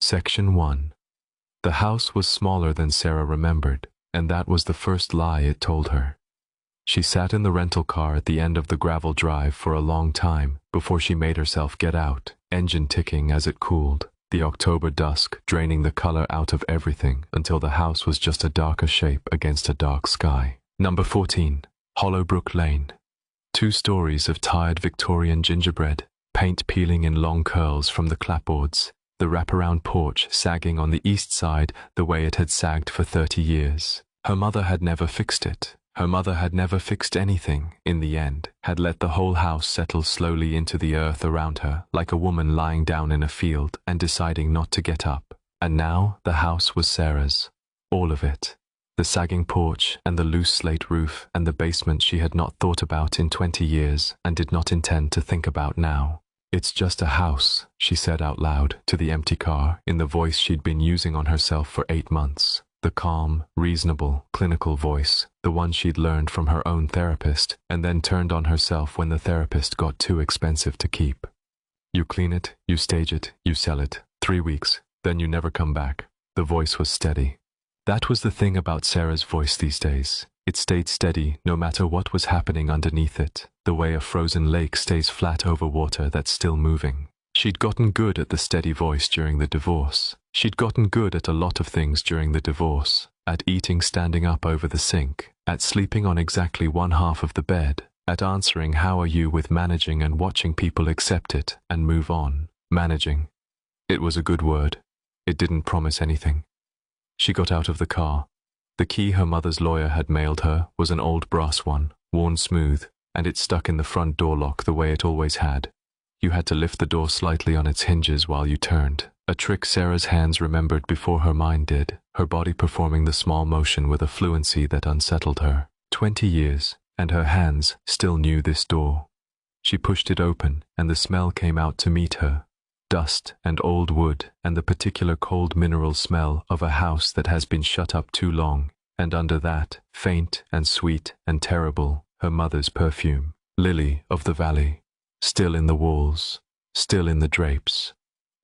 Section 1. The house was smaller than Sarah remembered, and that was the first lie it told her. She sat in the rental car at the end of the gravel drive for a long time before she made herself get out, engine ticking as it cooled, the October dusk draining the color out of everything until the house was just a darker shape against a dark sky. Number 14. Hollowbrook Lane. 2 stories of tired Victorian gingerbread, paint peeling in long curls from the clapboards, the wraparound porch sagging on the east side the way it had sagged for 30 years. Her mother had never fixed it. Her mother had never fixed anything, in the end, had let the whole house settle slowly into the earth around her, like a woman lying down in a field and deciding not to get up. And now the house was Sarah's. All of it. The sagging porch and the loose slate roof and the basement she had not thought about in 20 years and did not intend to think about now. "It's just a house," she said out loud to the empty car in the voice she'd been using on herself for 8 months. The calm, reasonable, clinical voice, the one she'd learned from her own therapist and then turned on herself when the therapist got too expensive to keep. "You clean it, you stage it, you sell it. 3 weeks, then you never come back." The voice was steady. That was the thing about Sarah's voice these days. It stayed steady no matter what was happening underneath it, the way a frozen lake stays flat over water that's still moving. She'd gotten good at the steady voice during the divorce. She'd gotten good at a lot of things during the divorce, at eating standing up over the sink, at sleeping on exactly one half of the bed, at answering "how are you" with managing and watching people accept it and move on. Managing. It was a good word. It didn't promise anything. She got out of the car. The key her mother's lawyer had mailed her was an old brass one, worn smooth, and it stuck in the front door lock the way it always had. You had to lift the door slightly on its hinges while you turned, a trick Sarah's hands remembered before her mind did, her body performing the small motion with a fluency that unsettled her. 20 years, and her hands still knew this door. She pushed it open, and the smell came out to meet her. Dust and old wood and the particular cold mineral smell of a house that has been shut up too long, and under that, faint and sweet and terrible, her mother's perfume, lily of the valley, still in the walls, still in the drapes.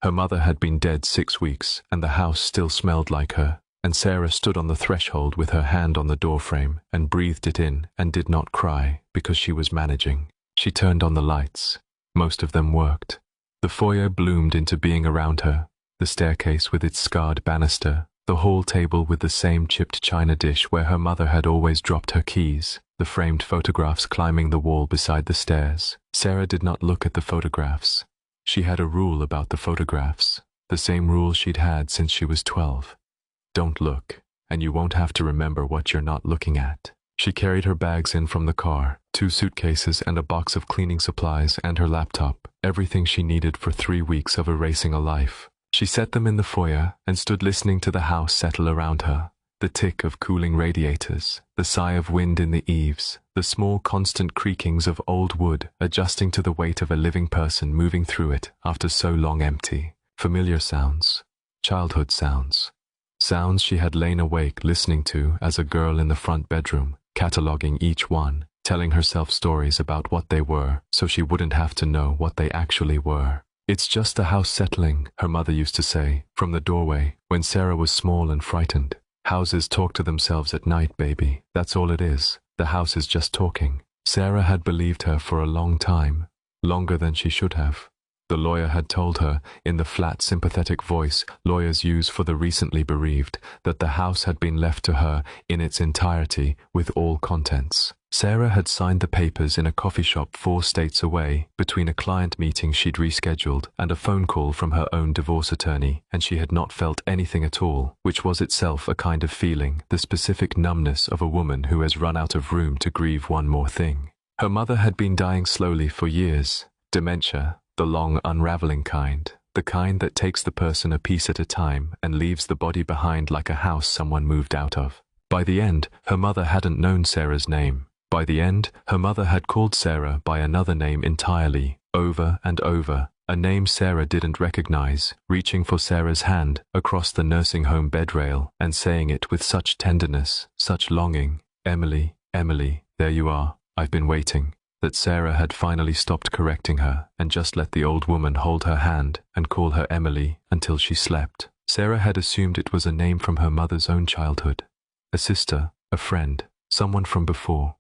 Her mother had been dead 6 weeks, and the house still smelled like her, and Sarah stood on the threshold with her hand on the doorframe and breathed it in and did not cry because she was managing. She turned on the lights. Most of them worked. The foyer bloomed into being around her, the staircase with its scarred banister, the hall table with the same chipped china dish where her mother had always dropped her keys, the framed photographs climbing the wall beside the stairs. Sarah did not look at the photographs. She had a rule about the photographs, the same rule she'd had since she was 12. Don't look, and you won't have to remember what you're not looking at. She carried her bags in from the car, 2 suitcases and a box of cleaning supplies and her laptop, everything she needed for 3 weeks of erasing a life. She set them in the foyer and stood listening to the house settle around her, the tick of cooling radiators, the sigh of wind in the eaves, the small constant creakings of old wood adjusting to the weight of a living person moving through it after so long empty. Familiar sounds, childhood sounds, sounds she had lain awake listening to as a girl in the front bedroom, cataloguing each one, telling herself stories about what they were so she wouldn't have to know what they actually were. "It's just the house settling," her mother used to say, from the doorway, when Sarah was small and frightened. "Houses talk to themselves at night, baby. That's all it is. The house is just talking." Sarah had believed her for a long time, longer than she should have. The lawyer had told her, in the flat, sympathetic voice lawyers use for the recently bereaved, that the house had been left to her in its entirety with all contents. Sarah had signed the papers in a coffee shop 4 states away, between a client meeting she'd rescheduled and a phone call from her own divorce attorney, and she had not felt anything at all, which was itself a kind of feeling, the specific numbness of a woman who has run out of room to grieve one more thing. Her mother had been dying slowly for years. Dementia, the long unraveling kind, the kind that takes the person a piece at a time and leaves the body behind like a house someone moved out of. By the end, her mother hadn't known Sarah's name. By the end, her mother had called Sarah by another name entirely, over and over, a name Sarah didn't recognize, reaching for Sarah's hand across the nursing home bedrail and saying it with such tenderness, such longing. "Emily, Emily, there you are. I've been waiting." That Sarah had finally stopped correcting her and just let the old woman hold her hand and call her Emily until she slept. Sarah had assumed it was a name from her mother's own childhood. A sister, a friend, someone from before.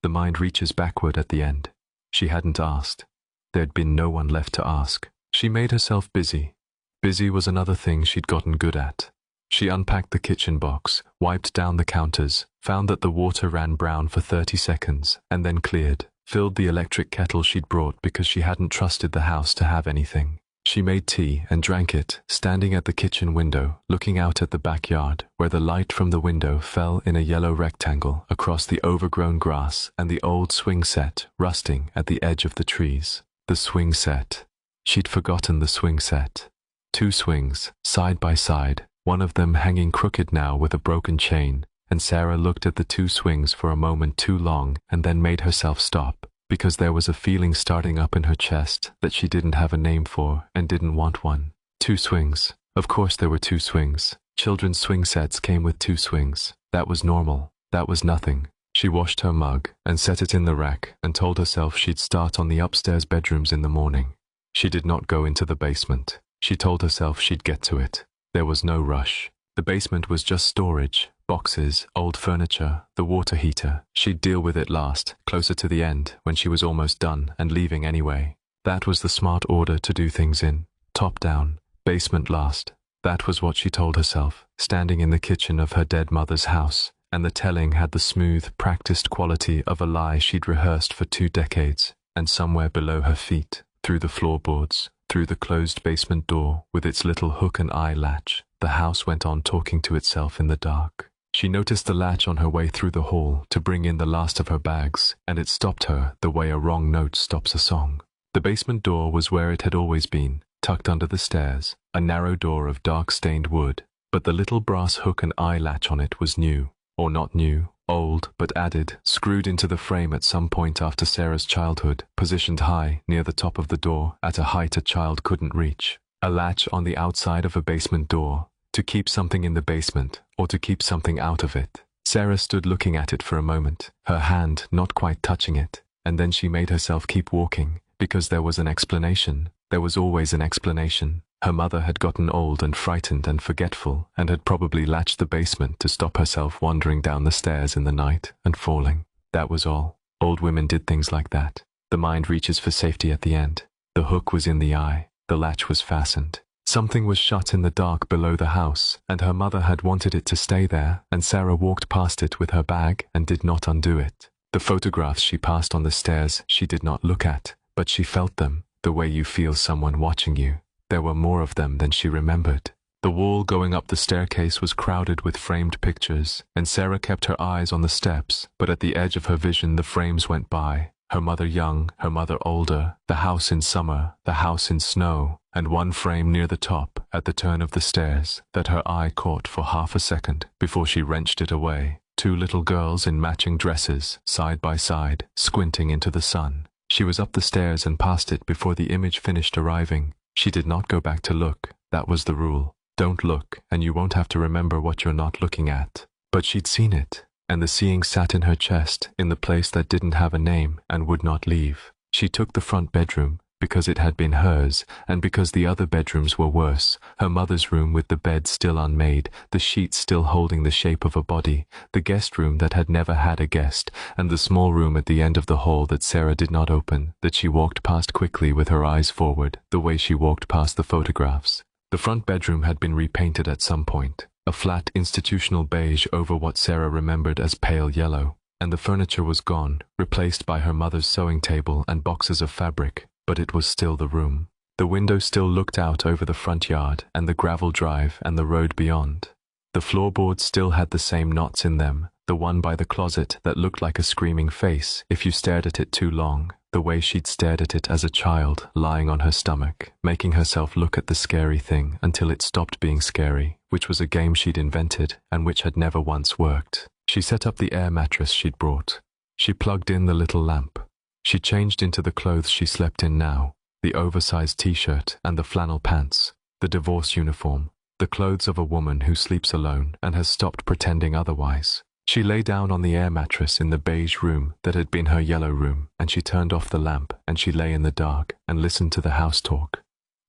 The mind reaches backward at the end. She hadn't asked. There'd been no one left to ask. She made herself busy. Busy was another thing she'd gotten good at. She unpacked the kitchen box, wiped down the counters, found that the water ran brown for 30 seconds, and then cleared, filled the electric kettle she'd brought because she hadn't trusted the house to have anything. She made tea and drank it, standing at the kitchen window, looking out at the backyard, where the light from the window fell in a yellow rectangle across the overgrown grass and the old swing set rusting at the edge of the trees. The swing set. She'd forgotten the swing set. 2 swings, side by side, one of them hanging crooked now with a broken chain, and Sarah looked at the 2 swings for a moment too long and then made herself stop, because there was a feeling starting up in her chest that she didn't have a name for and didn't want one. 2 swings. Of course there were 2 swings. Children's swing sets came with 2 swings. That was normal. That was nothing. She washed her mug and set it in the rack and told herself she'd start on the upstairs bedrooms in the morning. She did not go into the basement. She told herself she'd get to it. There was no rush. The basement was just storage, boxes, old furniture, the water heater. She'd deal with it last, closer to the end, when she was almost done and leaving anyway. That was the smart order to do things in. Top down, basement last. That was what she told herself, standing in the kitchen of her dead mother's house, and the telling had the smooth, practiced quality of a lie she'd rehearsed for 2 decades, and somewhere below her feet, through the floorboards, through the closed basement door with its little hook and eye latch, the house went on talking to itself in the dark. She noticed the latch on her way through the hall to bring in the last of her bags, and it stopped her the way a wrong note stops a song. The basement door was where it had always been, tucked under the stairs, a narrow door of dark-stained wood, but the little brass hook and eye latch on it was new, or not new, old, but added, screwed into the frame at some point after Sarah's childhood, positioned high, near the top of the door, at a height a child couldn't reach. A latch on the outside of a basement door, to keep something in the basement, or to keep something out of it. Sarah stood looking at it for a moment, her hand not quite touching it, and then she made herself keep walking, because there was an explanation. There was always an explanation. Her mother had gotten old and frightened and forgetful, and had probably latched the basement to stop herself wandering down the stairs in the night and falling. That was all. Old women did things like that. The mind reaches for safety at the end. The hook was in the eye. The latch was fastened. Something was shut in the dark below the house, and her mother had wanted it to stay there, and Sarah walked past it with her bag and did not undo it. The photographs she passed on the stairs she did not look at, but she felt them, the way you feel someone watching you. There were more of them than she remembered. The wall going up the staircase was crowded with framed pictures, and Sarah kept her eyes on the steps, but at the edge of her vision the frames went by. Her mother young, her mother older, the house in summer, the house in snow, and one frame near the top, at the turn of the stairs, that her eye caught for half a second before she wrenched it away. 2 little girls in matching dresses, side by side, squinting into the sun. She was up the stairs and past it before the image finished arriving. She did not go back to look. That was the rule. Don't look, and you won't have to remember what you're not looking at. But she'd seen it, and the seeing sat in her chest, in the place that didn't have a name and would not leave. She took the front bedroom, because it had been hers, and because the other bedrooms were worse. Her mother's room with the bed still unmade, the sheets still holding the shape of a body, the guest room that had never had a guest, and the small room at the end of the hall that Sarah did not open, that she walked past quickly with her eyes forward, the way she walked past the photographs. The front bedroom had been repainted at some point, a flat institutional beige over what Sarah remembered as pale yellow, and the furniture was gone, replaced by her mother's sewing table and boxes of fabric. But it was still the room. The window still looked out over the front yard and the gravel drive and the road beyond. The floorboards still had the same knots in them, the one by the closet that looked like a screaming face if you stared at it too long, the way she'd stared at it as a child, lying on her stomach, making herself look at the scary thing until it stopped being scary, which was a game she'd invented and which had never once worked. She set up the air mattress she'd brought. She plugged in the little lamp. She changed into the clothes she slept in now, the oversized t-shirt and the flannel pants, the divorce uniform, the clothes of a woman who sleeps alone and has stopped pretending otherwise. She lay down on the air mattress in the beige room that had been her yellow room, and she turned off the lamp, and she lay in the dark and listened to the house talk.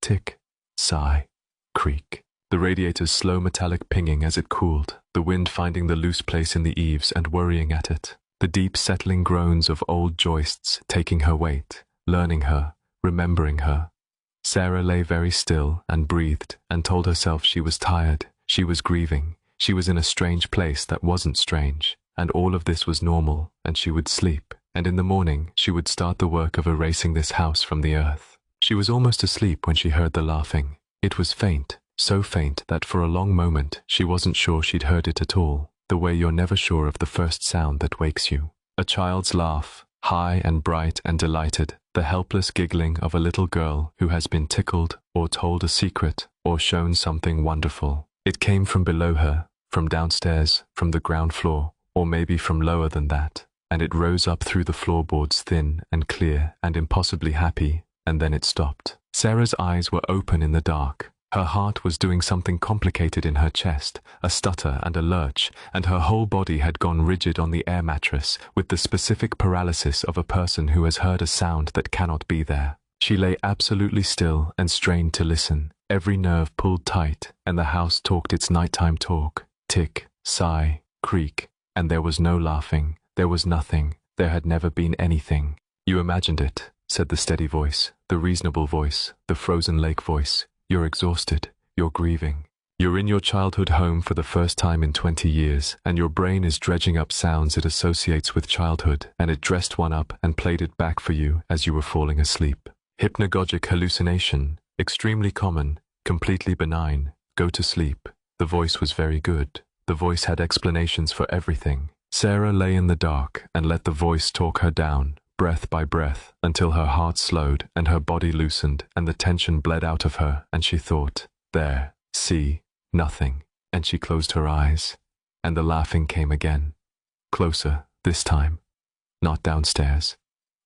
Tick, sigh, creak. the radiator's slow metallic pinging as it cooled, the wind finding the loose place in the eaves and worrying at it, the deep settling groans of old joists taking her weight, learning her, remembering her. Sarah lay very still and breathed and told herself she was tired, she was grieving, she was in a strange place that wasn't strange, and all of this was normal, and she would sleep, and in the morning she would start the work of erasing this house from the earth. She was almost asleep when she heard the laughing. It was faint, so faint that for a long moment she wasn't sure she'd heard it at all, the way you're never sure of the first sound that wakes you. A child's laugh, high and bright and delighted, the helpless giggling of a little girl who has been tickled or told a secret or shown something wonderful. It came from below her, from downstairs, from the ground floor, or maybe from lower than that, and it rose up through the floorboards thin and clear and impossibly happy, and then it stopped. Sarah's eyes were open in the dark. Her heart was doing something complicated in her chest, a stutter and a lurch, and her whole body had gone rigid on the air mattress with the specific paralysis of a person who has heard a sound that cannot be there. She lay absolutely still and strained to listen. Every nerve pulled tight, and the house talked its nighttime talk. Tick, sigh, creak, and there was no laughing. There was nothing. There had never been anything. "You imagined it," said the steady voice, the reasonable voice, the frozen lake voice. "You're exhausted. You're grieving. You're in your childhood home for the first time in 20 years, and your brain is dredging up sounds it associates with childhood, and it dressed one up and played it back for you as you were falling asleep. Hypnagogic hallucination, extremely common, completely benign. Go to sleep." The voice was very good. The voice had explanations for everything. Sarah lay in the dark and let the voice talk her down, breath by breath, until her heart slowed and her body loosened and the tension bled out of her, and she thought, "There, see, nothing," and she closed her eyes. And the laughing came again. Closer, this time. Not downstairs.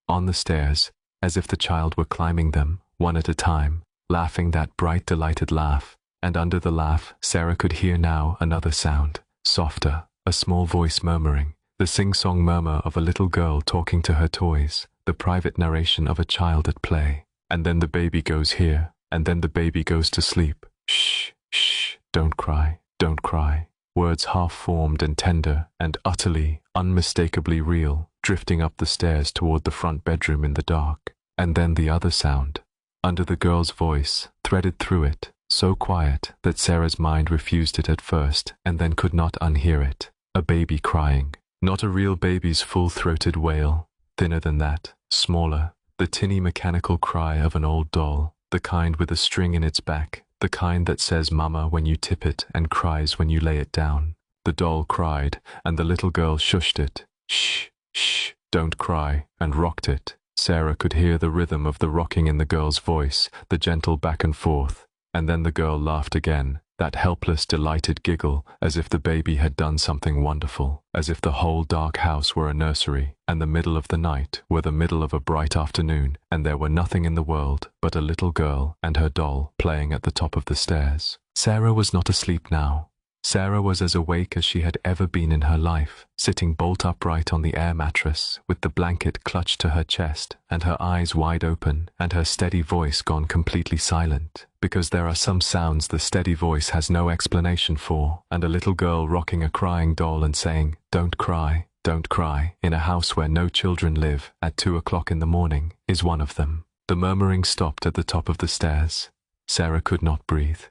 On the stairs, as if the child were climbing them, one at a time, laughing that bright, delighted laugh. And under the laugh, Sarah could hear now another sound, softer, a small voice murmuring, the sing-song murmur of a little girl talking to her toys, the private narration of a child at play. "And then the baby goes here, and then the baby goes to sleep. Shh, shh, don't cry, don't cry." Words half-formed and tender and utterly, unmistakably real, drifting up the stairs toward the front bedroom in the dark. And then the other sound, under the girl's voice, threaded through it, so quiet that Sarah's mind refused it at first and then could not unhear it. A baby crying. Not a real baby's full-throated wail, thinner than that, smaller, the tinny mechanical cry of an old doll, the kind with a string in its back, the kind that says mama when you tip it and cries when you lay it down. The doll cried, and the little girl shushed it. "Shh, shh, don't cry," and rocked it. Sarah could hear the rhythm of the rocking in the girl's voice, the gentle back and forth. And then the girl laughed again, that helpless, delighted giggle, as if the baby had done something wonderful, as if the whole dark house were a nursery, and the middle of the night were the middle of a bright afternoon, and there were nothing in the world but a little girl and her doll playing at the top of the stairs. Sarah was not asleep now. Sarah was as awake as she had ever been in her life, sitting bolt upright on the air mattress, with the blanket clutched to her chest, and her eyes wide open, and her steady voice gone completely silent, because there are some sounds the steady voice has no explanation for, and a little girl rocking a crying doll and saying, "Don't cry, don't cry," in a house where no children live, at 2 o'clock in the morning, is one of them. The murmuring stopped at the top of the stairs. Sarah could not breathe.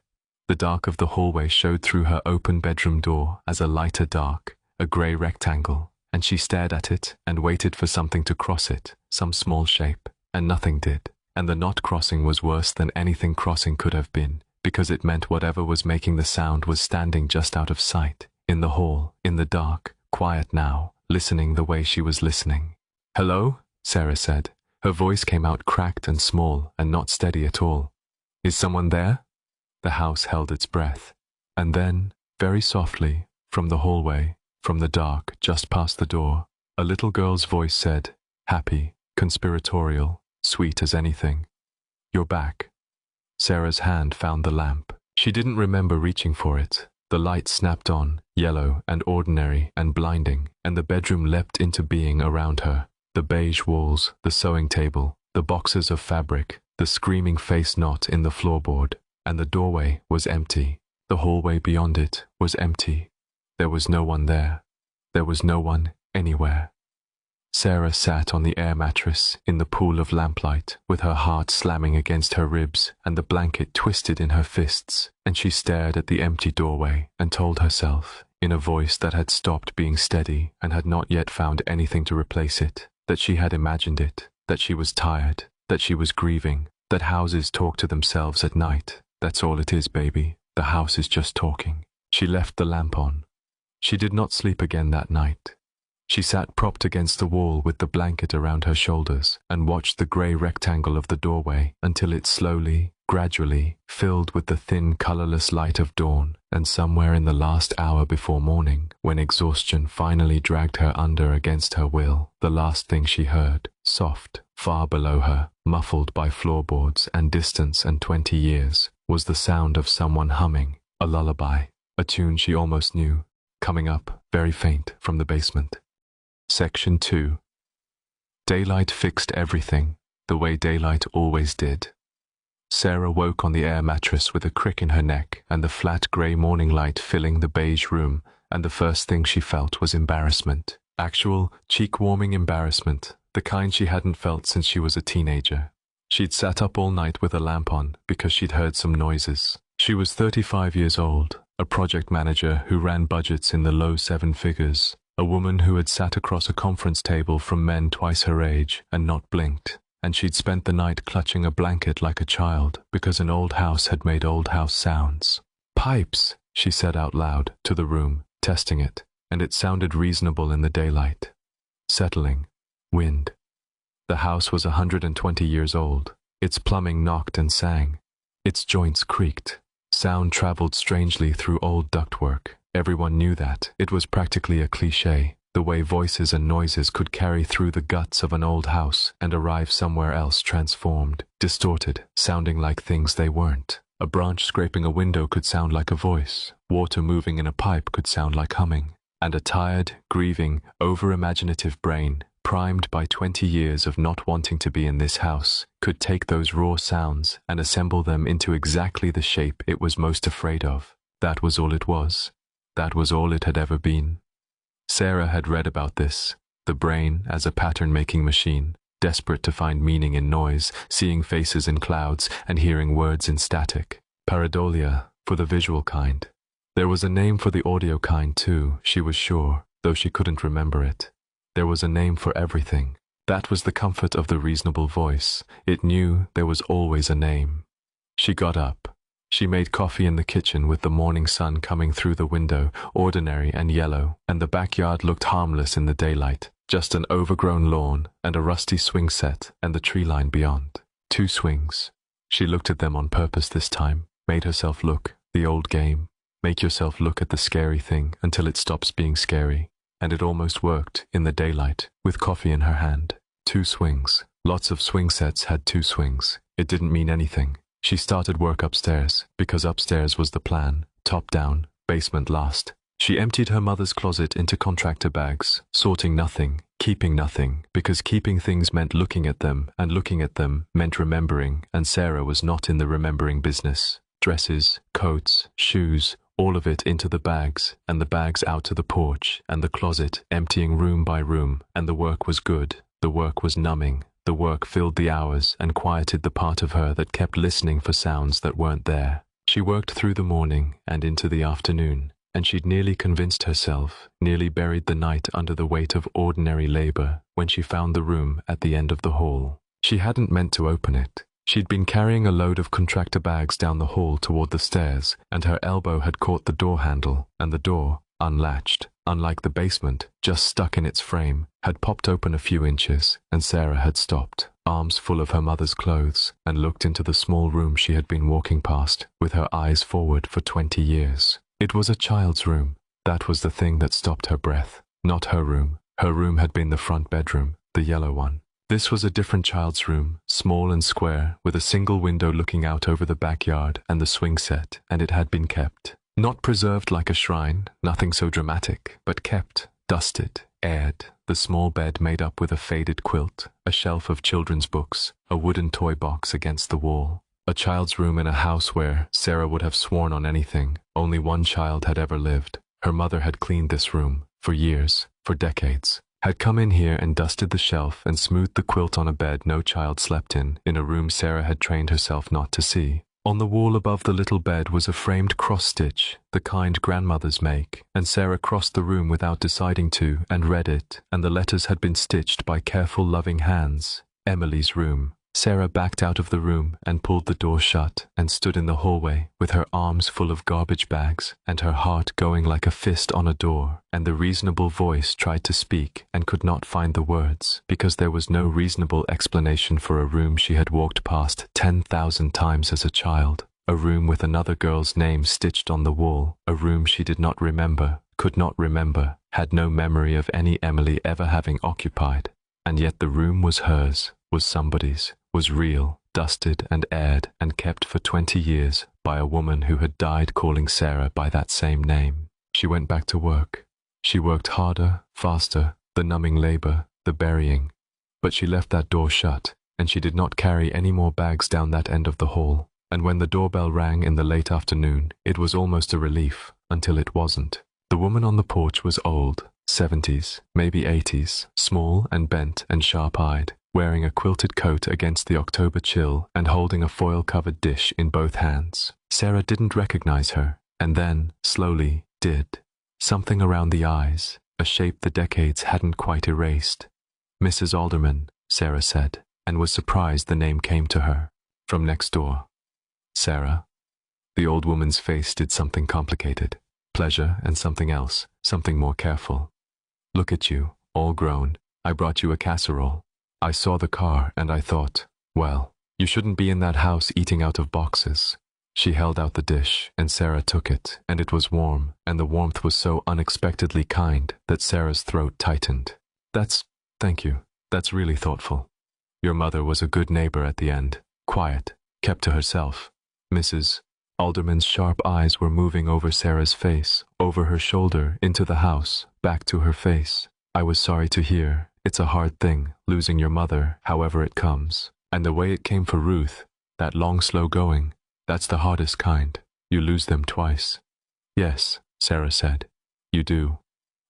The dark of the hallway showed through her open bedroom door as a lighter dark, a grey rectangle, and she stared at it and waited for something to cross it, some small shape, and nothing did. And the not crossing was worse than anything crossing could have been, because it meant whatever was making the sound was standing just out of sight, in the hall, in the dark, quiet now, listening the way she was listening. "Hello?" Sarah said. Her voice came out cracked and small and not steady at all. "Is someone there?" The house held its breath. And then, very softly, from the hallway, from the dark just past the door, a little girl's voice said, happy, conspiratorial, sweet as anything, "You're back." Sarah's hand found the lamp. She didn't remember reaching for it. The light snapped on, yellow and ordinary and blinding, and the bedroom leapt into being around her. The beige walls, the sewing table, the boxes of fabric, the screaming face knot in the floorboard. And the doorway was empty. The hallway beyond it was empty. There was no one there. There was no one anywhere. Sarah sat on the air mattress in the pool of lamplight, with her heart slamming against her ribs and the blanket twisted in her fists, and she stared at the empty doorway and told herself, in a voice that had stopped being steady and had not yet found anything to replace it, that she had imagined it, that she was tired, that she was grieving, that houses talk to themselves at night. That's all it is, baby. The house is just talking. She left the lamp on. She did not sleep again that night. She sat propped against the wall with the blanket around her shoulders and watched the grey rectangle of the doorway until it slowly, gradually, filled with the thin, colourless light of dawn, and somewhere in the last hour before morning, when exhaustion finally dragged her under against her will, the last thing she heard, soft, far below her, muffled by floorboards and distance and 20 years, was the sound of someone humming, a lullaby, a tune she almost knew, coming up, very faint, from the basement. Section 2. Daylight fixed everything, the way daylight always did. Sarah woke on the air mattress with a crick in her neck and the flat grey morning light filling the beige room, and the first thing she felt was embarrassment. Actual, cheek-warming embarrassment, the kind she hadn't felt since she was a teenager. She'd sat up all night with a lamp on because she'd heard some noises. She was 35 years old, a project manager who ran budgets in the low 7 figures. A woman who had sat across a conference table from men twice her age and not blinked, and she'd spent the night clutching a blanket like a child because an old house had made old house sounds. Pipes, she said out loud to the room, testing it, and it sounded reasonable in the daylight. Settling. Wind. The house was 120 years old. Its plumbing knocked and sang. Its joints creaked. Sound traveled strangely through old ductwork. Everyone knew that. It was practically a cliché, the way voices and noises could carry through the guts of an old house and arrive somewhere else transformed, distorted, sounding like things they weren't. A branch scraping a window could sound like a voice, water moving in a pipe could sound like humming, and a tired, grieving, over-imaginative brain, primed by 20 years of not wanting to be in this house, could take those raw sounds and assemble them into exactly the shape it was most afraid of. That was all it was. That was all it had ever been. Sarah had read about this, the brain as a pattern-making machine, desperate to find meaning in noise, seeing faces in clouds, and hearing words in static. Pareidolia, for the visual kind. There was a name for the audio kind too, she was sure, though she couldn't remember it. There was a name for everything. That was the comfort of the reasonable voice. It knew there was always a name. She got up. She made coffee in the kitchen with the morning sun coming through the window, ordinary and yellow, and the backyard looked harmless in the daylight, just an overgrown lawn and a rusty swing set and the tree line beyond. 2 swings. She looked at them on purpose this time, made herself look, the old game. Make yourself look at the scary thing until it stops being scary. And it almost worked, in the daylight, with coffee in her hand. 2 swings. Lots of swing sets had 2 swings. It didn't mean anything. She started work upstairs, because upstairs was the plan, top down, basement last. She emptied her mother's closet into contractor bags, sorting nothing, keeping nothing, because keeping things meant looking at them, and looking at them meant remembering, and Sarah was not in the remembering business. Dresses, coats, shoes, all of it into the bags, and the bags out to the porch, and the closet, emptying room by room, and the work was good, the work was numbing. The work filled the hours and quieted the part of her that kept listening for sounds that weren't there. She worked through the morning and into the afternoon, and she'd nearly convinced herself, nearly buried the night under the weight of ordinary labor, when she found the room at the end of the hall. She hadn't meant to open it. She'd been carrying a load of contractor bags down the hall toward the stairs, and her elbow had caught the door handle, and the door, unlatched, unlike the basement, just stuck in its frame, had popped open a few inches, and Sarah had stopped, arms full of her mother's clothes, and looked into the small room she had been walking past, with her eyes forward for 20 years. It was a child's room. That was the thing that stopped her breath. Not her room. Her room had been the front bedroom, the yellow one. This was a different child's room, small and square, with a single window looking out over the backyard and the swing set, and it had been kept. Not preserved like a shrine, nothing so dramatic, but kept, dusted, aired, the small bed made up with a faded quilt, a shelf of children's books, a wooden toy box against the wall, A child's room in a house where, Sarah would have sworn on anything, only one child had ever lived. Her mother had cleaned this room, for years, for decades. Had come in here and dusted the shelf and smoothed the quilt on a bed no child slept in a room Sarah had trained herself not to see. On the wall above the little bed was a framed cross-stitch, the kind grandmothers make, and Sarah crossed the room without deciding to and read it, and the letters had been stitched by careful, loving hands. Emily's room. Sarah backed out of the room and pulled the door shut and stood in the hallway with her arms full of garbage bags and her heart going like a fist on a door, and the reasonable voice tried to speak and could not find the words because there was no reasonable explanation for a room she had walked past 10,000 times as a child, a room with another girl's name stitched on the wall, a room she did not remember, could not remember, had no memory of any Emily ever having occupied, and yet the room was hers, was somebody's, was real, dusted and aired and kept for 20 years by a woman who had died calling Sarah by that same name. She went back to work. She worked harder, faster, the numbing labor, the burying. But she left that door shut, and she did not carry any more bags down that end of the hall. And when the doorbell rang in the late afternoon, it was almost a relief, until it wasn't. The woman on the porch was old, 70s, maybe 80s, small and bent and sharp-eyed, wearing a quilted coat against the October chill and holding a foil-covered dish in both hands. Sarah didn't recognize her, and then, slowly, did. Something around the eyes, a shape the decades hadn't quite erased. Mrs. Alderman, Sarah said, and was surprised the name came to her. From next door. Sarah. The old woman's face did something complicated. Pleasure and something else, something more careful. Look at you, all grown. I brought you a casserole. I saw the car and I thought, well, you shouldn't be in that house eating out of boxes. She held out the dish and Sarah took it, and it was warm, and the warmth was so unexpectedly kind that Sarah's throat tightened. Thank you, that's really thoughtful. Your mother was a good neighbor at the end, quiet, kept to herself. Mrs. Alderman's sharp eyes were moving over Sarah's face, over her shoulder, into the house, back to her face. I was sorry to hear. It's a hard thing, losing your mother, however it comes. And the way it came for Ruth, that long slow going, that's the hardest kind. You lose them twice. Yes, Sarah said. You do.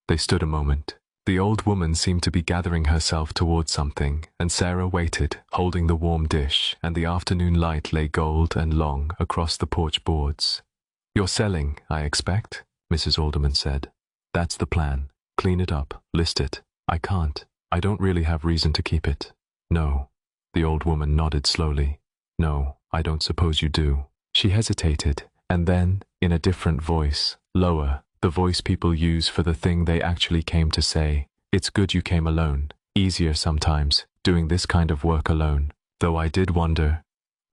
They stood a moment. The old woman seemed to be gathering herself towards something, and Sarah waited, holding the warm dish, and the afternoon light lay gold and long across the porch boards. You're selling, I expect, Mrs. Alderman said. That's the plan. Clean it up, list it. I can't. I don't really have reason to keep it. No. The old woman nodded slowly. No, I don't suppose you do. She hesitated, and then, in a different voice, lower, the voice people use for the thing they actually came to say, it's good you came alone. Easier sometimes, doing this kind of work alone. Though I did wonder.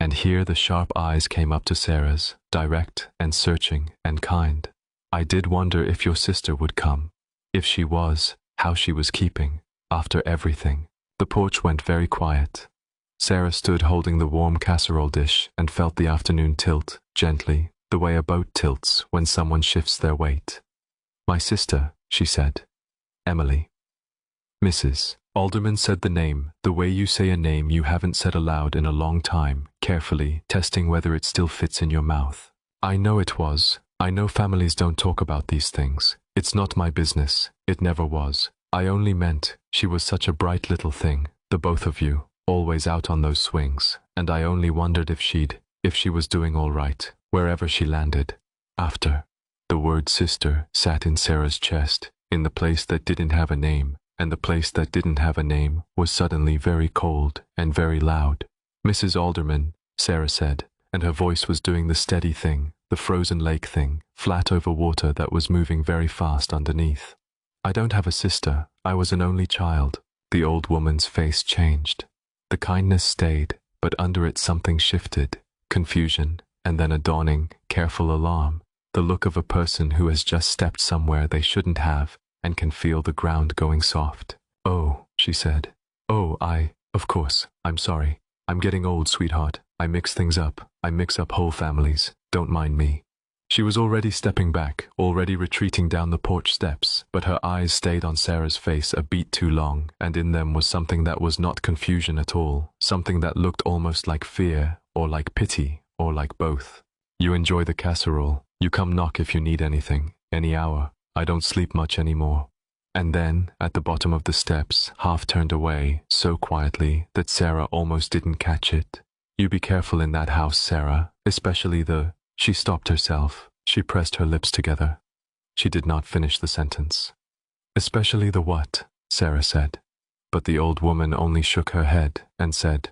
And here the sharp eyes came up to Sarah's, direct and searching and kind. I did wonder if your sister would come. If she was, how she was keeping. After everything. The porch went very quiet. Sarah stood holding the warm casserole dish and felt the afternoon tilt, gently, the way a boat tilts when someone shifts their weight. My sister, she said. Emily. Mrs. Alderman said the name, the way you say a name you haven't said aloud in a long time, carefully, testing whether it still fits in your mouth. I know it was. I know families don't talk about these things. It's not my business. It never was. I only meant, she was such a bright little thing, the both of you, always out on those swings, and I only wondered if she was doing all right, wherever she landed. After. The word sister sat in Sarah's chest, in the place that didn't have a name, and the place that didn't have a name was suddenly very cold and very loud. Mrs. Alderman, Sarah said, and her voice was doing the steady thing, the frozen lake thing, flat over water that was moving very fast underneath. I don't have a sister. I was an only child. The old woman's face changed. The kindness stayed, but under it something shifted, confusion, and then a dawning, careful alarm, the look of a person who has just stepped somewhere they shouldn't have and can feel the ground going soft. Oh, she said. Oh, of course, I'm sorry. I'm getting old, sweetheart. I mix things up. I mix up whole families. Don't mind me. She was already stepping back, already retreating down the porch steps, but her eyes stayed on Sarah's face a beat too long, and in them was something that was not confusion at all, something that looked almost like fear, or like pity, or like both. You enjoy the casserole. You come knock if you need anything, any hour. I don't sleep much anymore. And then, at the bottom of the steps, half turned away, so quietly that Sarah almost didn't catch it. You be careful in that house, Sarah, especially the... She stopped herself. She pressed her lips together. She did not finish the sentence. Especially the what? Sarah said. But the old woman only shook her head and said,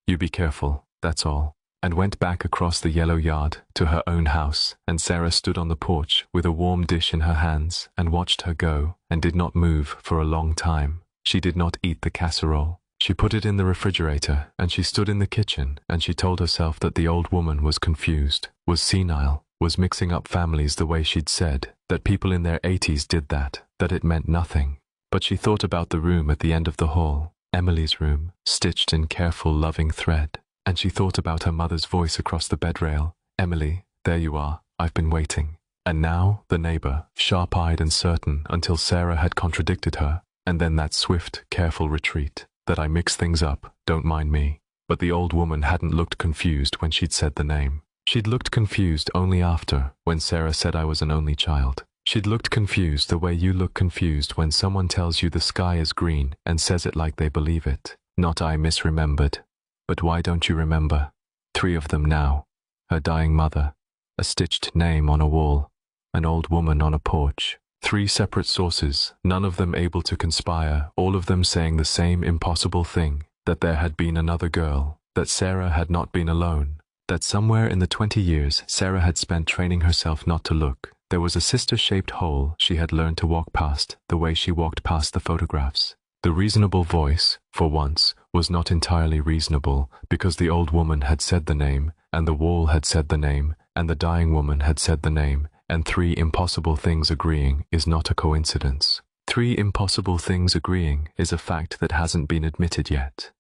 You be careful, that's all, and went back across the yellow yard to her own house, and Sarah stood on the porch with a warm dish in her hands and watched her go, and did not move for a long time. She did not eat the casserole. She put it in the refrigerator, and she stood in the kitchen, and she told herself that the old woman was confused, was senile, was mixing up families the way she'd said, that people in their 80s did that it meant nothing. But she thought about the room at the end of the hall, Emily's room, stitched in careful, loving thread, and she thought about her mother's voice across the bed rail, Emily, there you are, I've been waiting. And now, the neighbor, sharp-eyed and certain until Sarah had contradicted her, and then that swift, careful retreat, that I mix things up, don't mind me. But the old woman hadn't looked confused when she'd said the name. She'd looked confused only after, when Sarah said I was an only child. She'd looked confused the way you look confused when someone tells you the sky is green and says it like they believe it. Not I misremembered. But why don't you remember? 3 of them now. Her dying mother, a stitched name on a wall, an old woman on a porch. 3 separate sources, none of them able to conspire, all of them saying the same impossible thing, that there had been another girl, that Sarah had not been alone, that somewhere in the 20 years Sarah had spent training herself not to look. There was a sister-shaped hole she had learned to walk past, the way she walked past the photographs. The reasonable voice, for once, was not entirely reasonable, because the old woman had said the name, and the wall had said the name, and the dying woman had said the name, and 3 impossible things agreeing is not a coincidence. 3 impossible things agreeing is a fact that hasn't been admitted yet.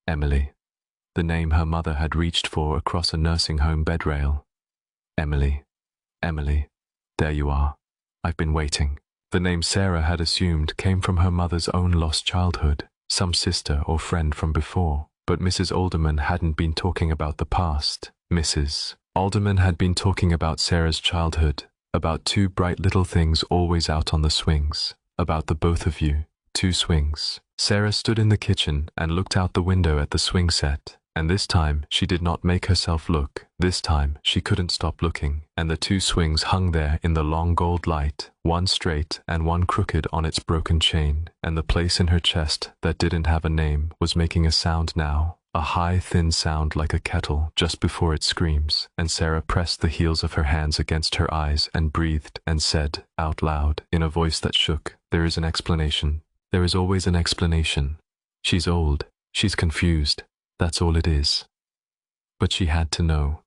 Emily. The name her mother had reached for across a nursing home bed rail. Emily. Emily. There you are. I've been waiting. The name Sarah had assumed came from her mother's own lost childhood, some sister or friend from before. But Mrs. Alderman hadn't been talking about the past. Mrs. Alderman had been talking about Sarah's childhood, about 2 bright little things always out on the swings, about the both of you, 2 swings. Sarah stood in the kitchen and looked out the window at the swing set. And this time she did not make herself look. This time she couldn't stop looking, and the 2 swings hung there in the long gold light, one straight and one crooked on its broken chain, and the place in her chest that didn't have a name was making a sound now, a high, thin sound like a kettle just before it screams, and Sarah pressed the heels of her hands against her eyes and breathed and said, out loud, in a voice that shook, There is an explanation. There is always an explanation. She's old. She's confused. That's all it is. But she had to know.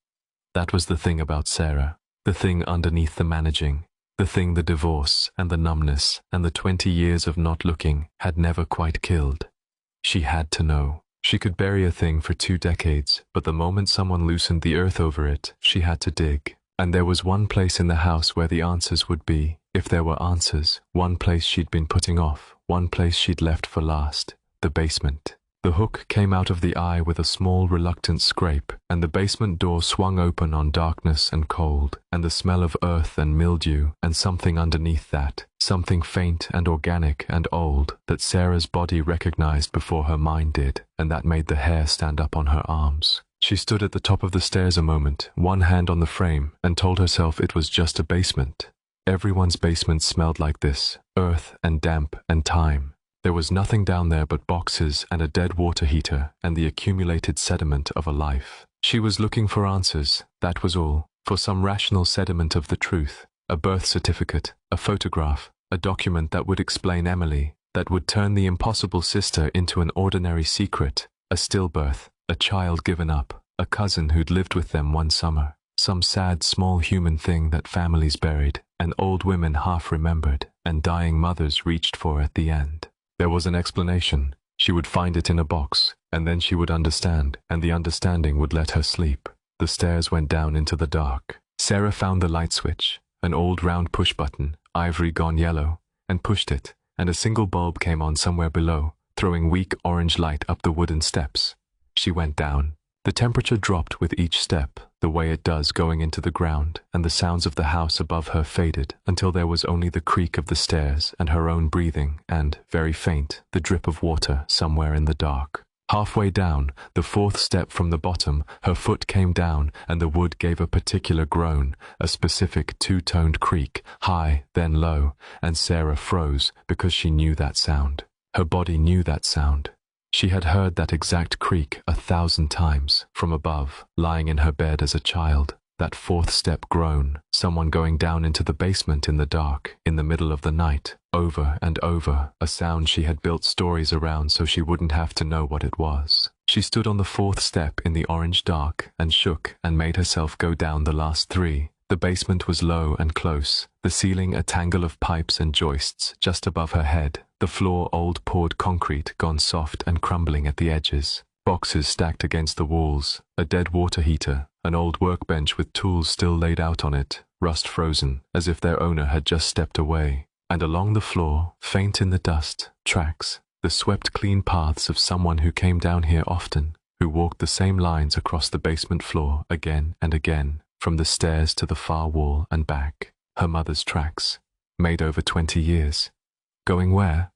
That was the thing about Sarah, the thing underneath the managing, the thing the divorce and the numbness and the 20 years of not looking had never quite killed. She had to know. She could bury a thing for 2 decades, but the moment someone loosened the earth over it, she had to dig. And there was one place in the house where the answers would be, if there were answers, one place she'd been putting off, one place she'd left for last, the basement. The hook came out of the eye with a small, reluctant scrape, and the basement door swung open on darkness and cold, and the smell of earth and mildew, and something underneath that, something faint and organic and old, that Sarah's body recognized before her mind did, and that made the hair stand up on her arms. She stood at the top of the stairs a moment, one hand on the frame, and told herself it was just a basement. Everyone's basement smelled like this, earth and damp and time. There was nothing down there but boxes and a dead water heater and the accumulated sediment of a life. She was looking for answers, that was all, for some rational sediment of the truth, a birth certificate, a photograph, a document that would explain Emily, that would turn the impossible sister into an ordinary secret, a stillbirth, a child given up, a cousin who'd lived with them one summer, some sad small human thing that families buried, and old women half remembered, and dying mothers reached for at the end. There was an explanation. She would find it in a box, and then she would understand, and the understanding would let her sleep. The stairs went down into the dark. Sarah found the light switch, an old round push button, ivory gone yellow, and pushed it, and a single bulb came on somewhere below, throwing weak orange light up the wooden steps. She went down. The temperature dropped with each step, the way it does going into the ground, and the sounds of the house above her faded until there was only the creak of the stairs and her own breathing and, very faint, the drip of water somewhere in the dark. Halfway down, the fourth step from the bottom, her foot came down and the wood gave a particular groan, a specific two-toned creak, high, then low, and Sarah froze because she knew that sound. Her body knew that sound. She had heard that exact creak 1,000 times from above, lying in her bed as a child. That fourth step groan, someone going down into the basement in the dark, in the middle of the night, over and over, a sound she had built stories around so she wouldn't have to know what it was. She stood on the fourth step in the orange dark and shook and made herself go down the last 3. The basement was low and close, the ceiling a tangle of pipes and joists just above her head, the floor old poured concrete gone soft and crumbling at the edges. Boxes stacked against the walls, a dead water heater, an old workbench with tools still laid out on it, rust frozen, as if their owner had just stepped away. And along the floor, faint in the dust, tracks, the swept clean paths of someone who came down here often, who walked the same lines across the basement floor again and again, from the stairs to the far wall and back. Her mother's tracks, made over 20 years. Going where?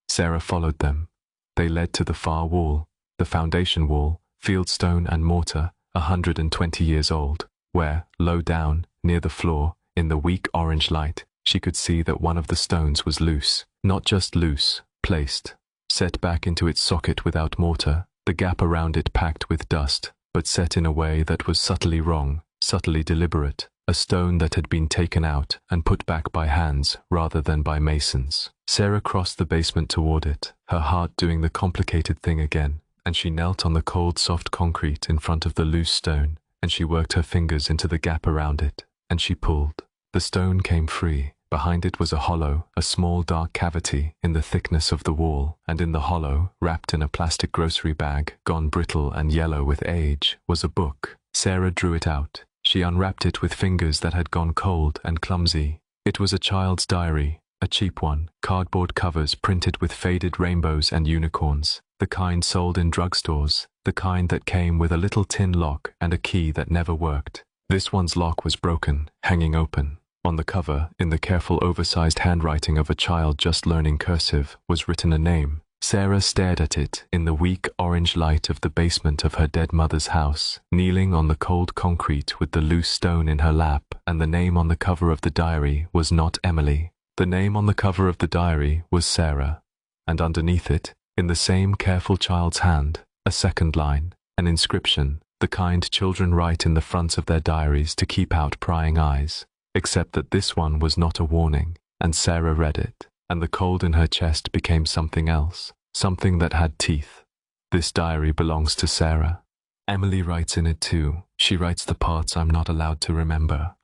Sarah followed them. They led to the far wall, the foundation wall, fieldstone and mortar, 120 years old, where, low down, near the floor, in the weak orange light, she could see that one of the stones was loose. Not just loose, placed, set back into its socket without mortar, the gap around it packed with dust, but set in a way that was subtly wrong, subtly deliberate, a stone that had been taken out and put back by hands rather than by masons. Sarah crossed the basement toward it, her heart doing the complicated thing again, and she knelt on the cold soft concrete in front of the loose stone, and she worked her fingers into the gap around it, and she pulled. The stone came free. Behind it was a hollow, a small dark cavity in the thickness of the wall, and in the hollow, wrapped in a plastic grocery bag, gone brittle and yellow with age, was a book. Sarah drew it out. She unwrapped it with fingers that had gone cold and clumsy. It was a child's diary, a cheap one, cardboard covers printed with faded rainbows and unicorns, the kind sold in drugstores, the kind that came with a little tin lock and a key that never worked. This one's lock was broken, hanging open. On the cover, in the careful oversized handwriting of a child just learning cursive, was written a name. Sarah stared at it in the weak orange light of the basement of her dead mother's house, kneeling on the cold concrete with the loose stone in her lap, and the name on the cover of the diary was not Emily. The name on the cover of the diary was Sarah, and underneath it, in the same careful child's hand, a second line, an inscription, the kind children write in the fronts of their diaries to keep out prying eyes. Except that this one was not a warning, and Sarah read it, and the cold in her chest became something else, something that had teeth. This diary belongs to Sarah. Emily writes in it too. She writes the parts I'm not allowed to remember.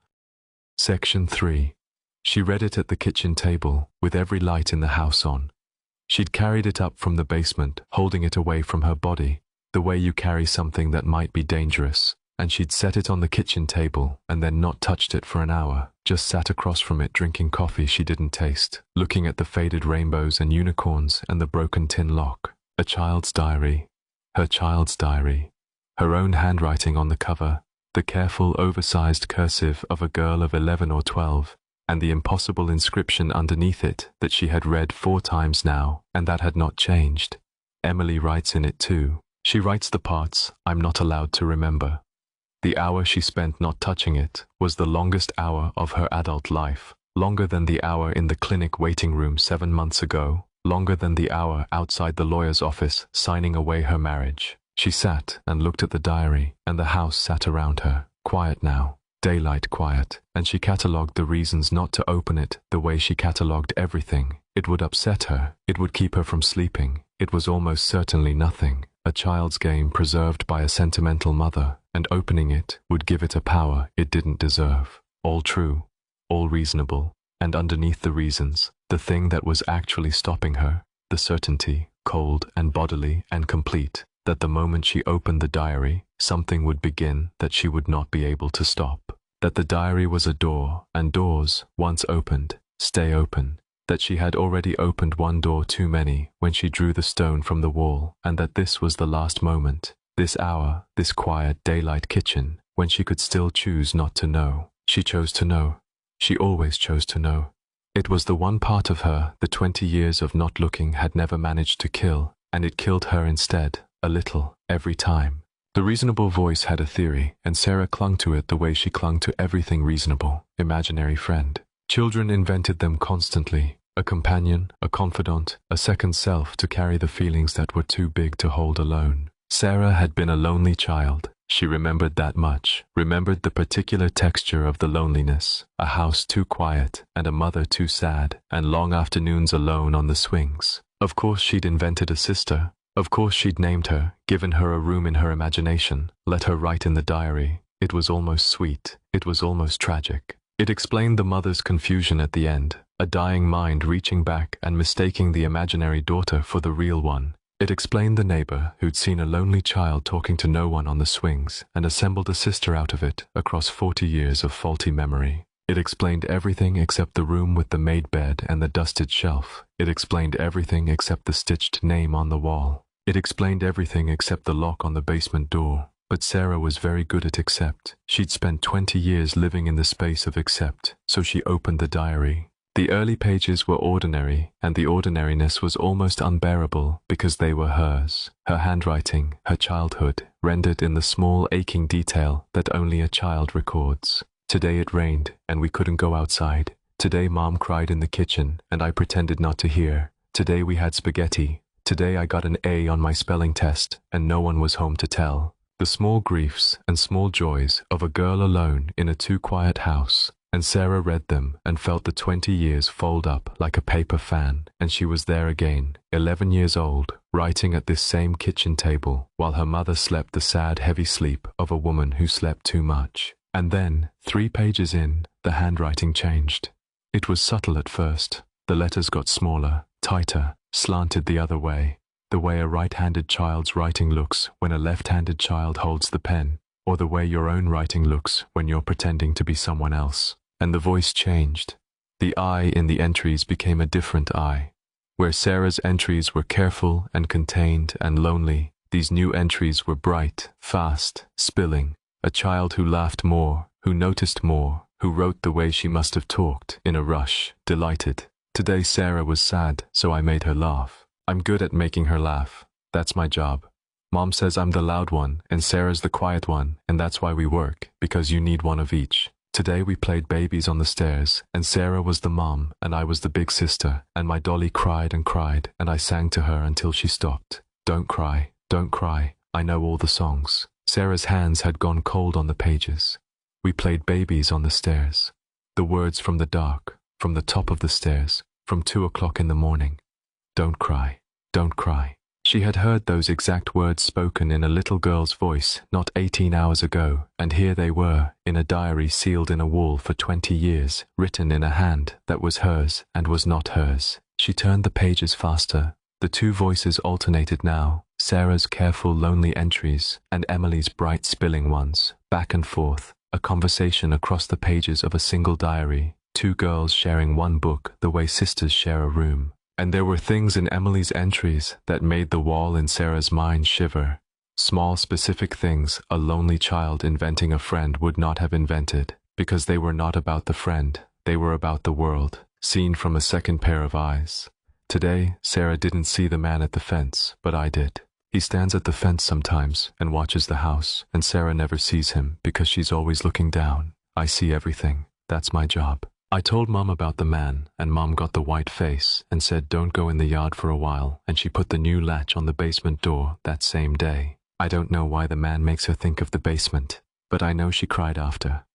Section 3. She read it at the kitchen table, with every light in the house on. She'd carried it up from the basement, holding it away from her body, the way you carry something that might be dangerous. And she'd set it on the kitchen table and then not touched it for an hour, just sat across from it drinking coffee she didn't taste, looking at the faded rainbows and unicorns and the broken tin lock. A child's diary. Her child's diary. Her own handwriting on the cover, the careful oversized cursive of a girl of 11 or 12, and the impossible inscription underneath it that she had read 4 times now and that had not changed. Emily writes in it too. She writes the parts I'm not allowed to remember. The hour she spent not touching it was the longest hour of her adult life, longer than the hour in the clinic waiting room 7 months ago, longer than the hour outside the lawyer's office signing away her marriage. She sat and looked at the diary, and the house sat around her, quiet now, daylight quiet, and she catalogued the reasons not to open it the way she catalogued everything. It would upset her, it would keep her from sleeping, it was almost certainly nothing. A child's game preserved by a sentimental mother, and opening it would give it a power it didn't deserve. All true, all reasonable, and underneath the reasons, the thing that was actually stopping her, the certainty, cold and bodily and complete, that the moment she opened the diary, something would begin that she would not be able to stop. That the diary was a door, and doors, once opened, stay open. That she had already opened one door too many when she drew the stone from the wall, and that this was the last moment, This hour, this quiet daylight kitchen, when she could still choose not to know. She chose to know. She always chose to know. It was the one part of her the 20 years of not looking had never managed to kill, and it killed her instead, a little, every time. The reasonable voice had a theory, and Sarah clung to it the way she clung to everything reasonable, imaginary friend. Children invented them constantly, a companion, a confidant, a second self to carry the feelings that were too big to hold alone. Sarah had been a lonely child. She remembered that much, remembered the particular texture of the loneliness, a house too quiet, and a mother too sad, and long afternoons alone on the swings. Of course she'd invented a sister. Of course she'd named her, given her a room in her imagination, let her write in the diary. It was almost sweet. It was almost tragic. It explained the mother's confusion at the end, a dying mind reaching back and mistaking the imaginary daughter for the real one. It explained the neighbor who'd seen a lonely child talking to no one on the swings and assembled a sister out of it across 40 years of faulty memory. It explained everything except the room with the made bed and the dusted shelf. It explained everything except the stitched name on the wall. It explained everything except the lock on the basement door. But Sarah was very good at except. She'd spent 20 years living in the space of except, so she opened the diary. The early pages were ordinary, and the ordinariness was almost unbearable because they were hers. Her handwriting, her childhood, rendered in the small aching detail that only a child records. Today it rained, and we couldn't go outside. Today Mom cried in the kitchen, and I pretended not to hear. Today we had spaghetti. Today I got an A on my spelling test, and no one was home to tell. The small griefs and small joys of a girl alone in a too quiet house. And Sarah read them and felt the 20 years fold up like a paper fan, and she was there again, 11 years old, writing at this same kitchen table, while her mother slept the sad, heavy sleep of a woman who slept too much. And then, 3 pages in, the handwriting changed. It was subtle at first. The letters got smaller, tighter, slanted the other way, the way a right-handed child's writing looks when a left-handed child holds the pen, or the way your own writing looks when you're pretending to be someone else. And the voice changed. The I in the entries became a different I. Where Sarah's entries were careful and contained and lonely, these new entries were bright, fast, spilling. A child who laughed more, who noticed more, who wrote the way she must have talked, in a rush, delighted. Today Sarah was sad, so I made her laugh. I'm good at making her laugh. That's my job. Mom says I'm the loud one, and Sarah's the quiet one, and that's why we work, because you need one of each. Today we played babies on the stairs, and Sarah was the mom, and I was the big sister, and my dolly cried, and I sang to her until she stopped. Don't cry, I know all the songs. Sarah's hands had gone cold on the pages. We played babies on the stairs. The words from the dark, from the top of the stairs, from 2 o'clock in the morning. Don't cry, don't cry. She had heard those exact words spoken in a little girl's voice not 18 hours ago, and here they were, in a diary sealed in a wall for 20 years, written in a hand that was hers and was not hers. She turned the pages faster. The 2 voices alternated now, Sarah's careful, lonely entries and Emily's bright, spilling ones, back and forth, a conversation across the pages of a single diary, 2 girls sharing one book the way sisters share a room. And there were things in Emily's entries that made the wall in Sarah's mind shiver. Small, specific things a lonely child inventing a friend would not have invented, because they were not about the friend, they were about the world, seen from a second pair of eyes. Today, Sarah didn't see the man at the fence, but I did. He stands at the fence sometimes and watches the house, and Sarah never sees him because she's always looking down. I see everything. That's my job. I told Mom about the man, and Mom got the white face and said don't go in the yard for a while, and she put the new latch on the basement door that same day. I don't know why the man makes her think of the basement, but I know she cried after.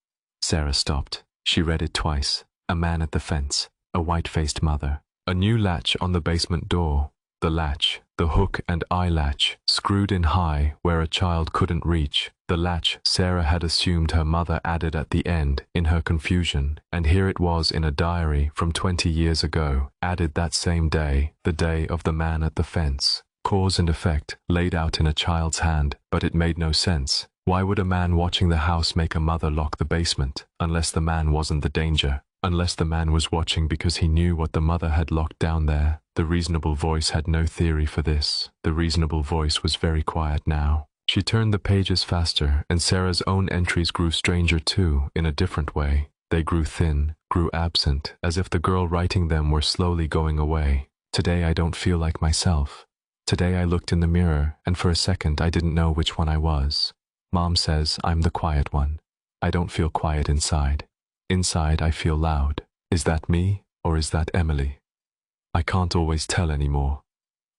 Sarah stopped. She read it twice. A man at the fence, a white-faced mother. A new latch on the basement door. The latch, the hook and eye latch, screwed in high where a child couldn't reach. The latch Sarah had assumed her mother added at the end in her confusion, and here it was in a diary from 20 years ago, added that same day, the day of the man at the fence. Cause and effect laid out in a child's hand, but it made no sense. Why would a man watching the house make a mother lock the basement, unless the man wasn't the danger? Unless the man was watching because he knew what the mother had locked down there. The reasonable voice had no theory for this. The reasonable voice was very quiet now. She turned the pages faster, and Sarah's own entries grew stranger too, in a different way. They grew thin, grew absent, as if the girl writing them were slowly going away. Today I don't feel like myself. Today I looked in the mirror, and for a second I didn't know which one I was. Mom says I'm the quiet one. I don't feel quiet inside. Inside I feel loud. Is that me, or is that Emily? I can't always tell anymore.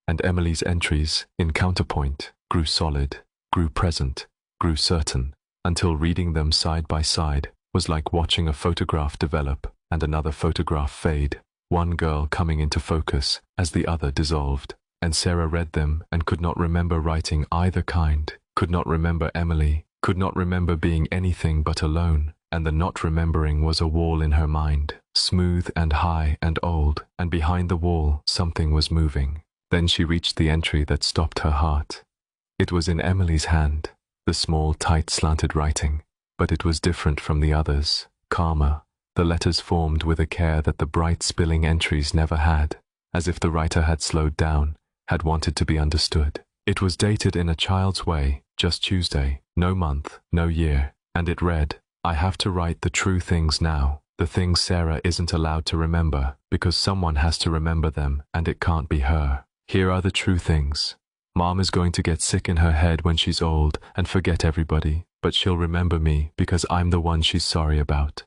And Emily's entries, in counterpoint, grew solid, grew present, grew certain, until reading them side by side was like watching a photograph develop and another photograph fade, one girl coming into focus as the other dissolved. And Sarah read them and could not remember writing either kind, could not remember Emily, could not remember being anything but alone, and the not remembering was a wall in her mind, smooth and high and old, and behind the wall something was moving. Then she reached the entry that stopped her heart. It was in Emily's hand, the small, tight, slanted writing, but it was different from the others, calmer, the letters formed with a care that the bright, spilling entries never had, as if the writer had slowed down, had wanted to be understood. It was dated in a child's way, just Tuesday, no month, no year, and it read, I have to write the true things now, the things Sarah isn't allowed to remember, because someone has to remember them, and it can't be her. Here are the true things. Mom is going to get sick in her head when she's old and forget everybody, but she'll remember me because I'm the one she's sorry about.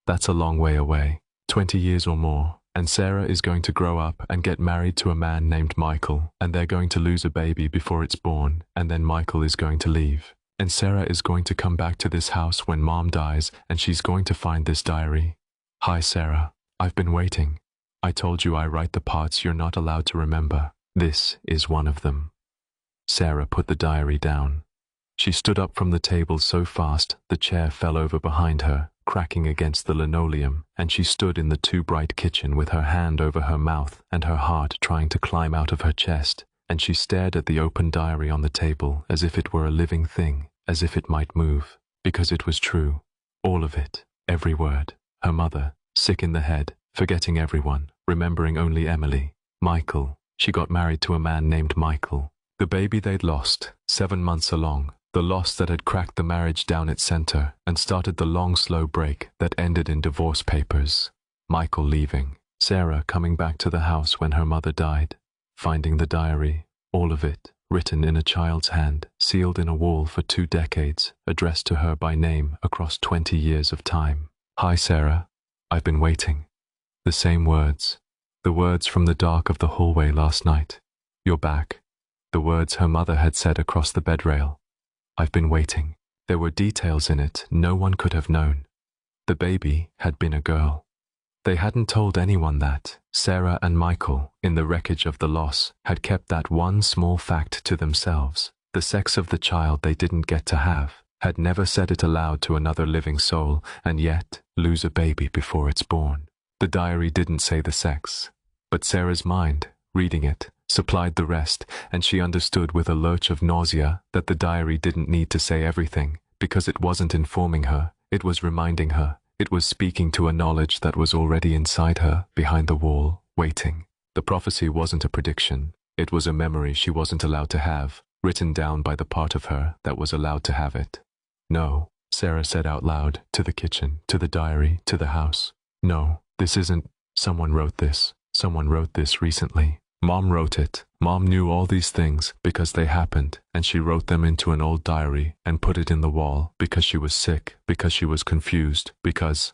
That's a long way away, 20 years or more, and Sarah is going to grow up and get married to a man named Michael, and they're going to lose a baby before it's born, and then Michael is going to leave. And Sarah is going to come back to this house when Mom dies, and she's going to find this diary. Hi Sarah, I've been waiting. I told you I write the parts you're not allowed to remember. This is one of them. Sarah put the diary down. She stood up from the table so fast the chair fell over behind her, cracking against the linoleum, and she stood in the too bright kitchen with her hand over her mouth and her heart trying to climb out of her chest, and she stared at the open diary on the table as if it were a living thing, as if it might move, because it was true. All of it, every word. Her mother, sick in the head, forgetting everyone, remembering only Emily. Michael, she got married to a man named Michael. The baby they'd lost, 7 months along, the loss that had cracked the marriage down its center and started the long slow break that ended in divorce papers. Michael leaving, Sarah coming back to the house when her mother died, finding the diary, all of it, written in a child's hand, sealed in a wall for 2 decades, addressed to her by name across 20 years of time. Hi Sarah, I've been waiting. The same words, the words from the dark of the hallway last night. You're back. The words her mother had said across the bed rail. I've been waiting. There were details in it no one could have known. The baby had been a girl. They hadn't told anyone that. Sarah and Michael, in the wreckage of the loss, had kept that one small fact to themselves. The sex of the child they didn't get to have, had never said it aloud to another living soul, and yet lose a baby before it's born. The diary didn't say the sex, but Sarah's mind, reading it, supplied the rest, and she understood with a lurch of nausea that the diary didn't need to say everything, because it wasn't informing her, it was reminding her, it was speaking to a knowledge that was already inside her, behind the wall, waiting. The prophecy wasn't a prediction, it was a memory she wasn't allowed to have, written down by the part of her that was allowed to have it. No, Sarah said out loud, to the kitchen, to the diary, to the house. No, this isn't, someone wrote this recently. Mom wrote it. Mom knew all these things because they happened, and she wrote them into an old diary and put it in the wall because she was sick, because she was confused, because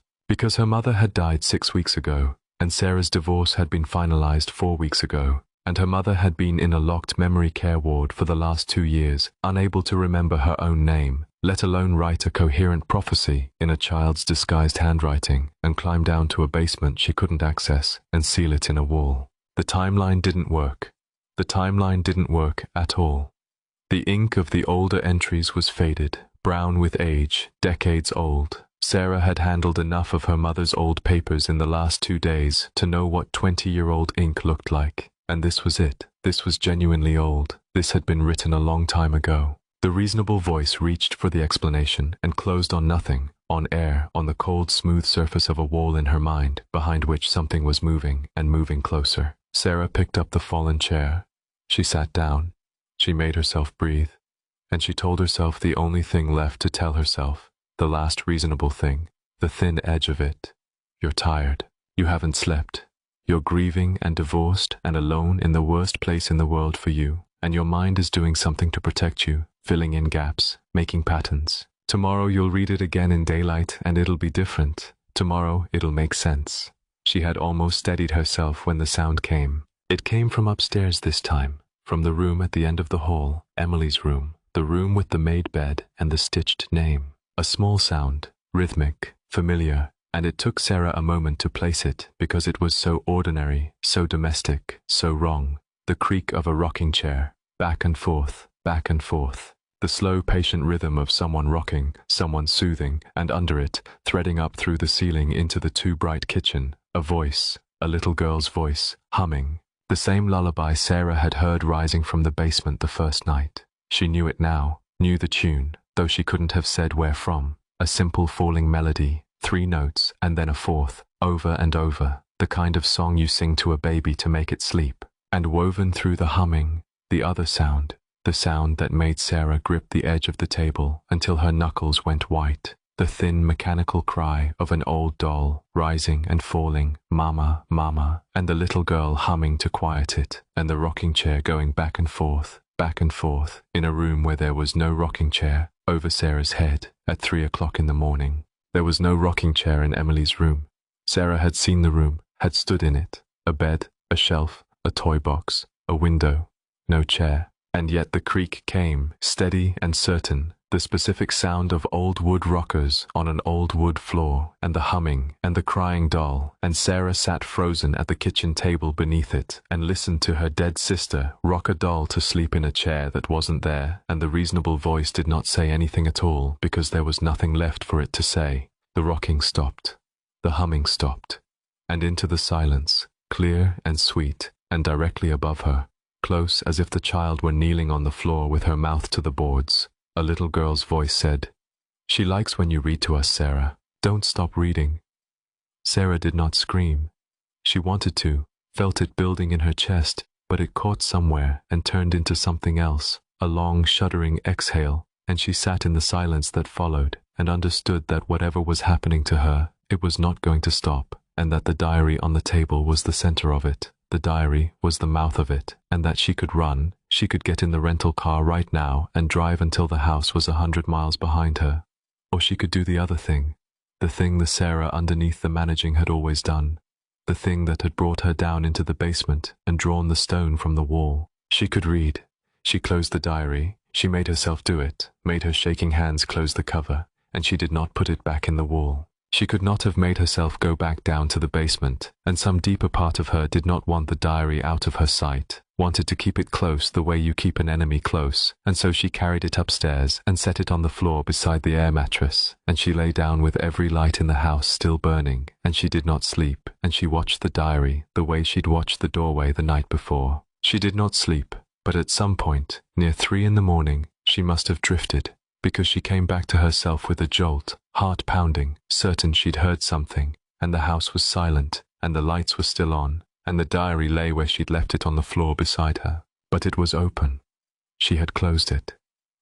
her mother had died 6 weeks ago, and Sarah's divorce had been finalized 4 weeks ago, and her mother had been in a locked memory care ward for the last 2 years, unable to remember her own name, let alone write a coherent prophecy in a child's disguised handwriting, and climb down to a basement she couldn't access and seal it in a wall. The timeline didn't work. The timeline didn't work at all. The ink of the older entries was faded, brown with age, decades old. Sarah had handled enough of her mother's old papers in the last 2 days to know what 20-year-old ink looked like, and this was it. This was genuinely old. This had been written a long time ago. The reasonable voice reached for the explanation and closed on nothing, on air, on the cold, smooth surface of a wall in her mind, behind which something was moving and moving closer. Sarah picked up the fallen chair. She sat down. She made herself breathe. And she told herself the only thing left to tell herself, the last reasonable thing, the thin edge of it. You're tired. You haven't slept. You're grieving and divorced and alone in the worst place in the world for you, and your mind is doing something to protect you, filling in gaps, making patterns. Tomorrow you'll read it again in daylight and it'll be different. Tomorrow it'll make sense. She had almost steadied herself when the sound came. It came from upstairs this time, from the room at the end of the hall, Emily's room, the room with the made bed and the stitched name. A small sound, rhythmic, familiar, and it took Sarah a moment to place it because it was so ordinary, so domestic, so wrong. The creak of a rocking chair, back and forth, back and forth. The slow, patient rhythm of someone rocking, someone soothing, and under it, threading up through the ceiling into the too bright kitchen, a voice, a little girl's voice, humming. The same lullaby Sarah had heard rising from the basement the first night. She knew it now, knew the tune, though she couldn't have said where from. A simple falling melody, 3 notes, and then a fourth, over and over, the kind of song you sing to a baby to make it sleep. And woven through the humming, the other sound, the sound that made Sarah grip the edge of the table until her knuckles went white, the thin mechanical cry of an old doll, rising and falling, mama, mama, and the little girl humming to quiet it, and the rocking chair going back and forth, in a room where there was no rocking chair, over Sarah's head, at 3 o'clock in the morning. There was no rocking chair in Emily's room. Sarah had seen the room, had stood in it, a bed, a shelf, a toy box, a window, no chair. And yet the creak came, steady and certain, the specific sound of old wood rockers on an old wood floor, and the humming, and the crying doll, and Sarah sat frozen at the kitchen table beneath it, and listened to her dead sister rock a doll to sleep in a chair that wasn't there, and the reasonable voice did not say anything at all, because there was nothing left for it to say. The rocking stopped. The humming stopped. And into the silence, clear and sweet, and directly above her, close as if the child were kneeling on the floor with her mouth to the boards, a little girl's voice said, "She likes when you read to us, Sarah. Don't stop reading." Sarah did not scream. She wanted to, felt it building in her chest, but it caught somewhere and turned into something else, a long shuddering exhale, and she sat in the silence that followed and understood that whatever was happening to her, it was not going to stop, and that the diary on the table was the center of it. The diary was the mouth of it, and that she could run, she could get in the rental car right now and drive until the house was 100 miles behind her. Or she could do the other thing, the thing the Sarah underneath the managing had always done, the thing that had brought her down into the basement and drawn the stone from the wall. She could read. She closed the diary, she made herself do it, made her shaking hands close the cover, and she did not put it back in the wall. She could not have made herself go back down to the basement, and some deeper part of her did not want the diary out of her sight, wanted to keep it close the way you keep an enemy close, and so she carried it upstairs and set it on the floor beside the air mattress, and she lay down with every light in the house still burning, and she did not sleep, and she watched the diary the way she'd watched the doorway the night before. She did not sleep, but at some point, near 3 in the morning, she must have drifted, because she came back to herself with a jolt, heart pounding, certain she'd heard something, and the house was silent, and the lights were still on, and the diary lay where she'd left it on the floor beside her. But it was open. She had closed it.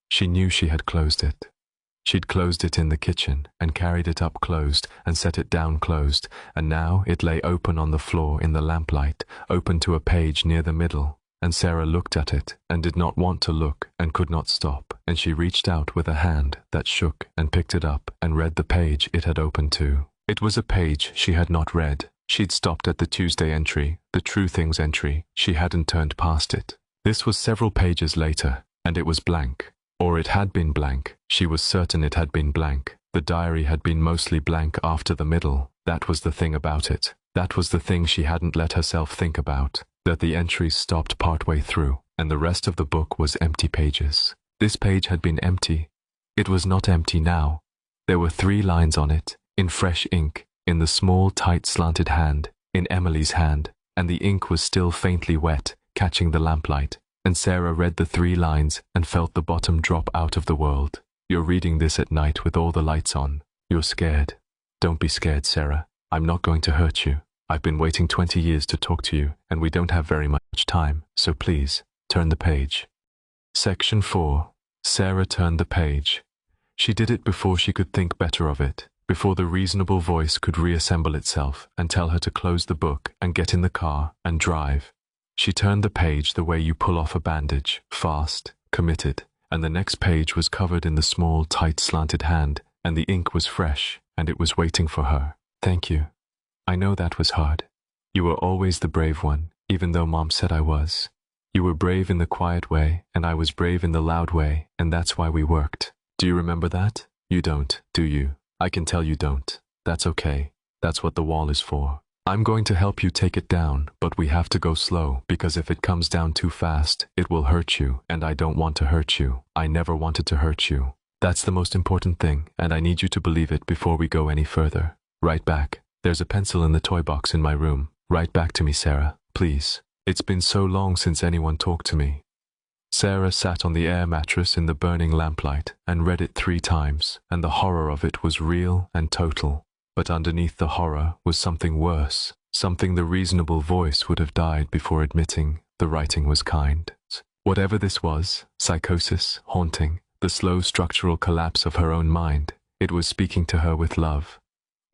She knew she had closed it. She'd closed it in the kitchen, and carried it up closed, and set it down closed, and now it lay open on the floor in the lamplight, open to a page near the middle. And Sarah looked at it, and did not want to look, and could not stop, and she reached out with a hand that shook and picked it up and read the page it had opened to. It was a page she had not read. She'd stopped at the Tuesday entry, the True Things entry. She hadn't turned past it. This was several pages later, and it was blank. Or it had been blank. She was certain it had been blank. The diary had been mostly blank after the middle. That was the thing about it. That was the thing she hadn't let herself think about. That the entries stopped partway through, and the rest of the book was empty pages. This page had been empty. It was not empty now. There were 3 lines on it, in fresh ink, in the small, tight, slanted hand, in Emily's hand, and the ink was still faintly wet, catching the lamplight, and Sarah read the 3 lines and felt the bottom drop out of the world. You're reading this at night with all the lights on. You're scared. Don't be scared, Sarah. I'm not going to hurt you. I've been waiting 20 years to talk to you, and we don't have very much time, so please, turn the page. Section 4. Sarah turned the page. She did it before she could think better of it, before the reasonable voice could reassemble itself and tell her to close the book and get in the car and drive. She turned the page the way you pull off a bandage, fast, committed, and the next page was covered in the small, tight, slanted hand, and the ink was fresh, and it was waiting for her. Thank you. I know that was hard. You were always the brave one, even though Mom said I was. You were brave in the quiet way, and I was brave in the loud way, and that's why we worked. Do you remember that? You don't, do you? I can tell you don't. That's okay. That's what the wall is for. I'm going to help you take it down, but we have to go slow, because if it comes down too fast, it will hurt you, and I don't want to hurt you. I never wanted to hurt you. That's the most important thing, and I need you to believe it before we go any further. Write back. There's a pencil in the toy box in my room. Write back to me, Sarah, please. It's been so long since anyone talked to me. Sarah sat on the air mattress in the burning lamplight and read it 3 times, and the horror of it was real and total. But underneath the horror was something worse, something the reasonable voice would have died before admitting the writing was kind. Whatever this was, psychosis, haunting, the slow structural collapse of her own mind, it was speaking to her with love.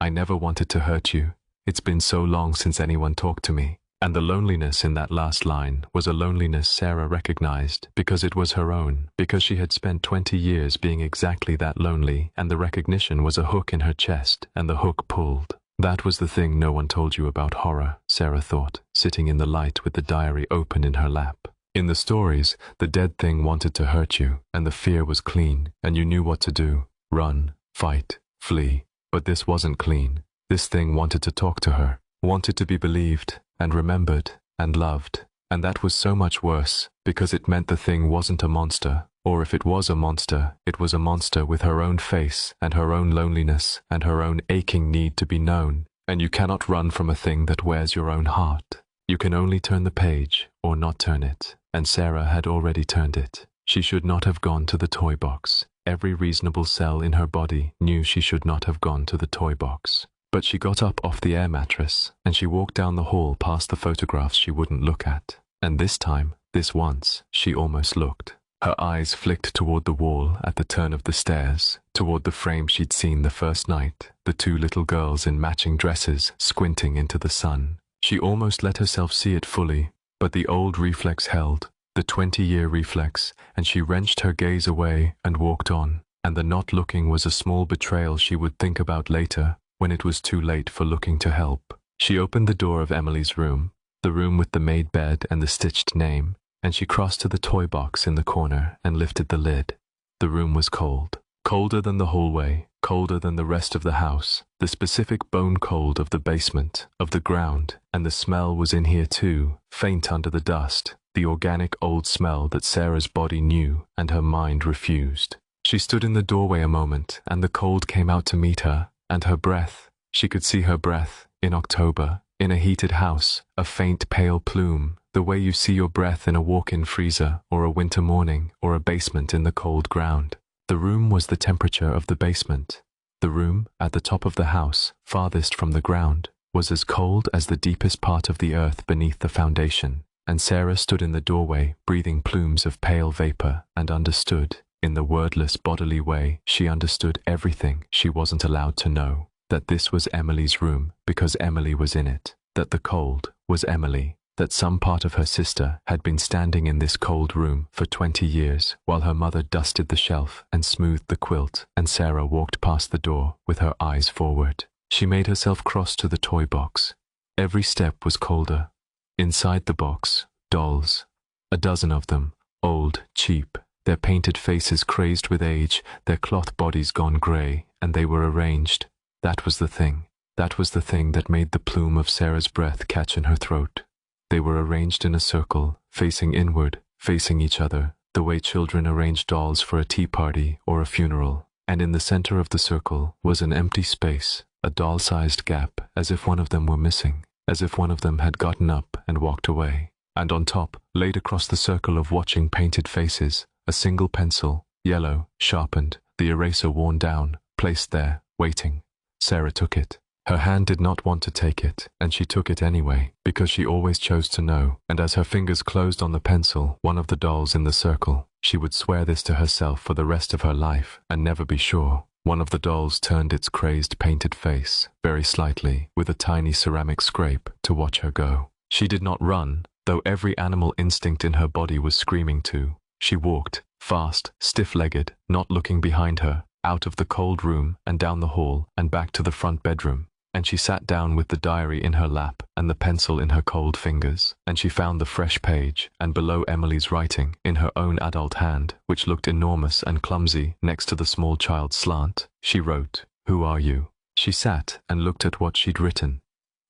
I never wanted to hurt you. It's been so long since anyone talked to me. And the loneliness in that last line was a loneliness Sarah recognized because it was her own, because she had spent 20 years being exactly that lonely, and the recognition was a hook in her chest, and the hook pulled. That was the thing no one told you about horror, Sarah thought, sitting in the light with the diary open in her lap. In the stories, the dead thing wanted to hurt you, and the fear was clean, and you knew what to do. Run, fight, flee. But this wasn't clean. This thing wanted to talk to her, wanted to be believed, and remembered, and loved. And that was so much worse, because it meant the thing wasn't a monster, or if it was a monster, it was a monster with her own face, and her own loneliness, and her own aching need to be known. And you cannot run from a thing that wears your own heart. You can only turn the page, or not turn it. And Sarah had already turned it. She should not have gone to the toy box. Every reasonable cell in her body knew she should not have gone to the toy box. But she got up off the air mattress, and she walked down the hall past the photographs she wouldn't look at. And this time, this once, she almost looked. Her eyes flicked toward the wall at the turn of the stairs, toward the frame she'd seen the first night, the 2 little girls in matching dresses squinting into the sun. She almost let herself see it fully, but the old reflex held, the 20-year reflex, and she wrenched her gaze away and walked on. And the not looking was a small betrayal she would think about later, when it was too late for looking to help. She opened the door of Emily's room, the room with the made bed and the stitched name, and she crossed to the toy box in the corner and lifted the lid. The room was cold. Colder than the hallway, colder than the rest of the house, the specific bone cold of the basement, of the ground, and the smell was in here too, faint under the dust, the organic old smell that Sarah's body knew and her mind refused. She stood in the doorway a moment, and the cold came out to meet her, and her breath, she could see her breath, in October, in a heated house, a faint pale plume, the way you see your breath in a walk-in freezer, or a winter morning, or a basement in the cold ground. The room was the temperature of the basement. The room, at the top of the house, farthest from the ground, was as cold as the deepest part of the earth beneath the foundation, and Sarah stood in the doorway, breathing plumes of pale vapor, and understood. In the wordless bodily way, she understood everything she wasn't allowed to know, that this was Emily's room because Emily was in it, that the cold was Emily, that some part of her sister had been standing in this cold room for 20 years while her mother dusted the shelf and smoothed the quilt, and Sarah walked past the door with her eyes forward. She made herself cross to the toy box. Every step was colder. Inside the box, dolls. A dozen of them, old, cheap, their painted faces crazed with age, their cloth bodies gone grey, and they were arranged. That was the thing. That was the thing that made the plume of Sarah's breath catch in her throat. They were arranged in a circle, facing inward, facing each other, the way children arrange dolls for a tea party or a funeral. And in the center of the circle was an empty space, a doll-sized gap, as if one of them were missing, as if one of them had gotten up and walked away. And on top, laid across the circle of watching painted faces, a single pencil, yellow, sharpened, the eraser worn down, placed there, waiting. Sarah took it. Her hand did not want to take it, and she took it anyway, because she always chose to know, and as her fingers closed on the pencil, one of the dolls in the circle, she would swear this to herself for the rest of her life, and never be sure. One of the dolls turned its crazed painted face, very slightly, with a tiny ceramic scrape, to watch her go. She did not run, though every animal instinct in her body was screaming to. She walked, fast, stiff-legged, not looking behind her, out of the cold room and down the hall and back to the front bedroom, and she sat down with the diary in her lap and the pencil in her cold fingers, and she found the fresh page, and below Emily's writing, in her own adult hand, which looked enormous and clumsy next to the small child's slant, she wrote, "Who are you?" She sat and looked at what she'd written.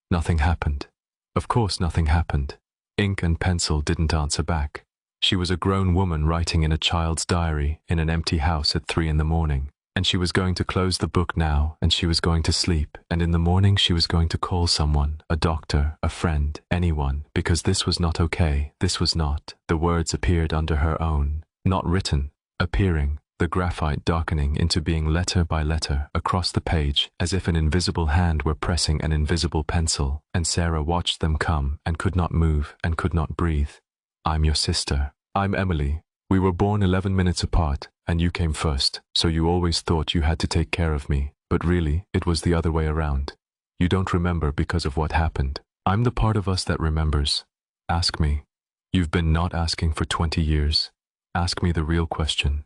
Nothing happened. Of course nothing happened. Ink and pencil didn't answer back. She was a grown woman writing in a child's diary in an empty house at 3 in the morning. And she was going to close the book now, and she was going to sleep, and in the morning she was going to call someone, a doctor, a friend, anyone, because this was not okay, this was not. The words appeared under her own, not written, appearing, the graphite darkening into being letter by letter across the page, as if an invisible hand were pressing an invisible pencil, and Sarah watched them come and could not move and could not breathe. "I'm your sister. I'm Emily. We were born 11 minutes apart, and you came first, so you always thought you had to take care of me, but really, it was the other way around. You don't remember because of what happened. I'm the part of us that remembers. Ask me. You've been not asking for 20 years. Ask me the real question."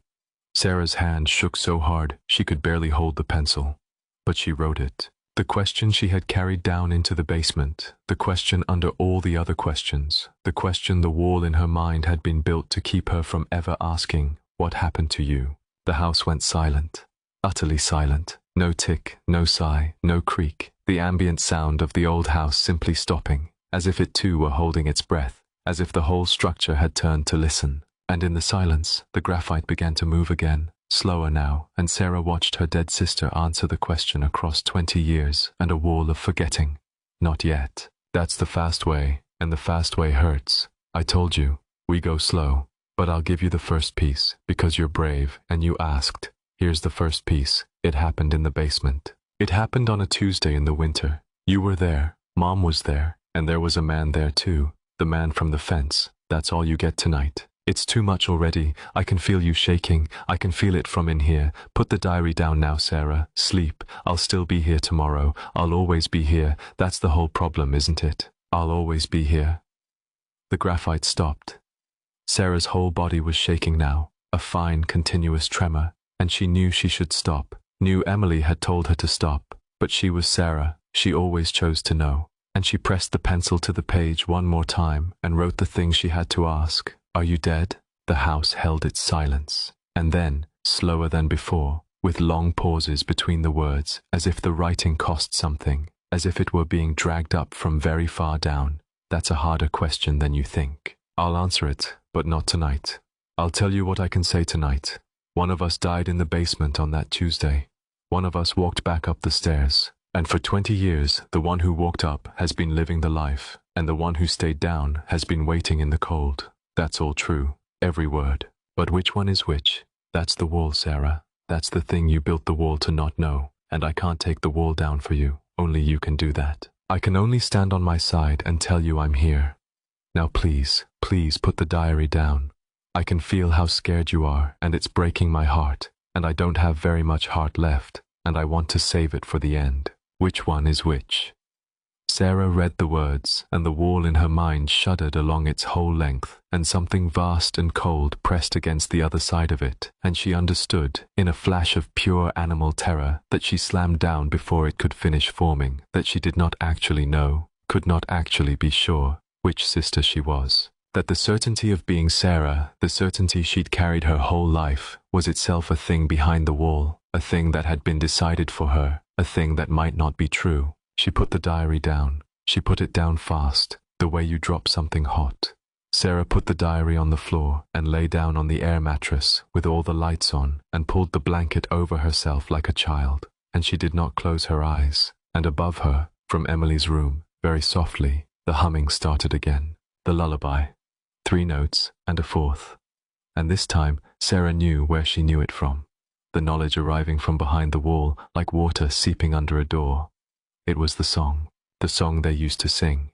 Sarah's hand shook so hard she could barely hold the pencil, but she wrote it. The question she had carried down into the basement, the question under all the other questions, the question the wall in her mind had been built to keep her from ever asking, "What happened to you?" The house went silent, utterly silent. No tick, no sigh, no creak, the ambient sound of the old house simply stopping, as if it too were holding its breath, as if the whole structure had turned to listen. And in the silence, the graphite began to move again, slower now, and Sarah watched her dead sister answer the question across 20 years and a wall of forgetting. "Not yet. That's the fast way, and the fast way hurts. I told you, we go slow. But I'll give you the first piece, because you're brave, and you asked. Here's the first piece. It happened in the basement. It happened on a Tuesday in the winter. You were there, Mom was there, and there was a man there too. The man from the fence. That's all you get tonight. It's too much already. I can feel you shaking. I can feel it from in here. Put the diary down now, Sarah. Sleep. I'll still be here tomorrow. I'll always be here. That's the whole problem, isn't it? I'll always be here." The graphite stopped. Sarah's whole body was shaking now, a fine, continuous tremor, and she knew she should stop. Knew Emily had told her to stop, but she was Sarah. She always chose to know. And she pressed the pencil to the page one more time and wrote the thing she had to ask. "Are you dead?" The house held its silence. And then, slower than before, with long pauses between the words, as if the writing cost something, as if it were being dragged up from very far down. "That's a harder question than you think. I'll answer it, but not tonight. I'll tell you what I can say tonight. One of us died in the basement on that Tuesday. One of us walked back up the stairs. And for 20 years, the one who walked up has been living the life, and the one who stayed down has been waiting in the cold. That's all true, every word. But which one is which? That's the wall, Sarah. That's the thing you built the wall to not know, and I can't take the wall down for you. Only you can do that. I can only stand on my side and tell you I'm here. Now please, please put the diary down. I can feel how scared you are, and it's breaking my heart, and I don't have very much heart left, and I want to save it for the end. Which one is which?" Sarah read the words, and the wall in her mind shuddered along its whole length, and something vast and cold pressed against the other side of it, and she understood, in a flash of pure animal terror, that she slammed down before it could finish forming, that she did not actually know, could not actually be sure, which sister she was. That the certainty of being Sarah, the certainty she'd carried her whole life, was itself a thing behind the wall, a thing that had been decided for her, a thing that might not be true. She put the diary down. She put it down fast, the way you drop something hot. Sarah put the diary on the floor and lay down on the air mattress with all the lights on and pulled the blanket over herself like a child, and she did not close her eyes. And above her, from Emily's room, very softly, the humming started again. The lullaby. 3 notes and a fourth. And this time, Sarah knew where she knew it from. The knowledge arriving from behind the wall, like water seeping under a door. it was the song. The song they used to sing.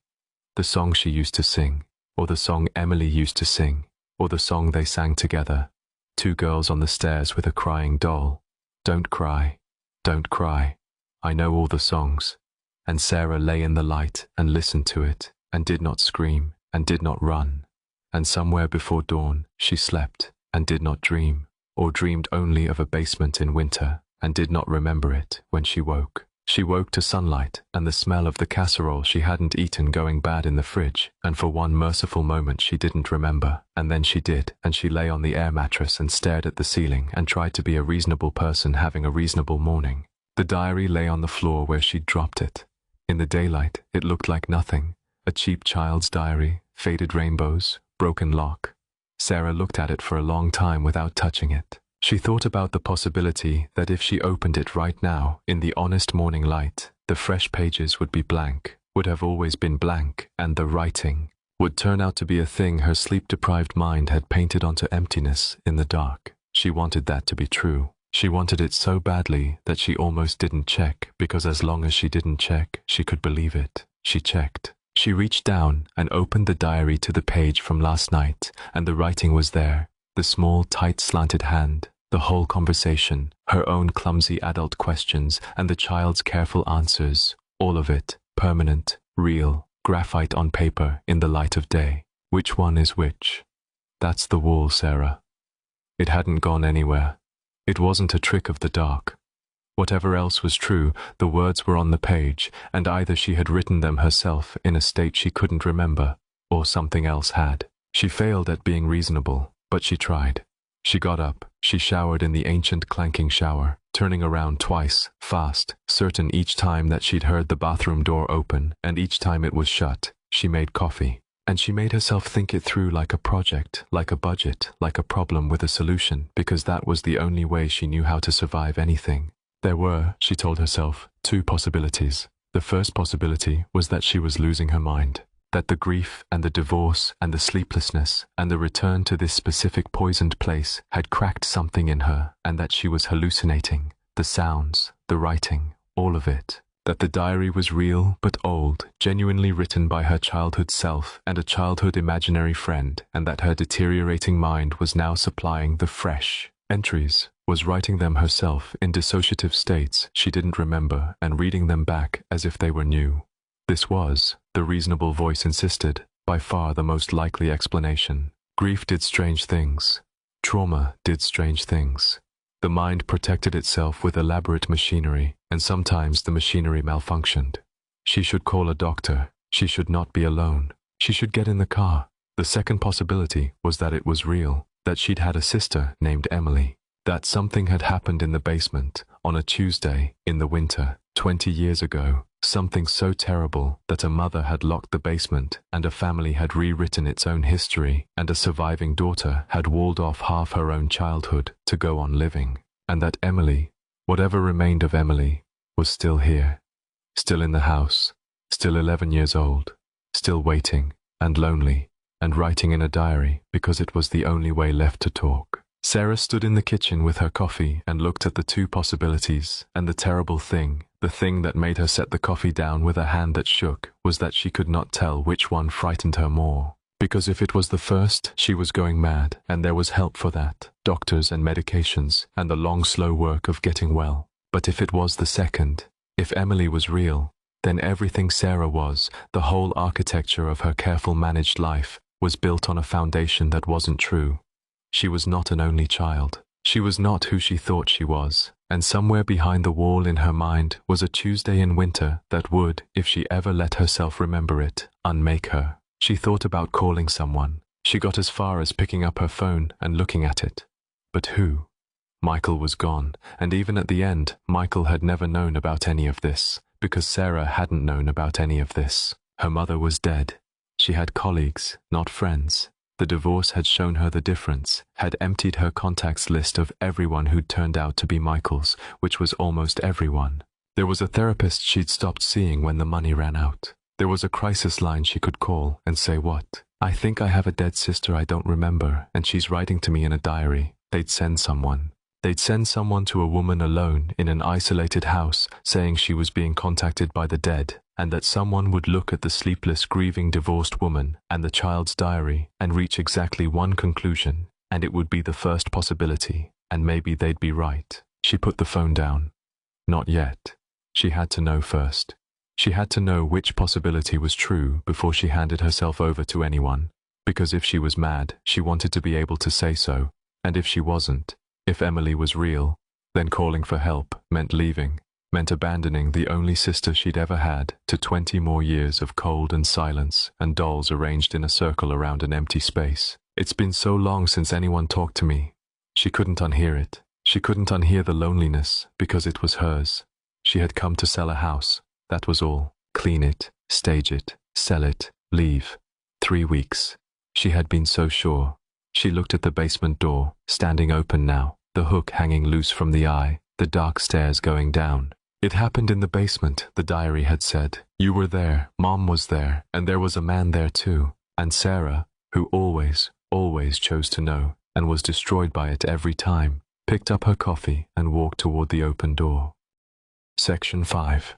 The song she used to sing, or the song Emily used to sing, or the song they sang together. Two girls on the stairs with a crying doll. Don't cry, don't cry. I know all the songs. And Sarah lay in the light and listened to it, and did not scream, and did not run. And somewhere before dawn she slept, and did not dream, or dreamed only of a basement in winter, and did not remember it when she woke. She woke to sunlight and the smell of the casserole she hadn't eaten going bad in the fridge, and for one merciful moment she didn't remember, and then she did, and she lay on the air mattress and stared at the ceiling and tried to be a reasonable person having a reasonable morning. The diary lay on the floor where she'd dropped it. In the daylight, it looked like nothing. A cheap child's diary, faded rainbows, broken lock. Sarah looked at it for a long time without touching it. She thought about the possibility that if she opened it right now, in the honest morning light, the fresh pages would be blank, would have always been blank, and the writing would turn out to be a thing her sleep-deprived mind had painted onto emptiness in the dark. She wanted that to be true. She wanted it so badly that she almost didn't check, because as long as she didn't check, she could believe it. She checked. She reached down and opened the diary to the page from last night, and the writing was there. The small, tight, slanted hand. The whole conversation, her own clumsy adult questions, and the child's careful answers, all of it, permanent, real, graphite on paper in the light of day. Which one is which? That's the wall, Sarah. It hadn't gone anywhere. It wasn't a trick of the dark. Whatever else was true, the words were on the page, and either she had written them herself in a state she couldn't remember, or something else had. She failed at being reasonable, but she tried. She got up, she showered in the ancient clanking shower, turning around twice, fast, certain each time that she'd heard the bathroom door open, and each time it was shut. She made coffee, and she made herself think it through like a project, like a budget, like a problem with a solution, because that was the only way she knew how to survive anything. There were, she told herself, two possibilities. The first possibility was that she was losing her mind. That the grief and the divorce and the sleeplessness and the return to this specific poisoned place had cracked something in her, and that she was hallucinating. The sounds, the writing, all of it. That the diary was real but old, genuinely written by her childhood self and a childhood imaginary friend, and that her deteriorating mind was now supplying the fresh entries, was writing them herself in dissociative states she didn't remember and reading them back as if they were new. This was, the reasonable voice insisted, by far the most likely explanation. Grief did strange things. Trauma did strange things. The mind protected itself with elaborate machinery, and sometimes the machinery malfunctioned. She should call a doctor. She should not be alone. She should get in the car. The second possibility was that it was real, that she'd had a sister named Emily, that something had happened in the basement on a Tuesday in the winter, 20 years ago. Something so terrible that a mother had locked the basement and a family had rewritten its own history, and a surviving daughter had walled off half her own childhood to go on living. And that Emily, whatever remained of Emily, was still here, still in the house, still 11 years old, still waiting and lonely and writing in a diary because it was the only way left to talk. Sarah stood in the kitchen with her coffee and looked at the two possibilities, and the terrible thing, the thing that made her set the coffee down with a hand that shook, was that she could not tell which one frightened her more. Because if it was the first, she was going mad, and there was help for that, doctors and medications, and the long slow work of getting well. But if it was the second, if Emily was real, then everything Sarah was, the whole architecture of her careful managed life, was built on a foundation that wasn't true. She was not an only child. She was not who she thought she was, and somewhere behind the wall in her mind was a Tuesday in winter that would, if she ever let herself remember it, unmake her. She thought about calling someone. She got as far as picking up her phone and looking at it. But who? Michael was gone, and even at the end, Michael had never known about any of this, because Sarah hadn't known about any of this. Her mother was dead. She had colleagues, not friends. The divorce had shown her the difference, had emptied her contacts list of everyone who'd turned out to be Michael's, which was almost everyone. There was a therapist she'd stopped seeing when the money ran out. There was a crisis line she could call and say what? I think I have a dead sister I don't remember, and she's writing to me in a diary. They'd send someone. They'd send someone to a woman alone in an isolated house, saying she was being contacted by the dead, and that someone would look at the sleepless, grieving divorced woman and the child's diary and reach exactly one conclusion, and it would be the first possibility, and maybe they'd be right. She put the phone down. Not yet. She had to know first. She had to know which possibility was true before she handed herself over to anyone, because if she was mad, she wanted to be able to say so, and if she wasn't, if Emily was real, then calling for help meant leaving, meant abandoning the only sister she'd ever had to 20 more years of cold and silence and dolls arranged in a circle around an empty space. It's been so long since anyone talked to me. She couldn't unhear it. She couldn't unhear the loneliness because it was hers. She had come to sell a house, that was all. Clean it, stage it, sell it, leave. 3 weeks. She had been so sure. She looked at the basement door, standing open now, the hook hanging loose from the eye, the dark stairs going down. It happened in the basement, the diary had said. You were there, Mom was there, and there was a man there too. And Sarah, who always chose to know, and was destroyed by it every time, picked up her coffee and walked toward the open door. Section 5.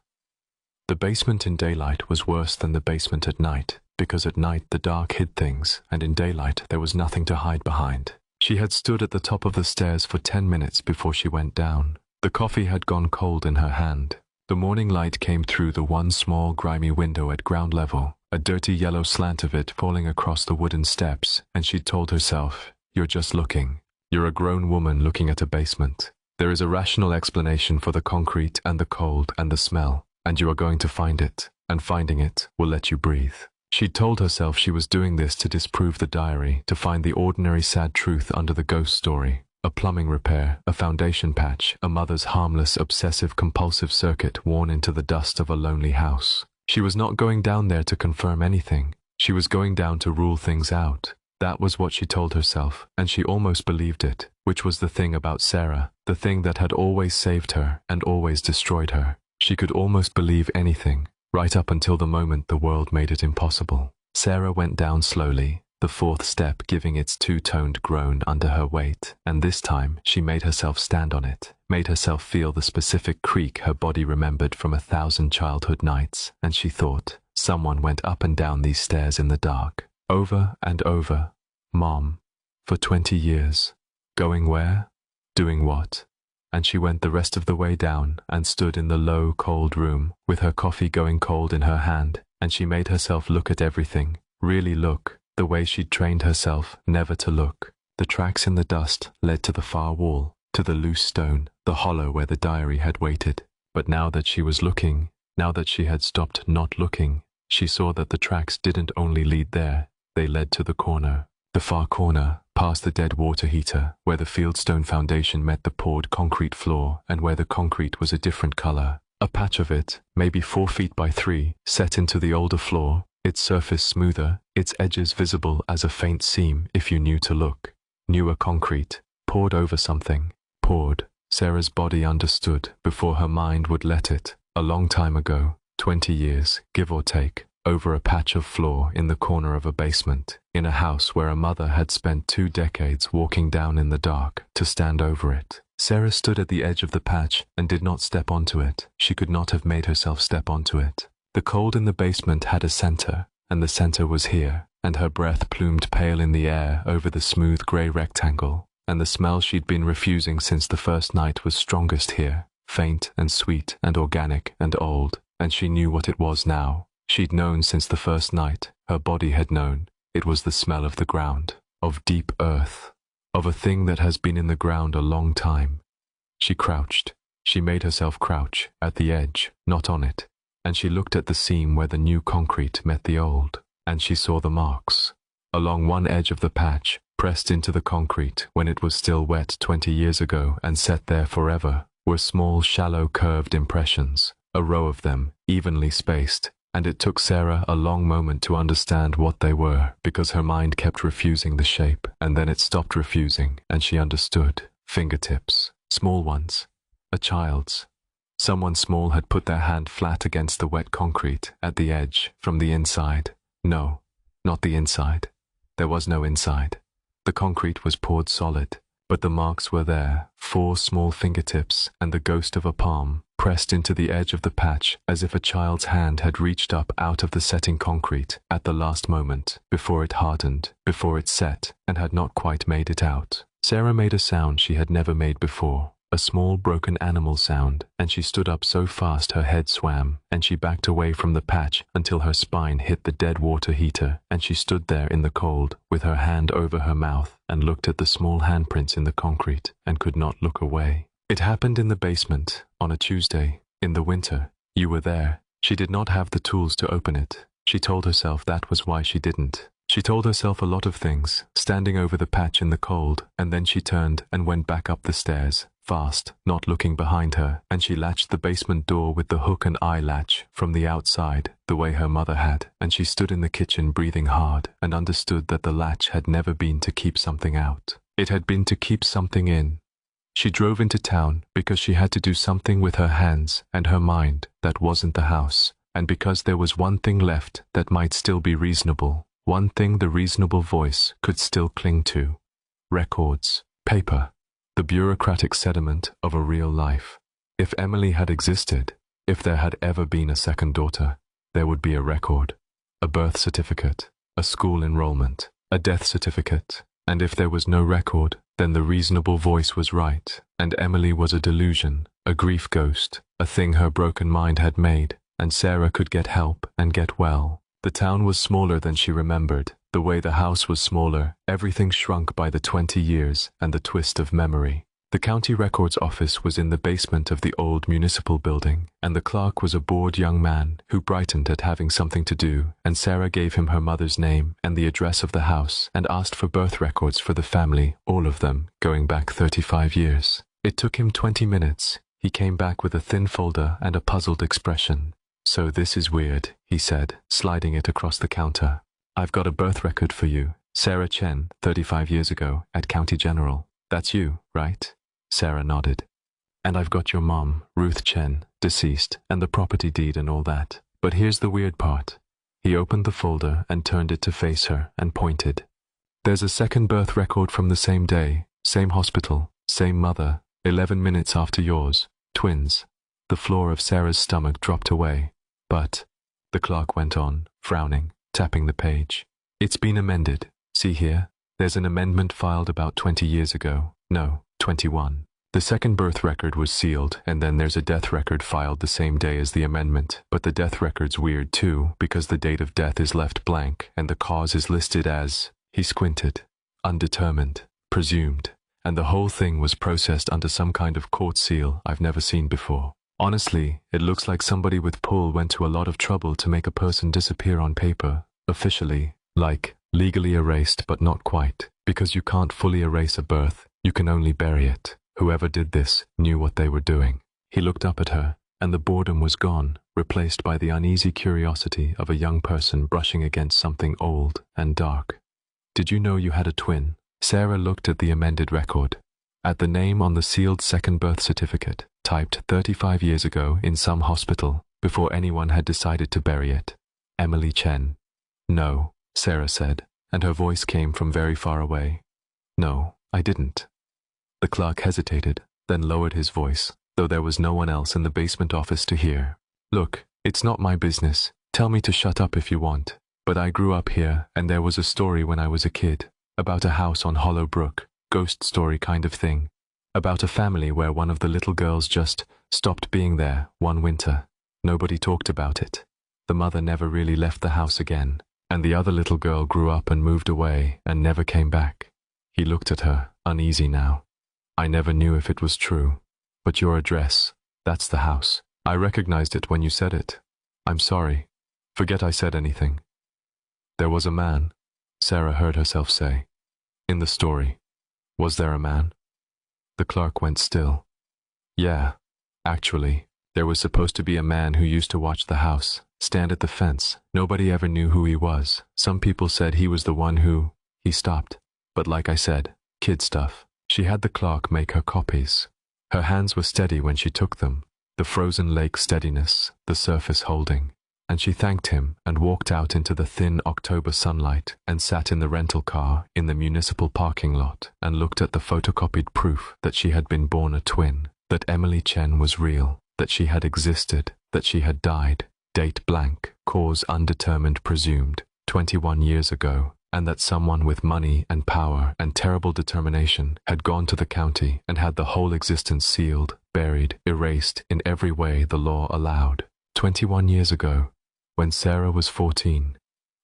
The basement in daylight was worse than the basement at night, because at night the dark hid things, and in daylight there was nothing to hide behind. She had stood at the top of the stairs for 10 minutes before she went down. The coffee had gone cold in her hand. The morning light came through the one small grimy window at ground level, a dirty yellow slant of it falling across the wooden steps, and she'd told herself, "You're just looking. You're a grown woman looking at a basement. There is a rational explanation for the concrete and the cold and the smell, and you are going to find it, and finding it will let you breathe." She'd told herself she was doing this to disprove the diary, to find the ordinary sad truth under the ghost story. A plumbing repair, a foundation patch, a mother's harmless, obsessive-compulsive circuit worn into the dust of a lonely house. She was not going down there to confirm anything. She was going down to rule things out. That was what she told herself, and she almost believed it, which was the thing about Sarah, the thing that had always saved her and always destroyed her. She could almost believe anything, right up until the moment the world made it impossible. Sarah went down slowly, the fourth step giving its two-toned groan under her weight, and this time she made herself stand on it, made herself feel the specific creak her body remembered from 1,000 childhood nights, and she thought, someone went up and down these stairs in the dark, over and over. Mom, for 20 years. Going where? Doing what? And she went the rest of the way down and stood in the low, cold room, with her coffee going cold in her hand, and she made herself look at everything, really look, the way she'd trained herself never to look. The tracks in the dust led to the far wall, to the loose stone, the hollow where the diary had waited. But now that she was looking, now that she had stopped not looking, she saw that the tracks didn't only lead there, they led to the corner. The far corner, past the dead water heater, where the fieldstone foundation met the poured concrete floor and where the concrete was a different color. A patch of it, maybe 4 feet by 3, set into the older floor, its surface smoother, its edges visible as a faint seam if you knew to look. Newer concrete, poured over something, poured. Sarah's body understood before her mind would let it, a long time ago, 20 years, give or take, over a patch of floor in the corner of a basement, in a house where a mother had spent 2 decades walking down in the dark to stand over it. Sarah stood at the edge of the patch and did not step onto it. She could not have made herself step onto it. The cold in the basement had a center, and the center was here, and her breath plumed pale in the air over the smooth grey rectangle, and the smell she'd been refusing since the first night was strongest here, faint and sweet and organic and old, and she knew what it was now. She'd known since the first night, her body had known. It was the smell of the ground, of deep earth, of a thing that has been in the ground a long time. She crouched. She made herself crouch, at the edge, not on it, and she looked at the seam where the new concrete met the old, and she saw the marks. Along one edge of the patch, pressed into the concrete when it was still wet 20 years ago and set there forever, were small, shallow, curved impressions, a row of them, evenly spaced, and it took Sarah a long moment to understand what they were, because her mind kept refusing the shape, and then it stopped refusing, and she understood. Fingertips. Small ones. A child's. Someone small had put their hand flat against the wet concrete, at the edge, from the inside. No, not the inside. There was no inside. The concrete was poured solid. But the marks were there, 4 small fingertips and the ghost of a palm, pressed into the edge of the patch as if a child's hand had reached up out of the setting concrete at the last moment, before it hardened, before it set, and had not quite made it out. Sarah made a sound she had never made before, a small broken animal sound, and she stood up so fast her head swam, and she backed away from the patch until her spine hit the dead water heater, and she stood there in the cold, with her hand over her mouth, and looked at the small handprints in the concrete, and could not look away. It happened in the basement, on a Tuesday, in the winter. You were there. She did not have the tools to open it. She told herself that was why she didn't. She told herself a lot of things, standing over the patch in the cold, and then she turned and went back up the stairs, fast, not looking behind her, and she latched the basement door with the hook and eye latch from the outside, the way her mother had, and she stood in the kitchen breathing hard, and understood that the latch had never been to keep something out. It had been to keep something in. She drove into town because she had to do something with her hands and her mind that wasn't the house, and because there was one thing left that might still be reasonable, one thing the reasonable voice could still cling to. Records, paper, the bureaucratic sediment of a real life. If Emily had existed, if there had ever been a second daughter, there would be a record, a birth certificate, a school enrollment, a death certificate, and if there was no record, then the reasonable voice was right, and Emily was a delusion, a grief ghost, a thing her broken mind had made, and Sarah could get help and get well. The town was smaller than she remembered. The way the house was smaller, everything shrunk by the 20 years and the twist of memory. The county records office was in the basement of the old municipal building, and the clerk was a bored young man who brightened at having something to do, and Sarah gave him her mother's name and the address of the house and asked for birth records for the family, all of them, going back 35 years. It took him 20 minutes. He came back with a thin folder and a puzzled expression. "So this is weird," he said, sliding it across the counter. "I've got a birth record for you. Sarah Chen, 35 years ago, at County General. That's you, right?" Sarah nodded. "And I've got your mom, Ruth Chen, deceased, and the property deed and all that. But here's the weird part." He opened the folder and turned it to face her and pointed. "There's a second birth record from the same day, same hospital, same mother, 11 minutes after yours, twins." The floor of Sarah's stomach dropped away. "But," the clerk went on, frowning, tapping the page, "it's been amended. See here? There's an amendment filed about 20 years ago. No, 21. The second birth record was sealed, and then there's a death record filed the same day as the amendment, but the death record's weird too, because the date of death is left blank, and the cause is listed as," he squinted, "undetermined, presumed, and the whole thing was processed under some kind of court seal I've never seen before. Honestly, it looks like somebody with pull went to a lot of trouble to make a person disappear on paper, officially, like, legally erased but not quite, because you can't fully erase a birth, you can only bury it. Whoever did this knew what they were doing." He looked up at her, and the boredom was gone, replaced by the uneasy curiosity of a young person brushing against something old and dark. "Did you know you had a twin?" Sarah looked at the amended record, at the name on the sealed second birth certificate, typed 35 years ago in some hospital, before anyone had decided to bury it. "Emily Chen." "No," Sarah said, and her voice came from very far away. "No, I didn't." The clerk hesitated, then lowered his voice, though there was no one else in the basement office to hear. "Look, it's not my business. Tell me to shut up if you want. But I grew up here, and there was a story when I was a kid, about a house on Hollow Brook, ghost story kind of thing. About a family where one of the little girls just stopped being there one winter. Nobody talked about it. The mother never really left the house again, and the other little girl grew up and moved away and never came back." He looked at her, uneasy now. "I never knew if it was true. But your address, that's the house. I recognized it when you said it. I'm sorry. Forget I said anything." "There was a man," Sarah heard herself say. "In the story. Was there a man?" The clerk went still. "Yeah, actually, there was supposed to be a man who used to watch the house, stand at the fence. Nobody ever knew who he was. Some people said he was the one who..." He stopped. "But like I said, kid stuff." She had the clerk make her copies. Her hands were steady when she took them, the frozen lake steadiness, the surface holding. and she thanked him and walked out into the thin October sunlight and sat in the rental car in the municipal parking lot and looked at the photocopied proof that she had been born a twin, that Emily Chen was real, that she had existed, that she had died, date blank, cause undetermined presumed, 21 years ago, and that someone with money and power and terrible determination had gone to the county and had the whole existence sealed, buried, erased in every way the law allowed. 21 years ago, when Sarah was 14,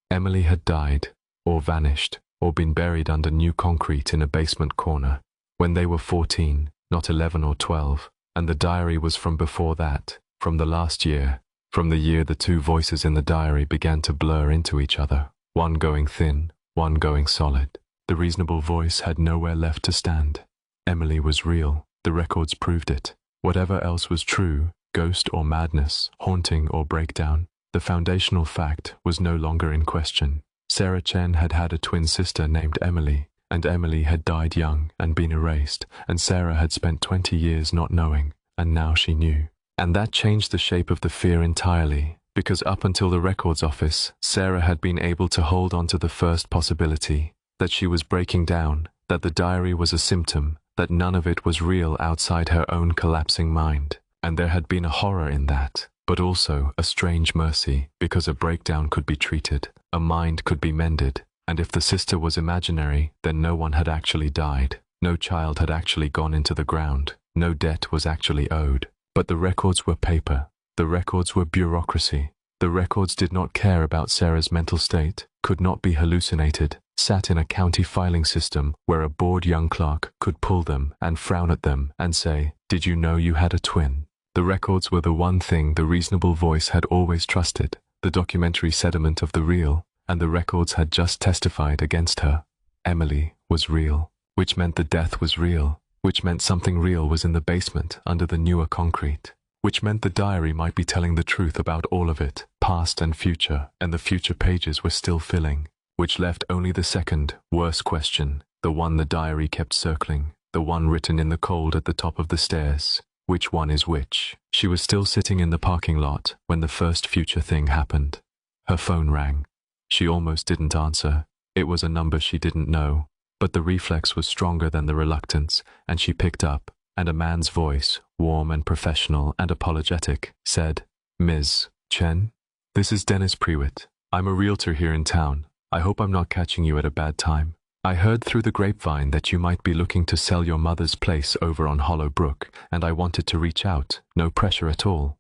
Emily had died, or vanished, or been buried under new concrete in a basement corner. When they were 14, not 11 or 12, and the diary was from before that, from the last year, from the year the two voices in the diary began to blur into each other, one going thin, one going solid. The reasonable voice had nowhere left to stand. Emily was real. The records proved it. Whatever else was true, ghost or madness, haunting or breakdown, the foundational fact was no longer in question. Sarah Chen had had a twin sister named Emily, and Emily had died young and been erased, and Sarah had spent 20 years not knowing, and now she knew. And that changed the shape of the fear entirely, because up until the records office, Sarah had been able to hold on to the first possibility, that she was breaking down, that the diary was a symptom, that none of it was real outside her own collapsing mind. And there had been a horror in that, but also a strange mercy, because a breakdown could be treated, a mind could be mended, and if the sister was imaginary, then no one had actually died, no child had actually gone into the ground, no debt was actually owed. But the records were paper. The records were bureaucracy. The records did not care about Sarah's mental state, could not be hallucinated, sat in a county filing system where a bored young clerk could pull them and frown at them and say, "Did you know you had a twin?" The records were the one thing the reasonable voice had always trusted, the documentary sediment of the real, and the records had just testified against her. Emily was real, which meant the death was real, which meant something real was in the basement under the newer concrete, which meant the diary might be telling the truth about all of it, past and future, and the future pages were still filling, which left only the second, worse question, the one the diary kept circling, the one written in the cold at the top of the stairs. Which one is which? She was still sitting in the parking lot when the first future thing happened. Her phone rang. She almost didn't answer. It was a number she didn't know, but the reflex was stronger than the reluctance, and she picked up, and a man's voice, warm and professional and apologetic, said, "Ms. Chen? This is Dennis Prewitt. I'm a realtor here in town. I hope I'm not catching you at a bad time. I heard through the grapevine that you might be looking to sell your mother's place over on Hollow Brook, and I wanted to reach out, no pressure at all."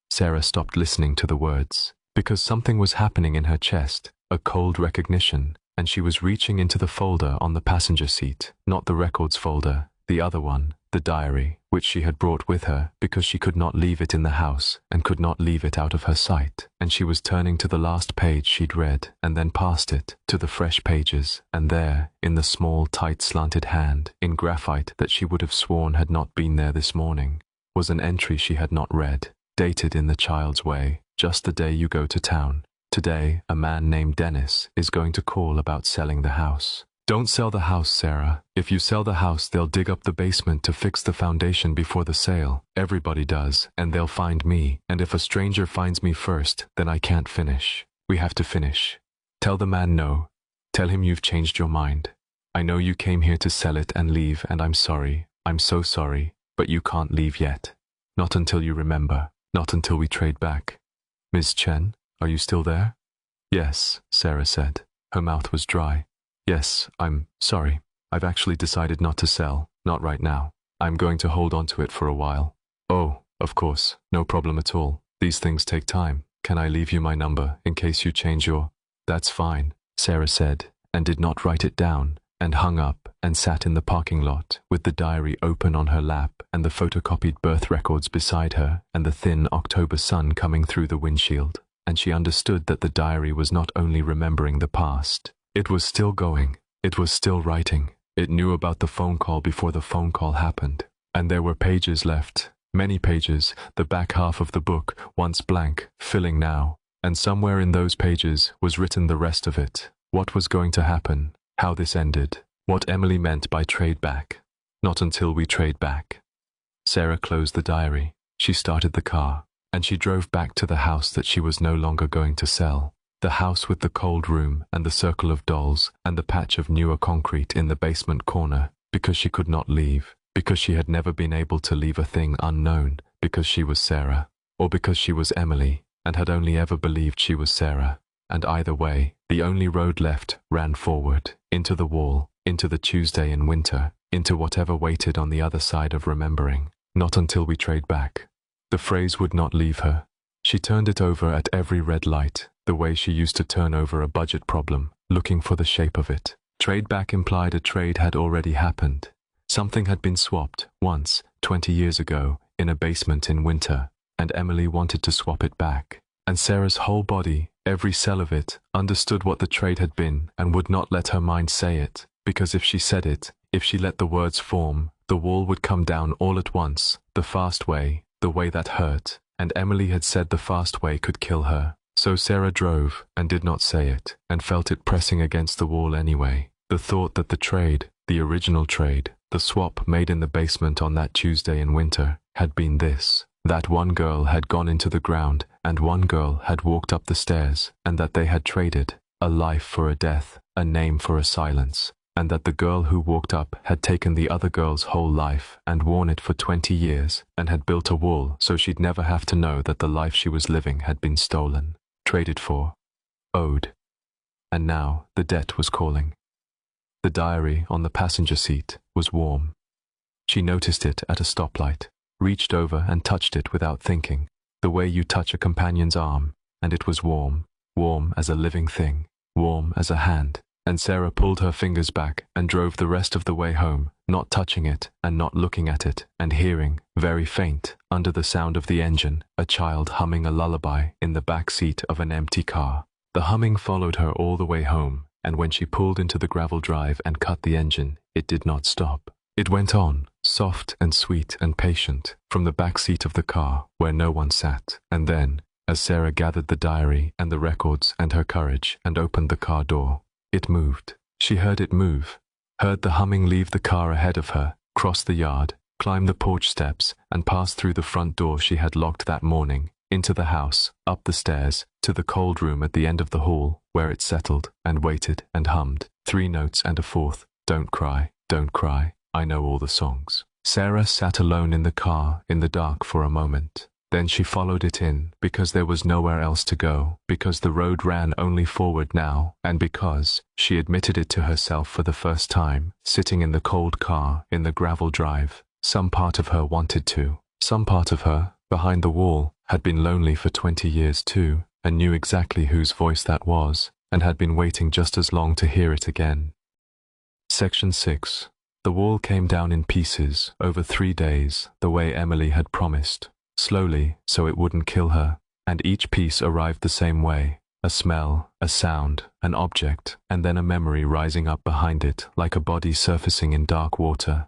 Sarah stopped listening to the words, because something was happening in her chest, a cold recognition, and she was reaching into the folder on the passenger seat, not the records folder, the other one, the diary, which she had brought with her because she could not leave it in the house and could not leave it out of her sight, and she was turning to the last page she'd read and then past it to the fresh pages, and there, in the small, tight slanted hand, in graphite that she would have sworn had not been there this morning, was an entry she had not read, dated in the child's way, just the day you go to town. Today, a man named Dennis is going to call about selling the house. Don't sell the house, Sarah. If you sell the house, they'll dig up the basement to fix the foundation before the sale. Everybody does, and they'll find me. And if a stranger finds me first, then I can't finish. We have to finish. Tell the man no. Tell him you've changed your mind. I know you came here to sell it and leave, and I'm sorry. I'm so sorry, but you can't leave yet. Not until you remember. Not until we trade back. Ms. Chen, are you still there? Yes, Sarah said. Her mouth was dry. Yes, I'm sorry. I've actually decided not to sell, not right now. I'm going to hold on to it for a while. Oh, of course, no problem at all. These things take time. Can I leave you my number in case you change your... That's fine, Sarah said, and did not write it down, and hung up and sat in the parking lot with the diary open on her lap and the photocopied birth records beside her and the thin October sun coming through the windshield. And she understood that the diary was not only remembering the past. It was still going. It was still writing. It knew about the phone call before the phone call happened. And there were pages left. Many pages, the back half of the book, once blank, filling now. And somewhere in those pages was written the rest of it. What was going to happen. How this ended. What Emily meant by trade back. Not until we trade back. Sarah closed the diary. She started the car. and she drove back to the house that she was no longer going to sell. The house with the cold room and the circle of dolls and the patch of newer concrete in the basement corner, because she could not leave, because she had never been able to leave a thing unknown, because she was Sarah, or because she was Emily, and had only ever believed she was Sarah. And either way, the only road left ran forward, into the wall, into the Tuesday in winter, into whatever waited on the other side of remembering. Not until we trade back. The phrase would not leave her. She turned it over at every red light, the way she used to turn over a budget problem, looking for the shape of it. Trade back implied a trade had already happened. Something had been swapped, once, 20 years ago, in a basement in winter, and Emily wanted to swap it back. And Sarah's whole body, every cell of it, understood what the trade had been and would not let her mind say it, because if she said it, if she let the words form, the wall would come down all at once, the fast way, the way that hurt, and Emily had said the fast way could kill her. So Sarah drove, and did not say it, and felt it pressing against the wall anyway. The thought that the trade, the original trade, the swap made in the basement on that Tuesday in winter, had been this. That one girl had gone into the ground, and one girl had walked up the stairs, and that they had traded a life for a death, a name for a silence, and that the girl who walked up had taken the other girl's whole life and worn it for 20 years, and had built a wall so she'd never have to know that the life she was living had been stolen, traded for, owed. And now the debt was calling. The diary on the passenger seat was warm. She noticed it at a stoplight, reached over and touched it without thinking, the way you touch a companion's arm, and it was warm, warm as a living thing, warm as a hand. And Sarah pulled her fingers back and drove the rest of the way home, not touching it and not looking at it, and hearing, very faint, under the sound of the engine, a child humming a lullaby in the back seat of an empty car. The humming followed her all the way home, and when she pulled into the gravel drive and cut the engine, it did not stop. It went on, soft and sweet and patient, from the back seat of the car, where no one sat, and then, as Sarah gathered the diary and the records and her courage and opened the car door, it moved. She heard it move, heard the humming leave the car ahead of her, cross the yard, climb the porch steps, and pass through the front door she had locked that morning, into the house, up the stairs, to the cold room at the end of the hall, where it settled, and waited, and hummed, 3 notes and a fourth, don't cry, I know all the songs. Sarah sat alone in the car, in the dark for a moment. Then she followed it in, because there was nowhere else to go, because the road ran only forward now, and because, she admitted it to herself for the first time, sitting in the cold car, in the gravel drive, some part of her wanted to. Some part of her, behind the wall, had been lonely for 20 years too, and knew exactly whose voice that was, and had been waiting just as long to hear it again. Section 6. The wall came down in pieces, over 3 days, the way Emily had promised. Slowly, so it wouldn't kill her, and each piece arrived the same way, a smell, a sound, an object, and then a memory rising up behind it like a body surfacing in dark water.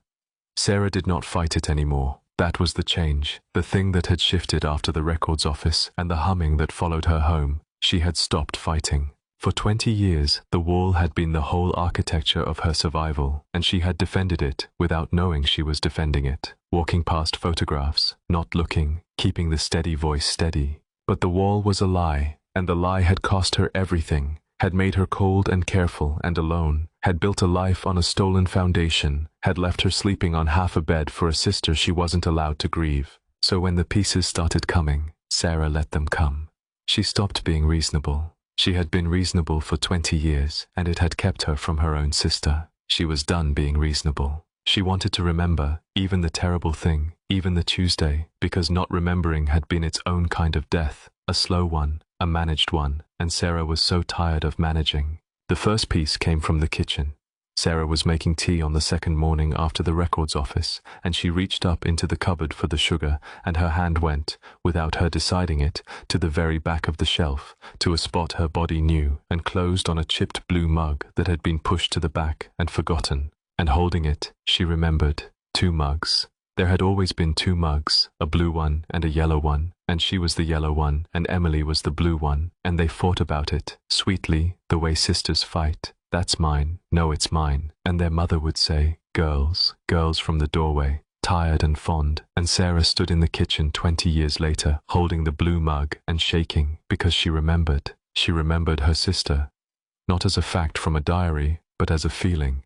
Sarah did not fight it anymore. That was the change, the thing that had shifted after the records office and the humming that followed her home. She had stopped fighting. For 20 years, the wall had been the whole architecture of her survival, and she had defended it without knowing she was defending it, walking past photographs, not looking, keeping the steady voice steady. But the wall was a lie, and the lie had cost her everything, had made her cold and careful and alone, had built a life on a stolen foundation, had left her sleeping on half a bed for a sister she wasn't allowed to grieve. So when the pieces started coming, Sarah let them come. She stopped being reasonable. She had been reasonable for 20 years, and it had kept her from her own sister. She was done being reasonable. She wanted to remember, even the terrible thing, even the Tuesday, because not remembering had been its own kind of death, a slow one, a managed one, and Sarah was so tired of managing. The first piece came from the kitchen. Sarah was making tea on the second morning after the records office, and she reached up into the cupboard for the sugar, and her hand went, without her deciding it, to the very back of the shelf, to a spot her body knew, and closed on a chipped blue mug that had been pushed to the back and forgotten. And holding it, she remembered 2 mugs. There had always been 2 mugs, a blue one and a yellow one, and she was the yellow one, and Emily was the blue one, and they fought about it, sweetly, the way sisters fight. That's mine, no, it's mine. And their mother would say, girls, girls from the doorway. tired and fond, and Sarah stood in the kitchen 20 years later, holding the blue mug and shaking because she remembered. She remembered her sister, not as a fact from a diary, but as a feeling.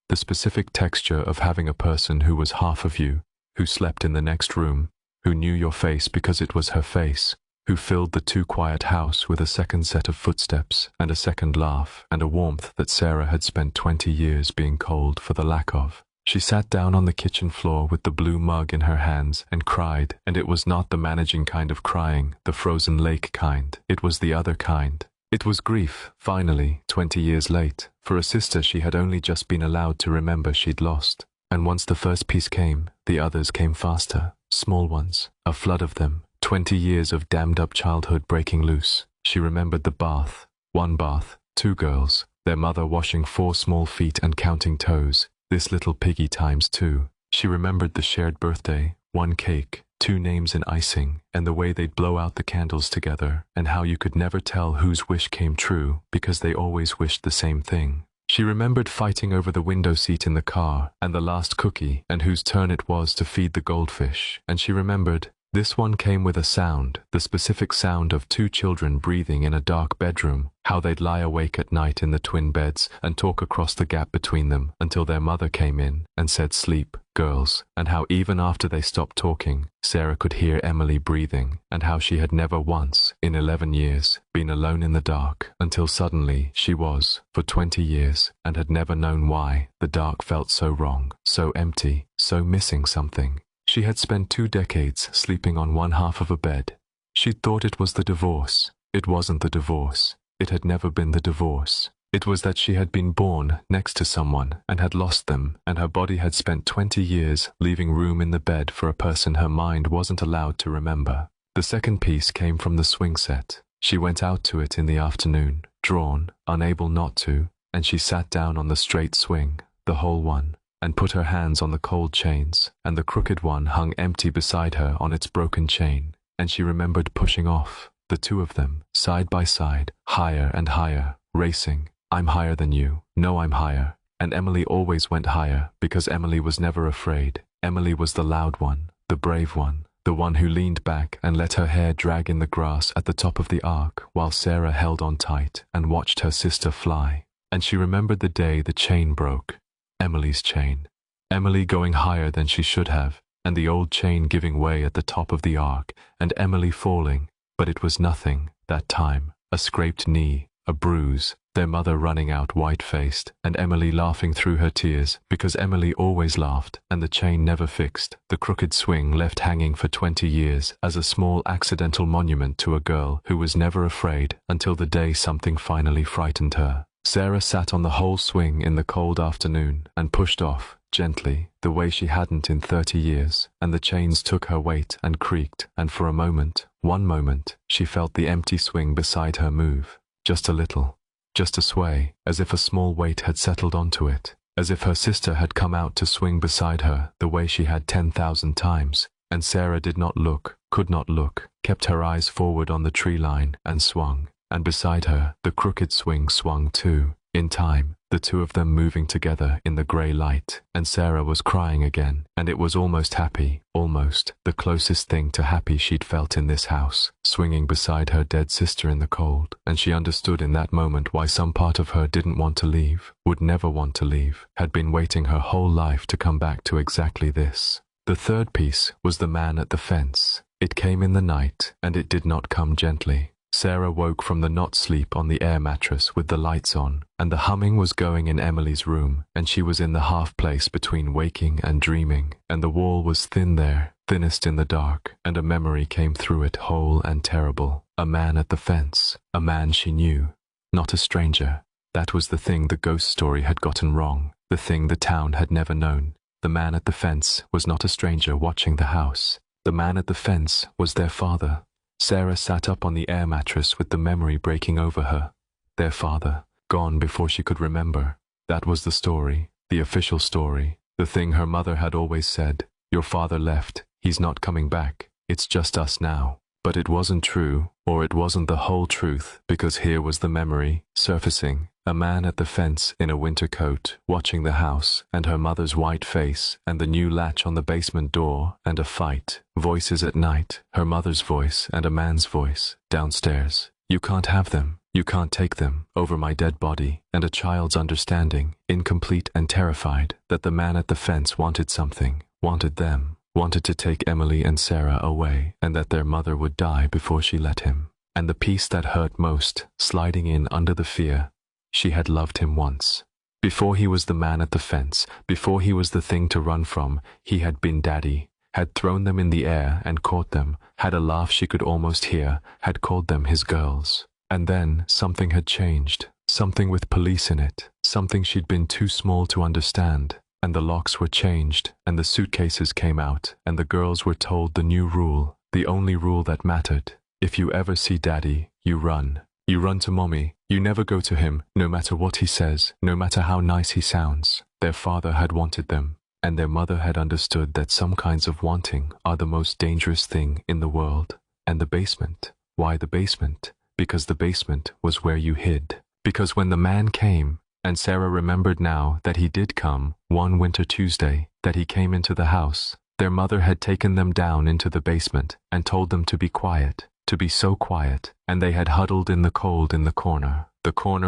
The specific texture of having a person who was half of you, who slept in the next room, who knew your face because it was her face, who filled the too-quiet house with a second set of footsteps and a second laugh and a warmth that Sarah had spent 20 years being cold for the lack of. She sat down on the kitchen floor with the blue mug in her hands and cried, and it was not the managing kind of crying, the frozen lake kind. It was the other kind. It was grief, finally, 20 years late, for a sister she had only just been allowed to remember she'd lost. And once the first piece came, the others came faster, small ones, a flood of them, 20 years of dammed-up childhood breaking loose. She remembered the bath, one bath, two girls, their mother washing 4 small feet and counting toes, this little piggy times 2. She remembered the shared birthday, 1 cake, 2 names in icing, and the way they'd blow out the candles together, and how you could never tell whose wish came true because they always wished the same thing. She remembered fighting over the window seat in the car, and the last cookie, and whose turn it was to feed the goldfish, and she remembered this one came with a sound, the specific sound of 2 children breathing in a dark bedroom, how they'd lie awake at night in the twin beds and talk across the gap between them until their mother came in and said, "Sleep, girls," and how even after they stopped talking, Sarah could hear Emily breathing, and how she had never once, in 11 years, been alone in the dark, until suddenly she was, for 20 years, and had never known why. The dark felt so wrong, so empty, so missing something. She had spent 2 decades sleeping on one half of a bed. She'd thought it was the divorce. It wasn't the divorce. It had never been the divorce. It was that she had been born next to someone and had lost them, and her body had spent 20 years leaving room in the bed for a person her mind wasn't allowed to remember. The second piece came from the swing set. She went out to it in the afternoon, drawn, unable not to, and she sat down on the straight swing, the whole one, and put her hands on the cold chains, and the crooked one hung empty beside her on its broken chain, and she remembered pushing off, the 2 of them, side by side, higher and higher, racing. I'm higher than you. No, I'm higher. And Emily always went higher, because Emily was never afraid. Emily was the loud one, the brave one, the one who leaned back and let her hair drag in the grass at the top of the arc while Sarah held on tight and watched her sister fly. And she remembered the day the chain broke. Emily's chain. Emily going higher than she should have, and the old chain giving way at the top of the arc, and Emily falling. But it was nothing, that time. A scraped knee, a bruise, their mother running out white-faced, and Emily laughing through her tears, because Emily always laughed, and the chain never fixed, the crooked swing left hanging for 20 years as a small accidental monument to a girl who was never afraid until the day something finally frightened her. Sarah sat on the whole swing in the cold afternoon and pushed off, gently, the way she hadn't in 30 years, and the chains took her weight and creaked, and for a moment, one moment, she felt the empty swing beside her move, just a little, just a sway, as if a small weight had settled onto it, as if her sister had come out to swing beside her the way she had 10,000 times, and Sarah did not look, could not look, kept her eyes forward on the tree line and swung. And beside her, the crooked swing swung too, in time, the 2 of them moving together in the grey light, and Sarah was crying again, and it was almost happy, almost, the closest thing to happy she'd felt in this house, swinging beside her dead sister in the cold, and she understood in that moment why some part of her didn't want to leave, would never want to leave, had been waiting her whole life to come back to exactly this. The third piece was the man at the fence. It came in the night, and it did not come gently. Sarah woke from the not sleep on the air mattress with the lights on, and the humming was going in Emily's room, and she was in the half place between waking and dreaming, and the wall was thin there, thinnest in the dark, and a memory came through it whole and terrible. A man at the fence, a man she knew, not a stranger. That was the thing the ghost story had gotten wrong, the thing the town had never known. The man at the fence was not a stranger watching the house. The man at the fence was their father. Sarah sat up on the air mattress with the memory breaking over her. Their father, gone before she could remember. That was the story, the official story, the thing her mother had always said. Your father left, he's not coming back, it's just us now. But it wasn't true, or it wasn't the whole truth, because here was the memory, surfacing. A man at the fence in a winter coat, watching the house, and her mother's white face, and the new latch on the basement door, and a fight. Voices at night, her mother's voice and a man's voice, downstairs. You can't have them, you can't take them, over my dead body, and a child's understanding, incomplete and terrified, that the man at the fence wanted something, wanted them, wanted to take Emily and Sarah away, and that their mother would die before she let him. And the piece that hurt most, sliding in under the fear, she had loved him once. Before he was the man at the fence, before he was the thing to run from, he had been daddy, had thrown them in the air and caught them, had a laugh she could almost hear, had called them his girls. And then something had changed, something with police in it, something she'd been too small to understand. And the locks were changed, and the suitcases came out, and the girls were told the new rule, the only rule that mattered. If you ever see Daddy, you run. You run to Mommy. You never go to him, no matter what he says, no matter how nice he sounds. Their father had wanted them, and their mother had understood that some kinds of wanting are the most dangerous thing in the world. And the basement. Why the basement? Because the basement was where you hid. Because when the man came, and Sarah remembered now that he did come, one winter Tuesday, that he came into the house, their mother had taken them down into the basement and told them to be quiet, to be so quiet, and they had huddled in the cold in the corner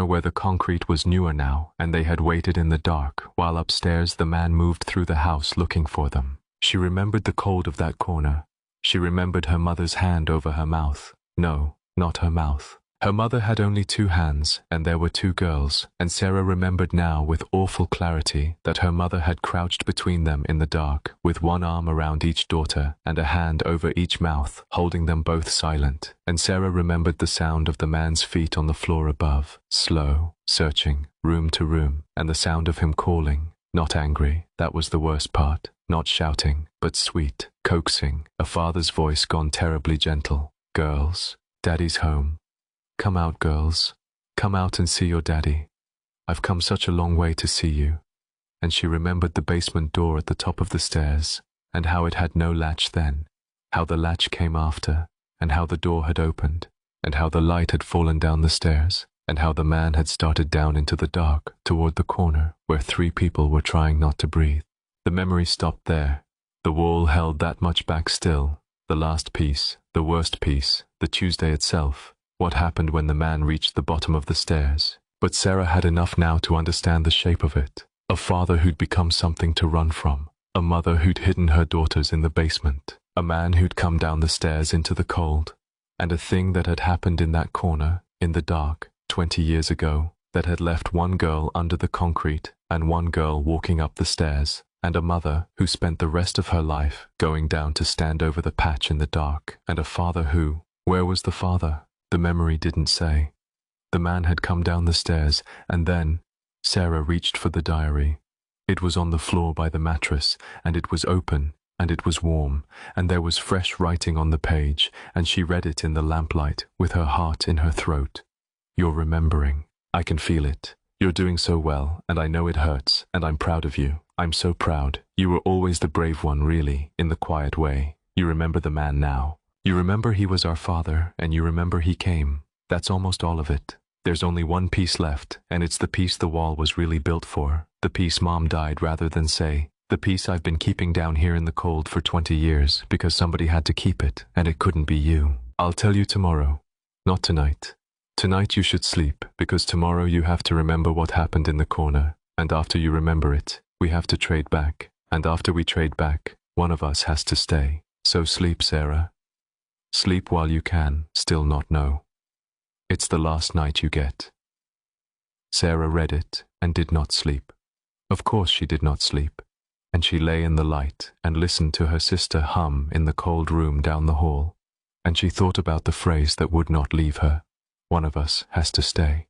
where the concrete was newer now, and they had waited in the dark, while upstairs the man moved through the house looking for them. She remembered the cold of that corner. She remembered her mother's hand over her mouth. No, not her mouth. Her mother had only 2 hands, and there were 2 girls, and Sarah remembered now with awful clarity that her mother had crouched between them in the dark, with one arm around each daughter and a hand over each mouth, holding them both silent. And Sarah remembered the sound of the man's feet on the floor above, slow, searching, room to room, and the sound of him calling, not angry, that was the worst part, not shouting, but sweet, coaxing, a father's voice gone terribly gentle. Girls, Daddy's home. Come out, girls. Come out and see your daddy. I've come such a long way to see you. And she remembered the basement door at the top of the stairs, and how it had no latch then, how the latch came after, and how the door had opened, and how the light had fallen down the stairs, and how the man had started down into the dark, toward the corner, where 3 people were trying not to breathe. The memory stopped there. The wall held that much back still. The last piece, the worst piece, the Tuesday itself. What happened when the man reached the bottom of the stairs. But Sarah had enough now to understand the shape of it. A father who'd become something to run from. A mother who'd hidden her daughters in the basement. A man who'd come down the stairs into the cold. And a thing that had happened in that corner, in the dark, 20 years ago, that had left 1 girl under the concrete and 1 girl walking up the stairs, and a mother who spent the rest of her life going down to stand over the patch in the dark, and a father who, where was the father? The memory didn't say. The man had come down the stairs, and then Sarah reached for the diary. It was on the floor by the mattress, and it was open, and it was warm, and there was fresh writing on the page, and she read it in the lamplight with her heart in her throat. You're remembering. I can feel it. You're doing so well, and I know it hurts, and I'm proud of you. I'm so proud. You were always the brave one, really, in the quiet way. You remember the man now. You remember he was our father, and you remember he came. That's almost all of it. There's only 1 piece left, and it's the piece the wall was really built for. The piece Mom died rather than say. The piece I've been keeping down here in the cold for 20 years, because somebody had to keep it, and it couldn't be you. I'll tell you tomorrow. Not tonight. Tonight you should sleep, because tomorrow you have to remember what happened in the corner, and after you remember it, we have to trade back, and after we trade back, one of us has to stay. So sleep, Sarah. Sleep while you can, still not know. It's the last night you get. Sarah read it and did not sleep. Of course she did not sleep, and she lay in the light and listened to her sister hum in the cold room down the hall, and she thought about the phrase that would not leave her. One of us has to stay.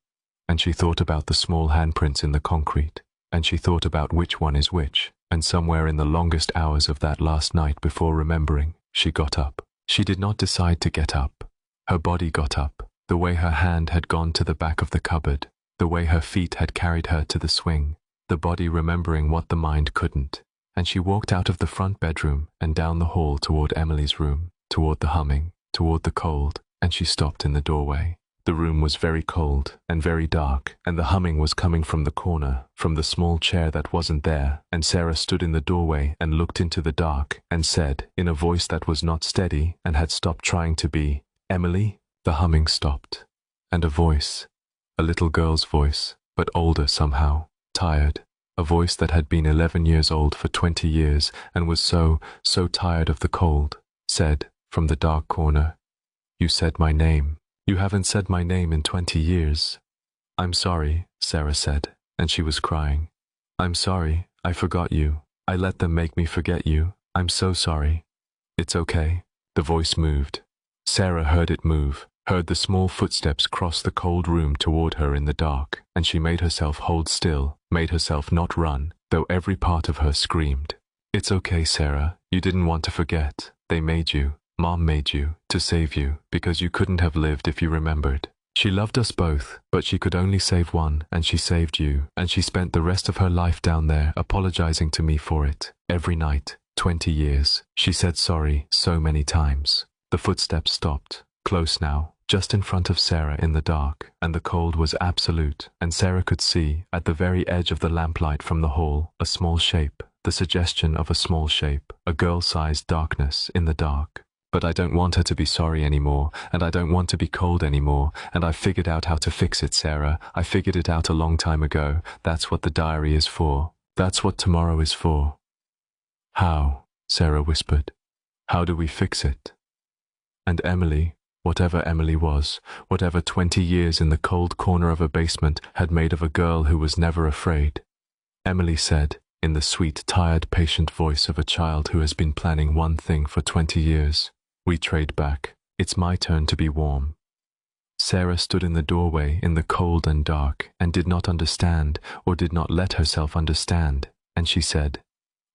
And she thought about the small handprints in the concrete, and she thought about which one is which, and somewhere in the longest hours of that last night before remembering, she got up. She did not decide to get up. Her body got up, the way her hand had gone to the back of the cupboard, the way her feet had carried her to the swing, the body remembering what the mind couldn't. And she walked out of the front bedroom and down the hall toward Emily's room, toward the humming. toward the cold, and she stopped in the doorway. The room was very cold and very dark, and the humming was coming from the corner, from the small chair that wasn't there, and Sarah stood in the doorway and looked into the dark and said, in a voice that was not steady and had stopped trying to be, "Emily?" The humming stopped, and a voice, a little girl's voice, but older somehow, tired, a voice that had been 11 years old for 20 years and was so tired of the cold, said, from the dark corner, "You said my name. You haven't said my name in 20 years. I'm sorry," Sarah said, and she was crying. "I'm sorry, I forgot you. I let them make me forget you. I'm so sorry." "It's okay." The voice moved. Sarah heard it move, heard the small footsteps cross the cold room toward her in the dark, and she made herself hold still, made herself not run, though every part of her screamed. "It's okay, Sarah. You didn't want to forget. They made you. Mom made you, to save you, because you couldn't have lived if you remembered. She loved us both, but she could only save one, and she saved you, and she spent the rest of her life down there apologizing to me for it. Every night, 20 years. She said sorry so many times." The footsteps stopped, close now, just in front of Sarah in the dark, and the cold was absolute, and Sarah could see, at the very edge of the lamplight from the hall, a small shape, the suggestion of a small shape, a girl-sized darkness in the dark. "But I don't want her to be sorry anymore, and I don't want to be cold anymore, and I figured out how to fix it, Sarah. I figured it out a long time ago. That's what the diary is for. That's what tomorrow is for." "How?" Sarah whispered. "How do we fix it?" And Emily, whatever Emily was, whatever 20 years in the cold corner of a basement had made of a girl who was never afraid, Emily said, in the sweet, tired, patient voice of a child who has been planning one thing for 20 years, "We trade back. It's my turn to be warm." Sarah stood in the doorway in the cold and dark and did not understand or did not let herself understand, and she said,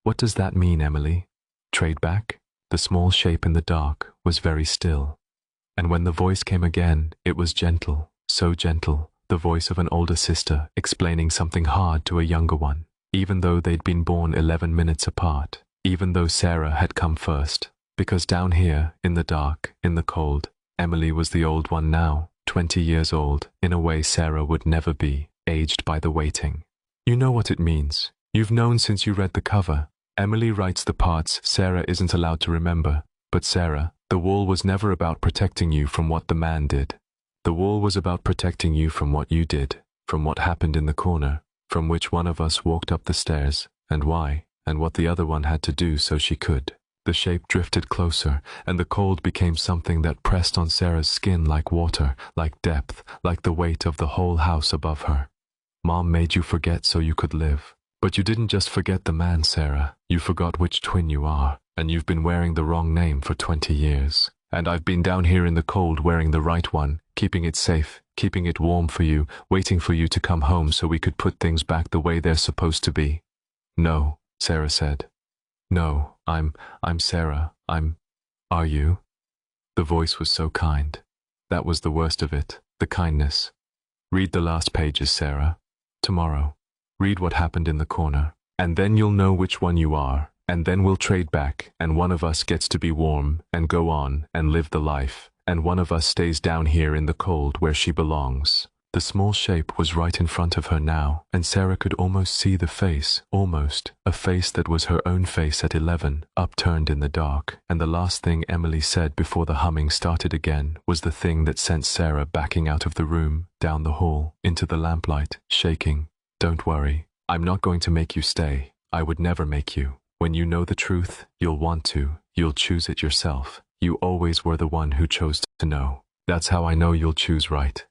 "What does that mean, Emily? Trade back?" The small shape in the dark was very still, and when the voice came again, it was gentle, so gentle, the voice of an older sister explaining something hard to a younger one, even though they'd been born 11 minutes apart, even though Sarah had come first, because down here, in the dark, in the cold, Emily was the old one now, 20 years old, in a way Sarah would never be, aged by the waiting. "You know what it means. You've known since you read the cover. Emily writes the parts Sarah isn't allowed to remember. But Sarah, the wall was never about protecting you from what the man did. The wall was about protecting you from what you did, from what happened in the corner, from which one of us walked up the stairs, and why, and what the other one had to do so she could." The shape drifted closer, and the cold became something that pressed on Sarah's skin like water, like depth, like the weight of the whole house above her. "Mom made you forget so you could live. But you didn't just forget the man, Sarah. You forgot which twin you are, and you've been wearing the wrong name for 20 years. And I've been down here in the cold wearing the right one, keeping it safe, keeping it warm for you, waiting for you to come home so we could put things back the way they're supposed to be." "No," Sarah said. "No, I'm Sarah. Are you?" The voice was so kind. That was the worst of it, the kindness. "Read the last pages, Sarah. Tomorrow. Read what happened in the corner. And then you'll know which one you are. And then we'll trade back, and one of us gets to be warm, and go on, and live the life. And one of us stays down here in the cold where she belongs." The small shape was right in front of her now, and Sarah could almost see the face, almost, a face that was her own face at 11, upturned in the dark, and the last thing Emily said before the humming started again was the thing that sent Sarah backing out of the room, down the hall, into the lamplight, shaking. "Don't worry, I'm not going to make you stay. I would never make you. When you know the truth, you'll want to, you'll choose it yourself. You always were the one who chose to know. That's how I know you'll choose right."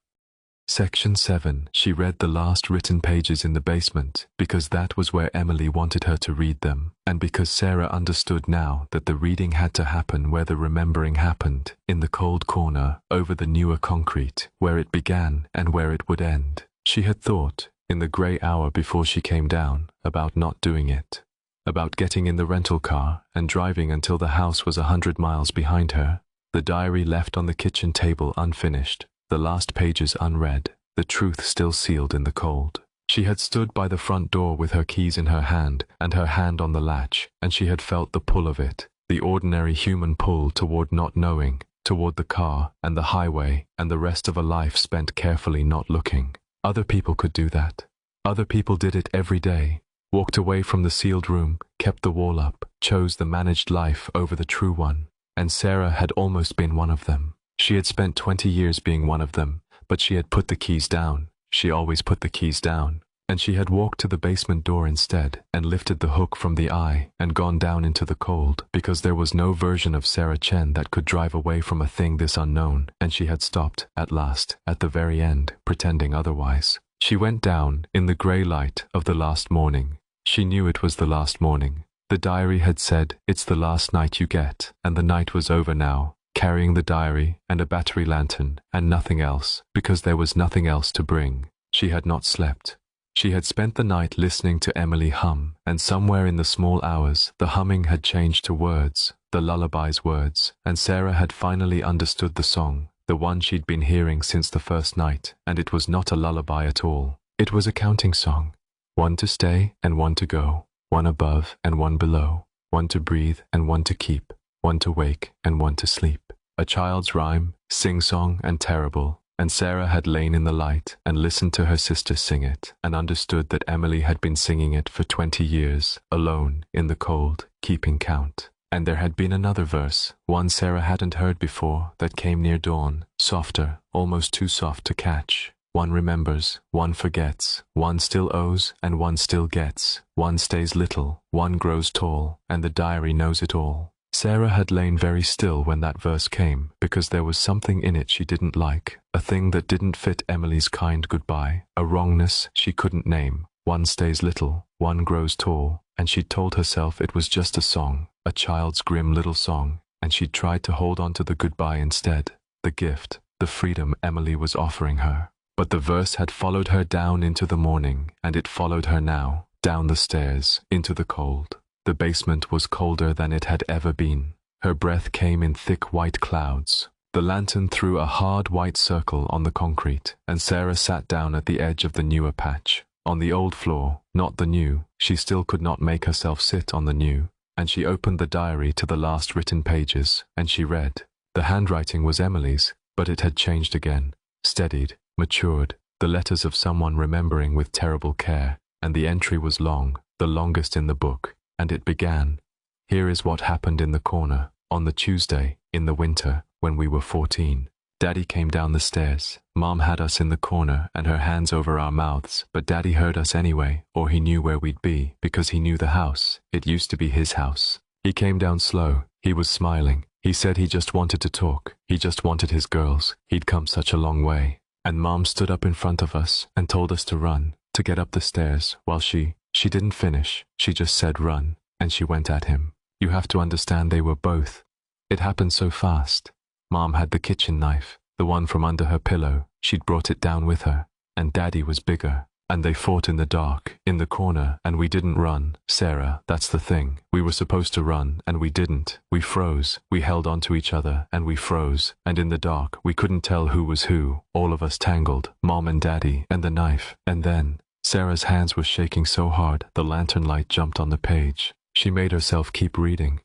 Section 7. She read the last written pages in the basement, because that was where Emily wanted her to read them, and because Sarah understood now that the reading had to happen where the remembering happened, in the cold corner, over the newer concrete, where it began and where it would end. She had thought, in the grey hour before she came down, about not doing it, about getting in the rental car and driving until the house was 100 miles behind her, the diary left on the kitchen table unfinished, the last pages unread, the truth still sealed in the cold. She had stood by the front door with her keys in her hand and her hand on the latch, and she had felt the pull of it, the ordinary human pull toward not knowing, toward the car and the highway and the rest of a life spent carefully not looking. Other people could do that. Other people did it every day. Walked away from the sealed room, kept the wall up, chose the managed life over the true one. And Sarah had almost been one of them. She had spent 20 years being one of them, but she had put the keys down. She always put the keys down. And she had walked to the basement door instead and lifted the hook from the eye and gone down into the cold because there was no version of Sarah Chen that could drive away from a thing this unknown, and she had stopped, at last, at the very end, pretending otherwise. She went down in the grey light of the last morning. She knew it was the last morning. The diary had said, "It's the last night you get," and the night was over now, carrying the diary and a battery lantern and nothing else, because there was nothing else to bring. She had not slept. She had spent the night listening to Emily hum, and somewhere in the small hours, the humming had changed to words, the lullaby's words, and Sarah had finally understood the song, the one she'd been hearing since the first night, and it was not a lullaby at all. It was a counting song. One to stay and one to go, one above and one below, one to breathe and one to keep, one to wake and one to sleep. A child's rhyme, sing-song and terrible. And Sarah had lain in the light and listened to her sister sing it and understood that Emily had been singing it for 20 years, alone, in the cold, keeping count. And there had been another verse, one Sarah hadn't heard before, that came near dawn, softer, almost too soft to catch. One remembers, one forgets, one still owes and one still gets, one stays little, one grows tall, and the diary knows it all. Sarah had lain very still when that verse came, because there was something in it she didn't like, a thing that didn't fit Emily's kind goodbye, a wrongness she couldn't name. One stays little, one grows tall, and she'd told herself it was just a song, a child's grim little song, and she'd tried to hold on to the goodbye instead, the gift, the freedom Emily was offering her. But the verse had followed her down into the morning, and it followed her now, down the stairs, into the cold. The basement was colder than it had ever been. Her breath came in thick white clouds. The lantern threw a hard white circle on the concrete, and Sarah sat down at the edge of the newer patch. On the old floor, not the new, she still could not make herself sit on the new, and she opened the diary to the last written pages, and she read. The handwriting was Emily's, but it had changed again, steadied, matured, the letters of someone remembering with terrible care, and the entry was long, the longest in the book. And it began, "Here is what happened in the corner, on the Tuesday, in the winter, when we were 14. Daddy came down the stairs. Mom had us in the corner and her hands over our mouths, but Daddy heard us anyway, or he knew where we'd be, because he knew the house. It used to be his house. He came down slow. He was smiling. He said he just wanted to talk. He just wanted his girls. He'd come such a long way. And Mom stood up in front of us and told us to run, to get up the stairs, while she didn't finish. She just said run, and she went at him. You have to understand they were both. It happened so fast. Mom had the kitchen knife, the one from under her pillow. She'd brought it down with her, and Daddy was bigger. And they fought in the dark, in the corner, and we didn't run. Sarah, that's the thing. We were supposed to run, and we didn't. We froze. We held on to each other, and we froze. And in the dark, we couldn't tell who was who. All of us tangled, Mom and Daddy, and the knife. And then, Sarah's hands were shaking so hard, the lantern light jumped on the page. She made herself keep reading.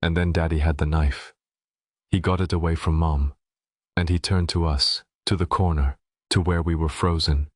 And then Daddy had the knife. He got it away from Mom. And he turned to us, to the corner, to where we were frozen.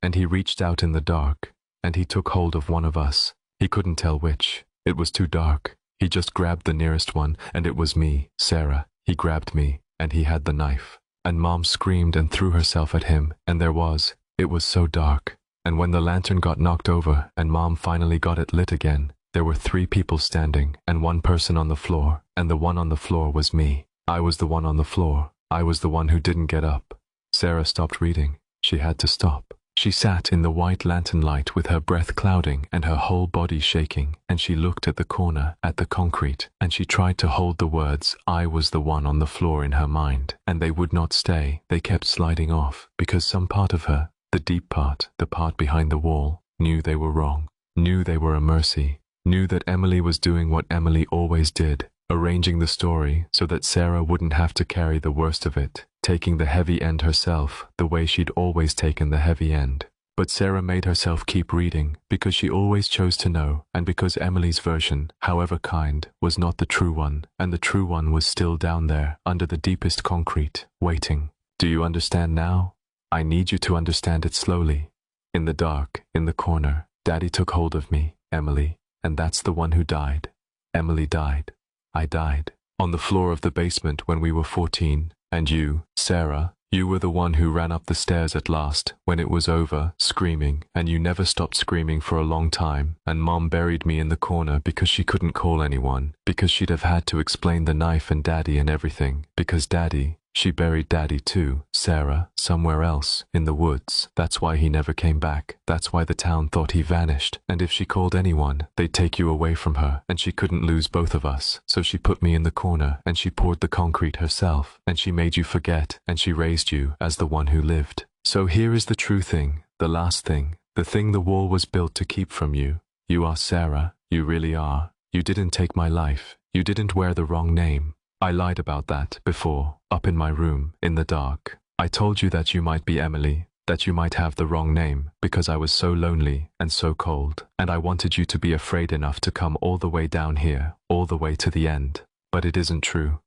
And he reached out in the dark, and he took hold of one of us. He couldn't tell which. It was too dark. He just grabbed the nearest one, and it was me, Sarah. He grabbed me, and he had the knife. And Mom screamed and threw herself at him, and it was so dark. And when the lantern got knocked over, and Mom finally got it lit again, there were 3 people standing, and 1 person on the floor, and the one on the floor was me. I was the one on the floor. I was the one who didn't get up. Sarah stopped reading. She had to stop. She sat in the white lantern light with her breath clouding and her whole body shaking, and she looked at the corner, at the concrete, and she tried to hold the words, I was the one on the floor in her mind, and they would not stay. They kept sliding off, because some part of her, the deep part, the part behind the wall, knew they were wrong, knew they were a mercy, knew that Emily was doing what Emily always did, arranging the story so that Sarah wouldn't have to carry the worst of it, taking the heavy end herself, the way she'd always taken the heavy end. But Sarah made herself keep reading because she always chose to know, and because Emily's version, however kind, was not the true one, and the true one was still down there under the deepest concrete, waiting. Do you understand now? I need you to understand it slowly. In the dark, in the corner, Daddy took hold of me, Emily, and that's the one who died. Emily died. I died. On the floor of the basement when we were 14, and you, Sarah, you were the one who ran up the stairs at last, when it was over, screaming, and you never stopped screaming for a long time, and Mom buried me in the corner because she couldn't call anyone, because she'd have had to explain the knife and Daddy and everything, because Daddy, she buried Daddy too, Sarah, somewhere else, in the woods. That's why he never came back. That's why the town thought he vanished. And if she called anyone, they'd take you away from her, and she couldn't lose both of us. So she put me in the corner, and she poured the concrete herself, and she made you forget, and she raised you as the one who lived. So here is the true thing, the last thing, the thing the wall was built to keep from you. You are Sarah, you really are. You didn't take my life. You didn't wear the wrong name. I lied about that before, up in my room, in the dark. I told you that you might be Emily, that you might have the wrong name, because I was so lonely and so cold, and I wanted you to be afraid enough to come all the way down here, all the way to the end. But it isn't true.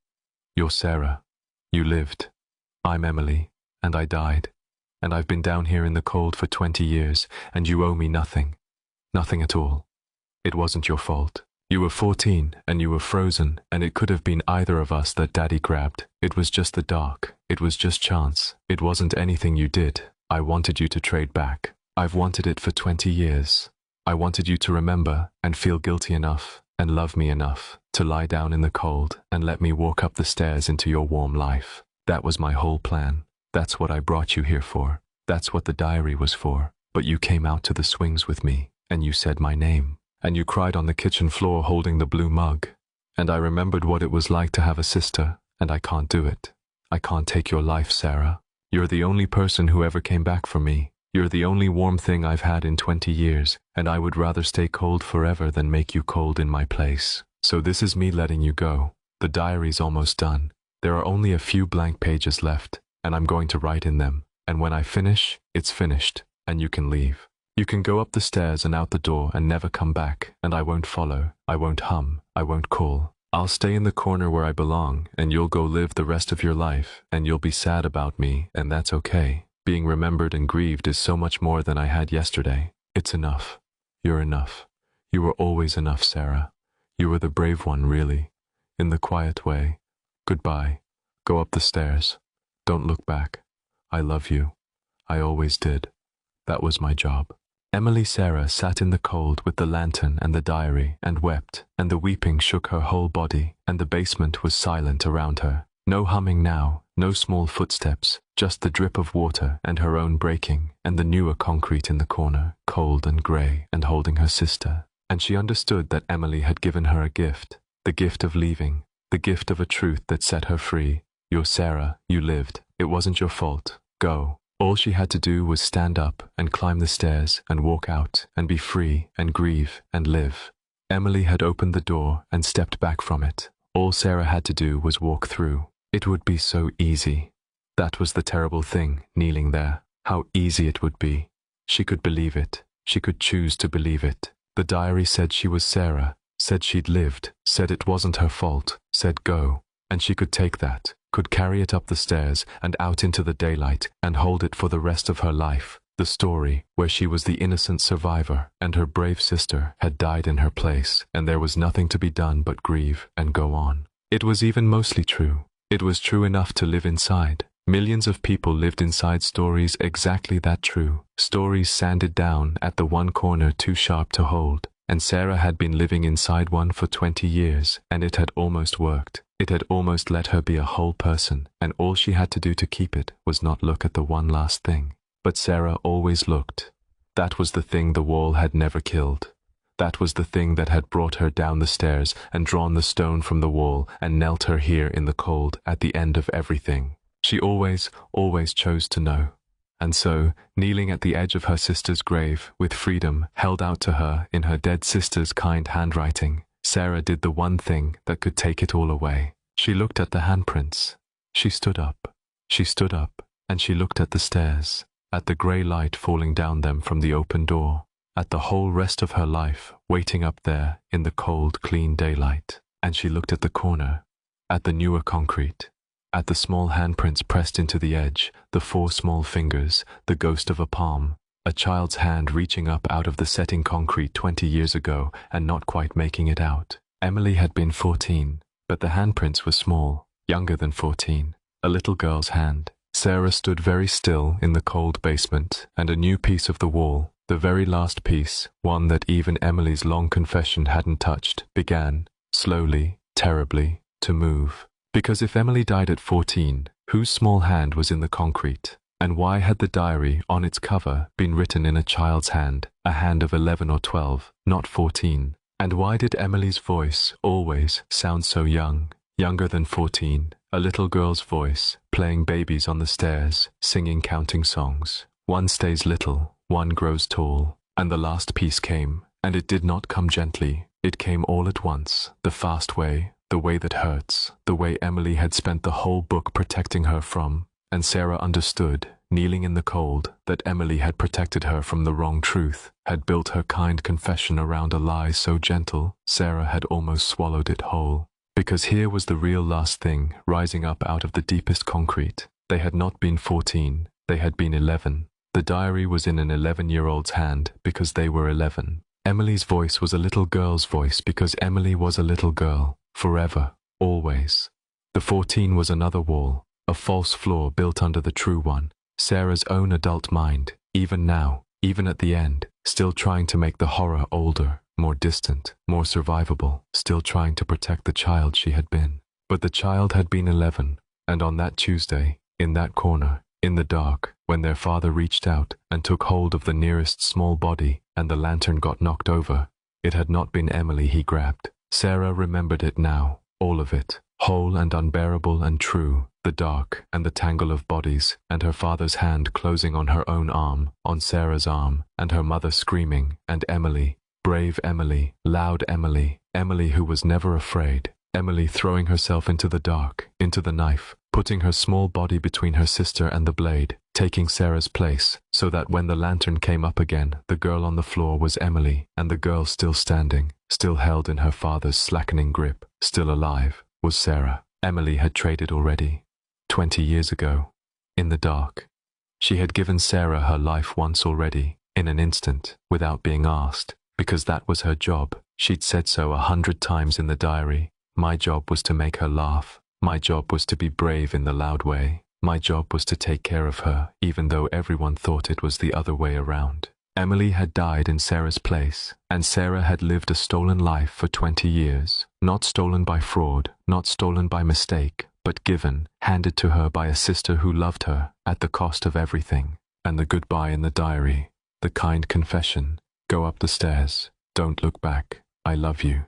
You're Sarah. You lived. I'm Emily, and I died. And I've been down here in the cold for 20 years, and you owe me nothing. Nothing at all. It wasn't your fault. You were 14, and you were frozen, and it could have been either of us that Daddy grabbed. It was just the dark. It was just chance. It wasn't anything you did. I wanted you to trade back. I've wanted it for 20 years. I wanted you to remember, and feel guilty enough, and love me enough, to lie down in the cold, and let me walk up the stairs into your warm life. That was my whole plan. That's what I brought you here for. That's what the diary was for. But you came out to the swings with me, and you said my name. And you cried on the kitchen floor holding the blue mug. And I remembered what it was like to have a sister, and I can't do it. I can't take your life, Sarah. You're the only person who ever came back for me. You're the only warm thing I've had in 20 years, and I would rather stay cold forever than make you cold in my place. So this is me letting you go. The diary's almost done. There are only a few blank pages left, and I'm going to write in them. And when I finish, it's finished, and you can leave. You can go up the stairs and out the door and never come back, and I won't follow, I won't hum, I won't call. I'll stay in the corner where I belong, and you'll go live the rest of your life, and you'll be sad about me, and that's okay. Being remembered and grieved is so much more than I had yesterday. It's enough. You're enough. You were always enough, Sarah. You were the brave one, really. In the quiet way. Goodbye. Go up the stairs. Don't look back. I love you. I always did. That was my job. Emily Sarah sat in the cold with the lantern and the diary and wept, and the weeping shook her whole body, and the basement was silent around her. No humming now, no small footsteps, just the drip of water and her own breaking, and the newer concrete in the corner, cold and grey, and holding her sister. And she understood that Emily had given her a gift, the gift of leaving, the gift of a truth that set her free. You're Sarah, you lived. It wasn't your fault. Go. All she had to do was stand up and climb the stairs and walk out and be free and grieve and live. Emily had opened the door and stepped back from it. All Sarah had to do was walk through. It would be so easy. That was the terrible thing, kneeling there. How easy it would be. She could believe it. She could choose to believe it. The diary said she was Sarah, said she'd lived, said it wasn't her fault, said go. And she could take that, could carry it up the stairs and out into the daylight and hold it for the rest of her life. The story where she was the innocent survivor and her brave sister had died in her place, and there was nothing to be done but grieve and go on. It was even mostly true. It was true enough to live inside. Millions of people lived inside stories exactly that true. Stories sanded down at the one corner too sharp to hold. And Sarah had been living inside one for 20 years, and it had almost worked. It had almost let her be a whole person, and all she had to do to keep it was not look at the one last thing. But Sarah always looked. That was the thing the wall had never killed. That was the thing that had brought her down the stairs and drawn the stone from the wall and knelt her here in the cold at the end of everything. She always chose to know. And so, kneeling at the edge of her sister's grave, with freedom held out to her in her dead sister's kind handwriting, Sarah did the one thing that could take it all away. She looked at the handprints. She stood up. She stood up, and she looked at the stairs, at the grey light falling down them from the open door, at the whole rest of her life waiting up there in the cold, clean daylight. And she looked at the corner, at the newer concrete, at the small handprints pressed into the edge, the 4 small fingers, the ghost of a palm, a child's hand reaching up out of the setting concrete 20 years ago and not quite making it out. Emily had been 14, but the handprints were small, younger than 14, a little girl's hand. Sarah stood very still in the cold basement, and a new piece of the wall, the very last piece, one that even Emily's long confession hadn't touched, began, slowly, terribly, to move. Because if Emily died at 14, whose small hand was in the concrete? And why had the diary on its cover been written in a child's hand, a hand of 11 or 12, not 14? And why did Emily's voice always sound so young, younger than 14, a little girl's voice, playing babies on the stairs, singing counting songs? One stays little, one grows tall, and the last piece came, and it did not come gently, it came all at once, the fast way, the way that hurts, the way Emily had spent the whole book protecting her from. And Sarah understood, kneeling in the cold, that Emily had protected her from the wrong truth, had built her kind confession around a lie so gentle, Sarah had almost swallowed it whole. Because here was the real last thing, rising up out of the deepest concrete. They had not been 14, they had been 11. The diary was in an 11-year-old's hand because they were 11. Emily's voice was a little girl's voice because Emily was a little girl, forever, always. The 14 was another wall, a false floor built under the true one, Sarah's own adult mind, even now, even at the end, still trying to make the horror older, more distant, more survivable, still trying to protect the child she had been. But the child had been 11, and on that Tuesday, in that corner, in the dark, when their father reached out and took hold of the nearest small body and the lantern got knocked over, it had not been Emily he grabbed. Sarah remembered it now, all of it, whole and unbearable and true, the dark and the tangle of bodies, and her father's hand closing on her own arm, on Sarah's arm, and her mother screaming, and Emily, brave Emily, loud Emily, Emily who was never afraid, Emily throwing herself into the dark, into the knife, putting her small body between her sister and the blade, taking Sarah's place, so that when the lantern came up again, the girl on the floor was Emily, and the girl still standing, still held in her father's slackening grip, still alive, was Sarah. Emily had traded already, 20 years ago, in the dark. She had given Sarah her life once already, in an instant, without being asked, because that was her job. She'd said so 100 times in the diary. My job was to make her laugh. My job was to be brave in the loud way. My job was to take care of her, even though everyone thought it was the other way around. Emily had died in Sarah's place, and Sarah had lived a stolen life for 20 years. Not stolen by fraud, not stolen by mistake, but given, handed to her by a sister who loved her, at the cost of everything. And the goodbye in the diary, the kind confession, go up the stairs, don't look back, I love you.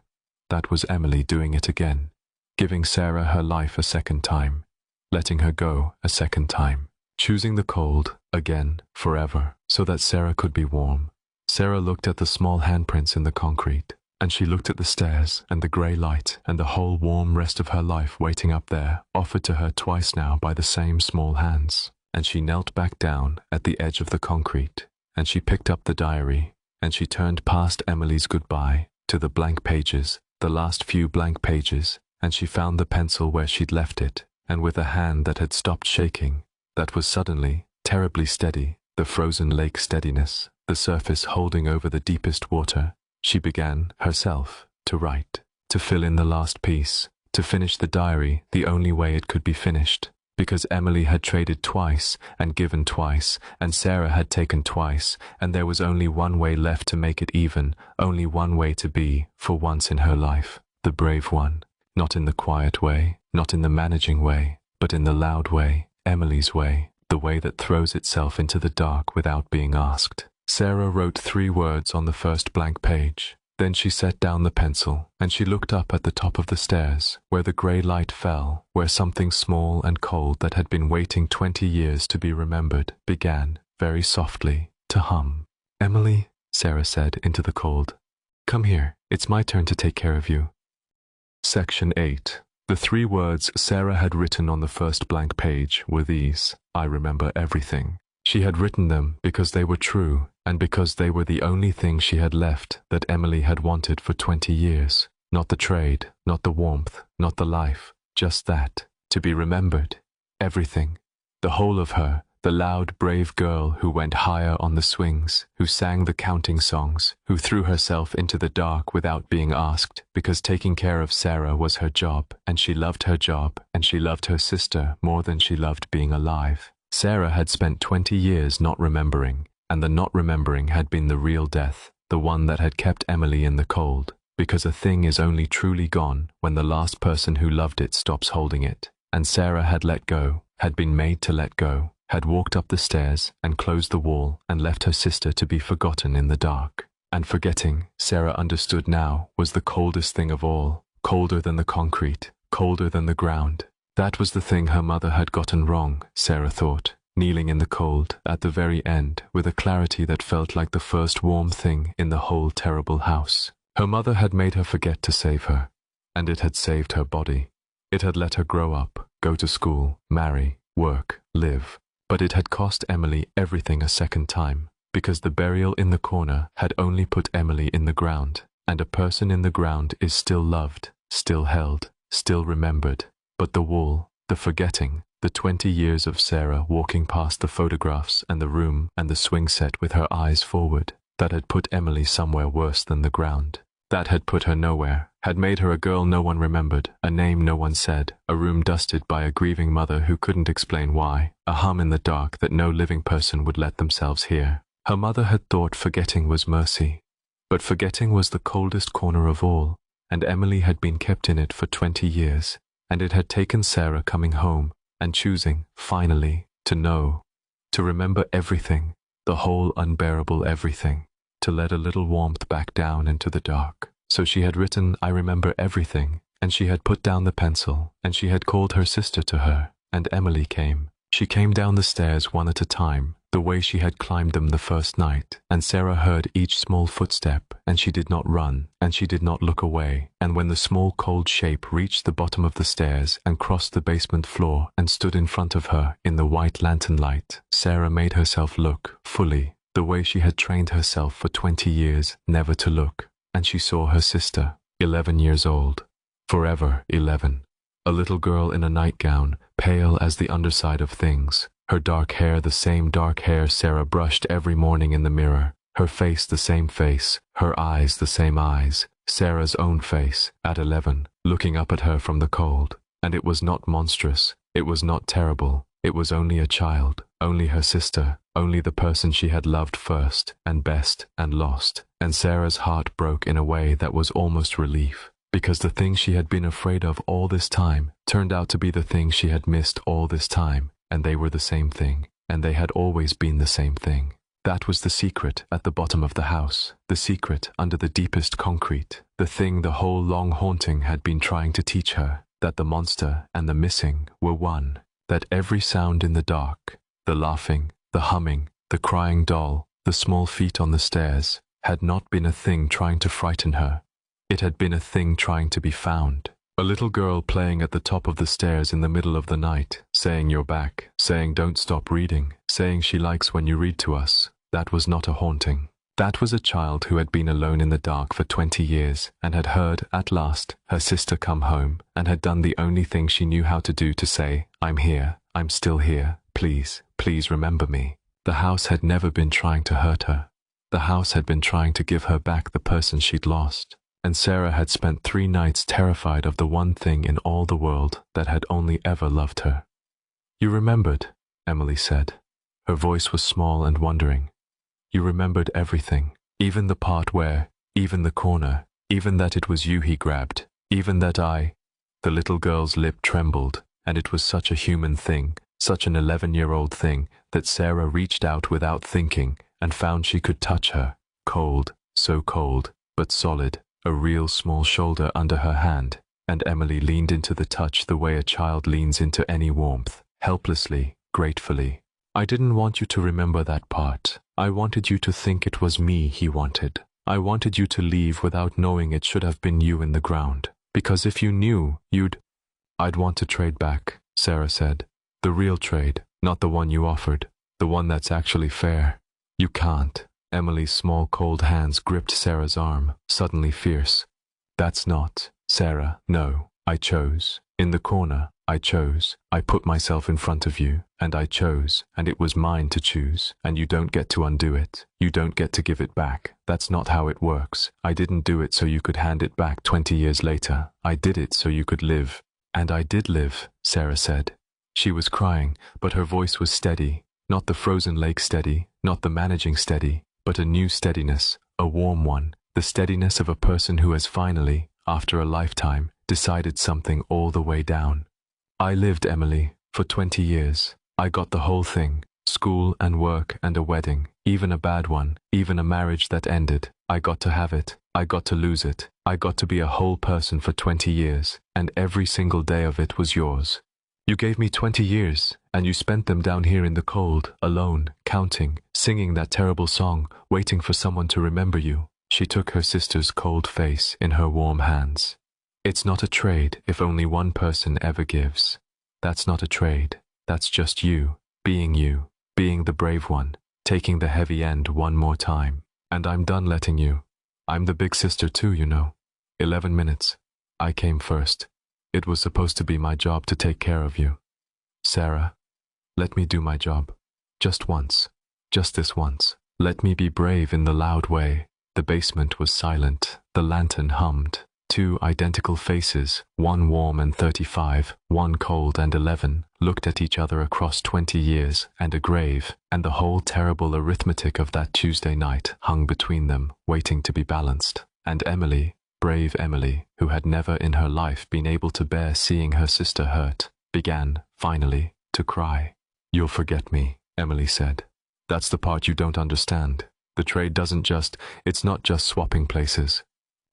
That was Emily doing it again, giving Sarah her life a second time, letting her go a second time, choosing the cold, again, forever, so that Sarah could be warm. Sarah looked at the small handprints in the concrete, and she looked at the stairs and the grey light and the whole warm rest of her life waiting up there, offered to her twice now by the same small hands. And she knelt back down at the edge of the concrete, and she picked up the diary, and she turned past Emily's goodbye to the blank pages, the last few blank pages, and she found the pencil where she'd left it, and with a hand that had stopped shaking, that was suddenly, terribly steady, the frozen lake steadiness, the surface holding over the deepest water, she began, herself, to write, to fill in the last piece, to finish the diary the only way it could be finished, because Emily had traded twice and given twice, and Sarah had taken twice, and there was only one way left to make it even, only one way to be, for once in her life, the brave one, not in the quiet way, not in the managing way, but in the loud way, Emily's way, the way that throws itself into the dark without being asked. Sarah wrote 3 words on the first blank page. Then she set down the pencil, and she looked up at the top of the stairs, where the grey light fell, where something small and cold that had been waiting 20 years to be remembered began, very softly, to hum. "Emily," Sarah said into the cold, "come here, it's my turn to take care of you." Section 8. The 3 words Sarah had written on the first blank page were these: I remember everything. She had written them because they were true, and because they were the only thing she had left that Emily had wanted for 20 years. Not the trade, not the warmth, not the life, just that, to be remembered. Everything. The whole of her, the loud, brave girl who went higher on the swings, who sang the counting songs, who threw herself into the dark without being asked, because taking care of Sarah was her job, and she loved her job, and she loved her sister more than she loved being alive. Sarah had spent 20 years not remembering, and the not remembering had been the real death, the one that had kept Emily in the cold, because a thing is only truly gone when the last person who loved it stops holding it. And Sarah had let go, had been made to let go, had walked up the stairs and closed the wall and left her sister to be forgotten in the dark. And forgetting, Sarah understood now, was the coldest thing of all, colder than the concrete, colder than the ground. That was the thing her mother had gotten wrong, Sarah thought, kneeling in the cold, at the very end, with a clarity that felt like the first warm thing in the whole terrible house. Her mother had made her forget to save her, and it had saved her body. It had let her grow up, go to school, marry, work, live. But it had cost Emily everything a second time, because the burial in the corner had only put Emily in the ground, and a person in the ground is still loved, still held, still remembered. But the wall, the forgetting, the 20 years of Sarah walking past the photographs and the room and the swing set with her eyes forward, that had put Emily somewhere worse than the ground. That had put her nowhere, had made her a girl no one remembered, a name no one said, a room dusted by a grieving mother who couldn't explain why, a hum in the dark that no living person would let themselves hear. Her mother had thought forgetting was mercy, but forgetting was the coldest corner of all, and Emily had been kept in it for 20 years, and it had taken Sarah coming home and choosing, finally, to know, to remember everything, the whole unbearable everything, to let a little warmth back down into the dark. So she had written, "I remember everything," and she had put down the pencil, and she had called her sister to her, and Emily came. She came down the stairs one at a time, the way she had climbed them the first night, and Sarah heard each small footstep, and she did not run, and she did not look away, and when the small cold shape reached the bottom of the stairs and crossed the basement floor and stood in front of her in the white lantern light, Sarah made herself look, fully, the way she had trained herself for 20 years never to look, and she saw her sister, 11 years old, forever 11, a little girl in a nightgown, pale as the underside of things, her dark hair the same dark hair Sarah brushed every morning in the mirror, her face the same face, her eyes the same eyes, Sarah's own face, at 11, looking up at her from the cold. And it was not monstrous, it was not terrible, it was only a child, only her sister, only the person she had loved first and best and lost. And Sarah's heart broke in a way that was almost relief, because the thing she had been afraid of all this time turned out to be the thing she had missed all this time, and they were the same thing, and they had always been the same thing. That was the secret at the bottom of the house, the secret under the deepest concrete, the thing the whole long haunting had been trying to teach her, that the monster and the missing were one, that every sound in the dark, the laughing, the humming, the crying doll, the small feet on the stairs, had not been a thing trying to frighten her. It had been a thing trying to be found. A little girl playing at the top of the stairs in the middle of the night, saying you're back, saying don't stop reading, saying she likes when you read to us. That was not a haunting. That was a child who had been alone in the dark for 20 years and had heard, at last, her sister come home and had done the only thing she knew how to do to say, I'm here, I'm still here, please, please remember me. The house had never been trying to hurt her. The house had been trying to give her back the person she'd lost. And Sarah had spent 3 nights terrified of the one thing in all the world that had only ever loved her. You remembered, Emily said. Her voice was small and wondering. You remembered everything, even the part where, even the corner, even that it was you he grabbed, even that I... The little girl's lip trembled, and it was such a human thing, such an 11-year-old thing, that Sarah reached out without thinking and found she could touch her, cold, so cold, but solid, a real small shoulder under her hand, and Emily leaned into the touch the way a child leans into any warmth, helplessly, gratefully. I didn't want you to remember that part. I wanted you to think it was me he wanted. I wanted you to leave without knowing it should have been you in the ground. Because if you knew, you'd... I'd want to trade back, Sarah said. The real trade, not the one you offered. The one that's actually fair. You can't. Emily's small cold hands gripped Sarah's arm, suddenly fierce. That's not, Sarah, no, I chose. In the corner, I chose. I put myself in front of you, and I chose, and it was mine to choose, and you don't get to undo it. You don't get to give it back. That's not how it works. I didn't do it so you could hand it back 20 years later. I did it so you could live. And I did live, Sarah said. She was crying, but her voice was steady. Not the frozen lake steady, not the managing steady, but a new steadiness, a warm one, the steadiness of a person who has finally, after a lifetime, decided something all the way down. I lived, Emily, for 20 years. I got the whole thing, school and work and a wedding, even a bad one, even a marriage that ended. I got to have it. I got to lose it. I got to be a whole person for 20 years, and every single day of it was yours. You gave me 20 years, and you spent them down here in the cold, alone, counting, singing that terrible song, waiting for someone to remember you. She took her sister's cold face in her warm hands. It's not a trade if only one person ever gives. That's not a trade. That's just you, being the brave one, taking the heavy end one more time. And I'm done letting you. I'm the big sister too, you know. 11 minutes. I came first. It was supposed to be my job to take care of you. Sarah, let me do my job. Just once. Just this once. Let me be brave in the loud way. The basement was silent. The lantern hummed. Two identical faces, one warm and 35, one cold and 11, looked at each other across 20 years and a grave, and the whole terrible arithmetic of that Tuesday night hung between them, waiting to be balanced. And Emily, brave Emily, who had never in her life been able to bear seeing her sister hurt, began, finally, to cry. You'll forget me, Emily said. That's the part you don't understand. The trade it's not just swapping places.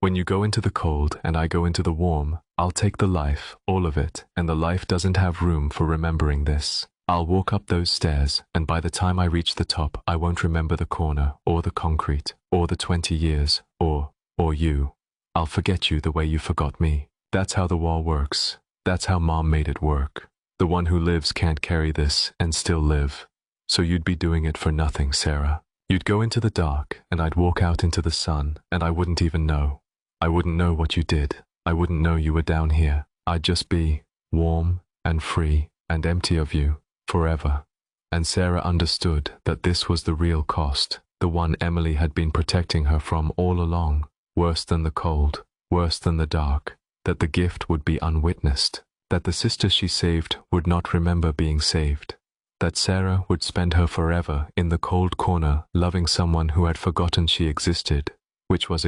When you go into the cold and I go into the warm, I'll take the life, all of it, and the life doesn't have room for remembering this. I'll walk up those stairs, and by the time I reach the top, I won't remember the corner, or the concrete, or the 20 years, or you. I'll forget you the way you forgot me. That's how the wall works. That's how Mom made it work. The one who lives can't carry this and still live. So you'd be doing it for nothing, Sarah. You'd go into the dark, and I'd walk out into the sun, and I wouldn't even know. I wouldn't know what you did. I wouldn't know you were down here. I'd just be warm and free and empty of you forever. And Sarah understood that this was the real cost, the one Emily had been protecting her from all along. Worse than the cold, worse than the dark, that the gift would be unwitnessed, that the sister she saved would not remember being saved, that Sarah would spend her forever in the cold corner loving someone who had forgotten she existed, which was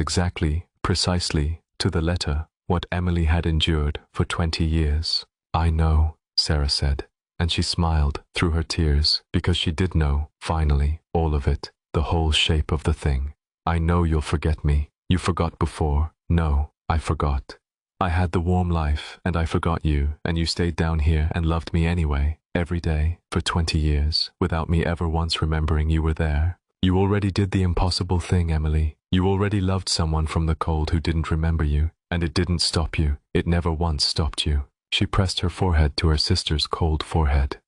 precisely, to the letter, what Emily had endured for 20 years. I know, Sarah said, and she smiled through her tears, because she did know, finally, all of it, the whole shape of the thing. I know you'll forget me. You forgot before. No, I forgot. I had the warm life, and I forgot you, and you stayed down here and loved me anyway, every day, for 20 years, without me ever once remembering you were there. You already did the impossible thing, Emily. You already loved someone from the cold who didn't remember you, and it didn't stop you. It never once stopped you. She pressed her forehead to her sister's cold forehead.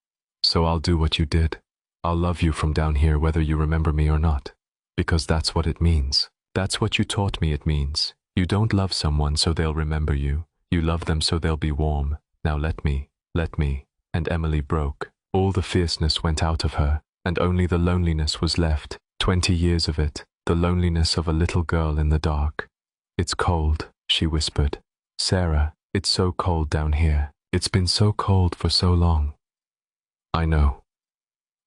So I'll do what you did. I'll love you from down here whether you remember me or not. Because that's what it means. That's what you taught me it means. You don't love someone so they'll remember you. You love them so they'll be warm. Now let me. And Emily broke. All the fierceness went out of her, and only the loneliness was left. 20 years of it. The loneliness of a little girl in the dark. It's cold, she whispered. Sarah, it's so cold down here. It's been so cold for so long. I know.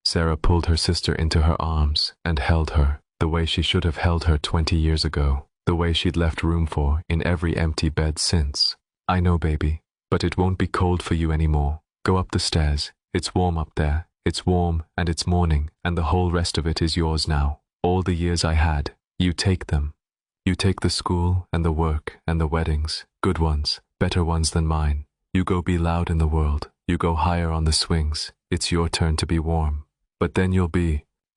Sarah pulled her sister into her arms and held her, the way she should have held her 20 years ago, the way she'd left room for in every empty bed since. I know, baby, but it won't be cold for you anymore. Go up the stairs. It's warm up there. It's warm, and it's morning, and the whole rest of it is yours now. All the years I had, you take them. You take the school and the work and the weddings, good ones, better ones than mine. You go be loud in the world. You go higher on the swings. It's your turn to be warm. But then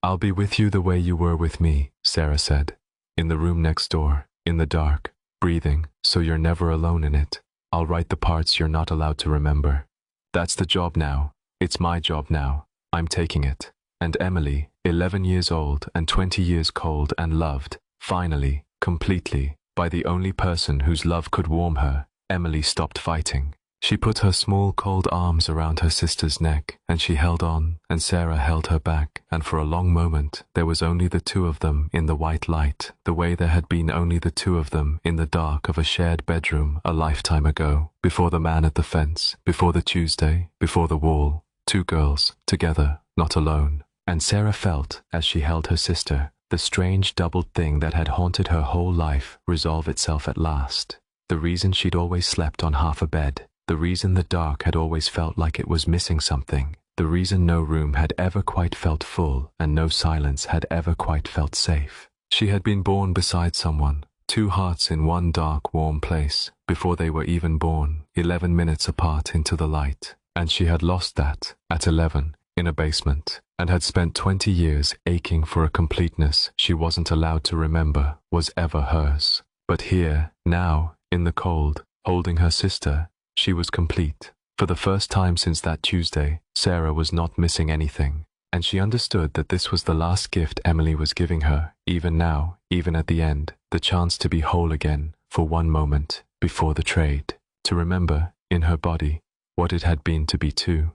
I'll be with you the way you were with me, Sarah said. In the room next door, in the dark, breathing, so you're never alone in it. I'll write the parts you're not allowed to remember. That's the job now. It's my job now. I'm taking it. And Emily, 11 years old and 20 years cold and loved, finally, completely, by the only person whose love could warm her, Emily stopped fighting. She put her small cold arms around her sister's neck, and she held on, and Sarah held her back, and for a long moment there was only the two of them in the white light, the way there had been only the two of them in the dark of a shared bedroom a lifetime ago, before the man at the fence, before the Tuesday, before the wall, two girls, together, not alone. And Sarah felt, as she held her sister, the strange doubled thing that had haunted her whole life resolve itself at last. The reason she'd always slept on half a bed, the reason the dark had always felt like it was missing something, the reason no room had ever quite felt full and no silence had ever quite felt safe. She had been born beside someone, two hearts in one dark, warm place, before they were even born, 11 minutes apart into the light. And she had lost that, at 11, in a basement, and had spent 20 years aching for a completeness she wasn't allowed to remember was ever hers. But here, now, in the cold, holding her sister, she was complete. For the first time since that Tuesday, Sarah was not missing anything, and she understood that this was the last gift Emily was giving her, even now, even at the end, the chance to be whole again, for one moment, before the trade, to remember, in her body, what it had been to be two.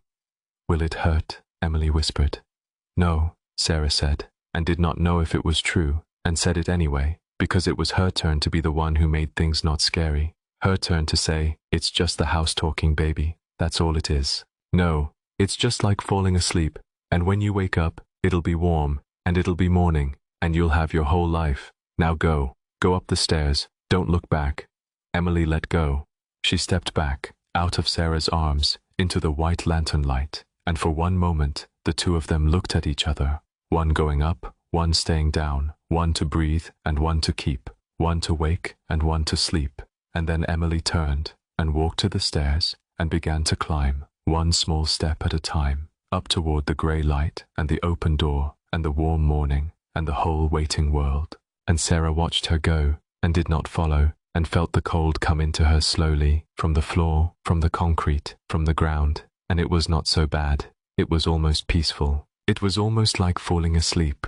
"Will it hurt?" Emily whispered. "No," Sarah said, and did not know if it was true, and said it anyway, because it was her turn to be the one who made things not scary. Her turn to say, "It's just the house talking, baby. That's all it is. No, it's just like falling asleep, and when you wake up, it'll be warm, and it'll be morning, and you'll have your whole life. Now go up the stairs, don't look back." Emily let go. She stepped back, out of Sarah's arms, into the white lantern light, and for one moment, the two of them looked at each other, one going up, one staying down, one to breathe and one to keep, one to wake and one to sleep. And then Emily turned and walked to the stairs and began to climb, one small step at a time, up toward the grey light and the open door and the warm morning and the whole waiting world. And Sarah watched her go and did not follow, and felt the cold come into her slowly, from the floor, from the concrete, from the ground. And it was not so bad. It was almost peaceful. It was almost like falling asleep.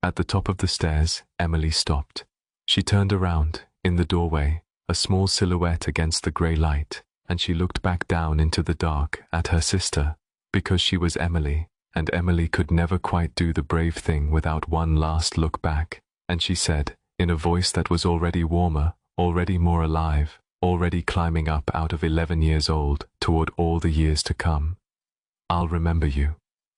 At the top of the stairs, Emily stopped. She turned around, in the doorway, a small silhouette against the grey light, and she looked back down into the dark at her sister, because she was Emily, and Emily could never quite do the brave thing without one last look back. And she said, in a voice that was already warmer, already more alive, already climbing up out of 11 years old toward all the years to come, "I'll remember you.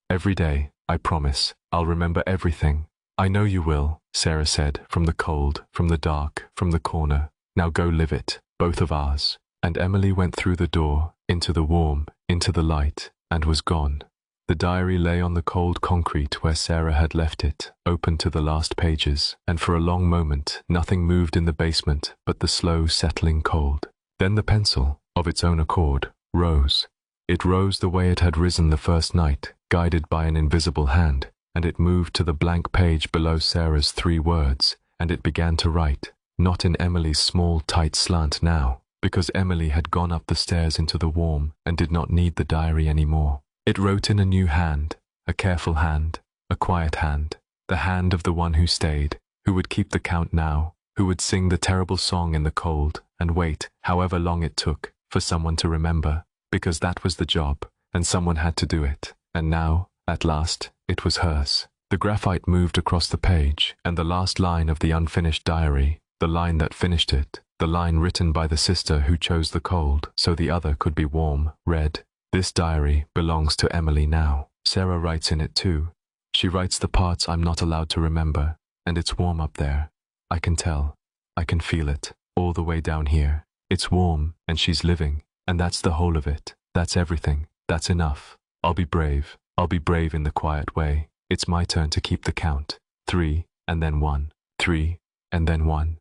Every day, I promise, I'll remember everything." "I know you will," Sarah said, from the cold, from the dark, from the corner. "Now go live it, both of ours." And Emily went through the door, into the warm, into the light, and was gone. The diary lay on the cold concrete where Sarah had left it, open to the last pages, and for a long moment nothing moved in the basement but the slow settling cold. Then the pencil, of its own accord, rose. It rose the way it had risen the first night, guided by an invisible hand, and it moved to the blank page below Sarah's 3 words, and it began to write, not in Emily's small, tight slant now, because Emily had gone up the stairs into the warm and did not need the diary any more. It wrote in a new hand, a careful hand, a quiet hand, the hand of the one who stayed, who would keep the count now, who would sing the terrible song in the cold, and wait, however long it took, for someone to remember, because that was the job, and someone had to do it. And now, at last, it was hers. The graphite moved across the page, and the last line of the unfinished diary, the line that finished it, the line written by the sister who chose the cold so the other could be warm, read, "This diary belongs to Emily now." Sarah writes in it too. She writes the parts I'm not allowed to remember, and it's warm up there. I can tell. I can feel it, all the way down here. It's warm, and she's living, and that's the whole of it. That's everything. That's enough. I'll be brave. I'll be brave in the quiet way. It's my turn to keep the count. 3, and then 1. 3, and then 1.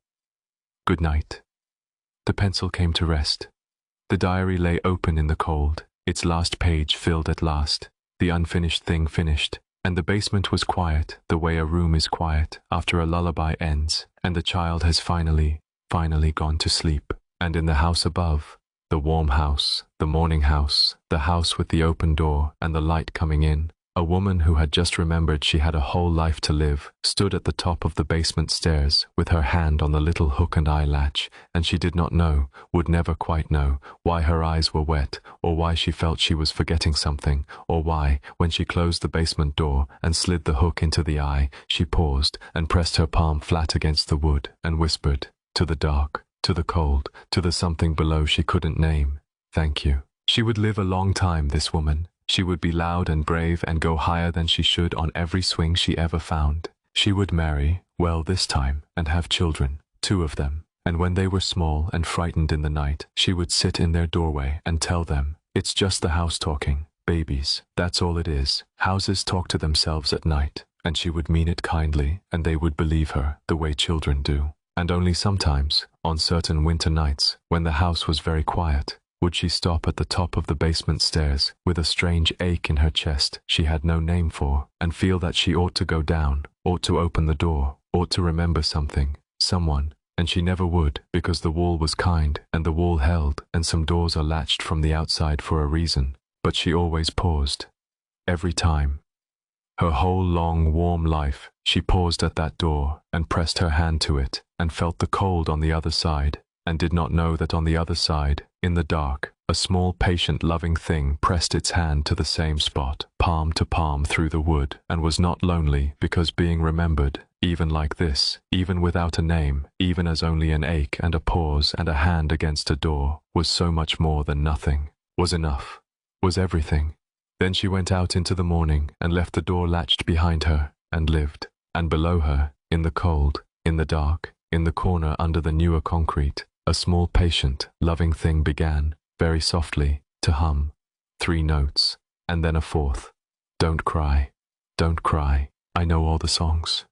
Good night. The pencil came to rest. The diary lay open in the cold, its last page filled at last, the unfinished thing finished, and the basement was quiet the way a room is quiet after a lullaby ends and the child has finally gone to sleep. And in the house above, the warm house, the morning house, the house with the open door and the light coming in, A woman who had just remembered she had a whole life to live stood at the top of the basement stairs with her hand on the little hook and eye latch, and she did not know, would never quite know, why her eyes were wet, or why she felt she was forgetting something, or why, when she closed the basement door and slid the hook into the eye, she paused and pressed her palm flat against the wood and whispered, to the dark, to the cold, to the something below she couldn't name, "Thank you." She would live a long time, this woman. She would be loud and brave and go higher than she should on every swing she ever found. She would marry, well this time, and have children, 2 of them. And when they were small and frightened in the night, she would sit in their doorway and tell them, "It's just the house talking. Babies, that's all it is. Houses talk to themselves at night." And she would mean it kindly, and they would believe her, the way children do. And only sometimes, on certain winter nights, when the house was very quiet, would she stop at the top of the basement stairs with a strange ache in her chest she had no name for, and feel that she ought to go down, ought to open the door, ought to remember something, someone, and she never would, because the wall was kind and the wall held, and some doors are latched from the outside for a reason, but she always paused. Every time. Her whole long, warm life, she paused at that door and pressed her hand to it and felt the cold on the other side, and did not know that on the other side, in the dark, a small, patient, loving thing pressed its hand to the same spot, palm to palm through the wood, and was not lonely because being remembered, even like this, even without a name, even as only an ache and a pause and a hand against a door, was so much more than nothing, was enough, was everything. Then she went out into the morning and left the door latched behind her, and lived, and below her, in the cold, in the dark, in the corner under the newer concrete, a small, patient, loving thing began, very softly, to hum 3 notes, and then a 4th. Don't cry, I know all the songs.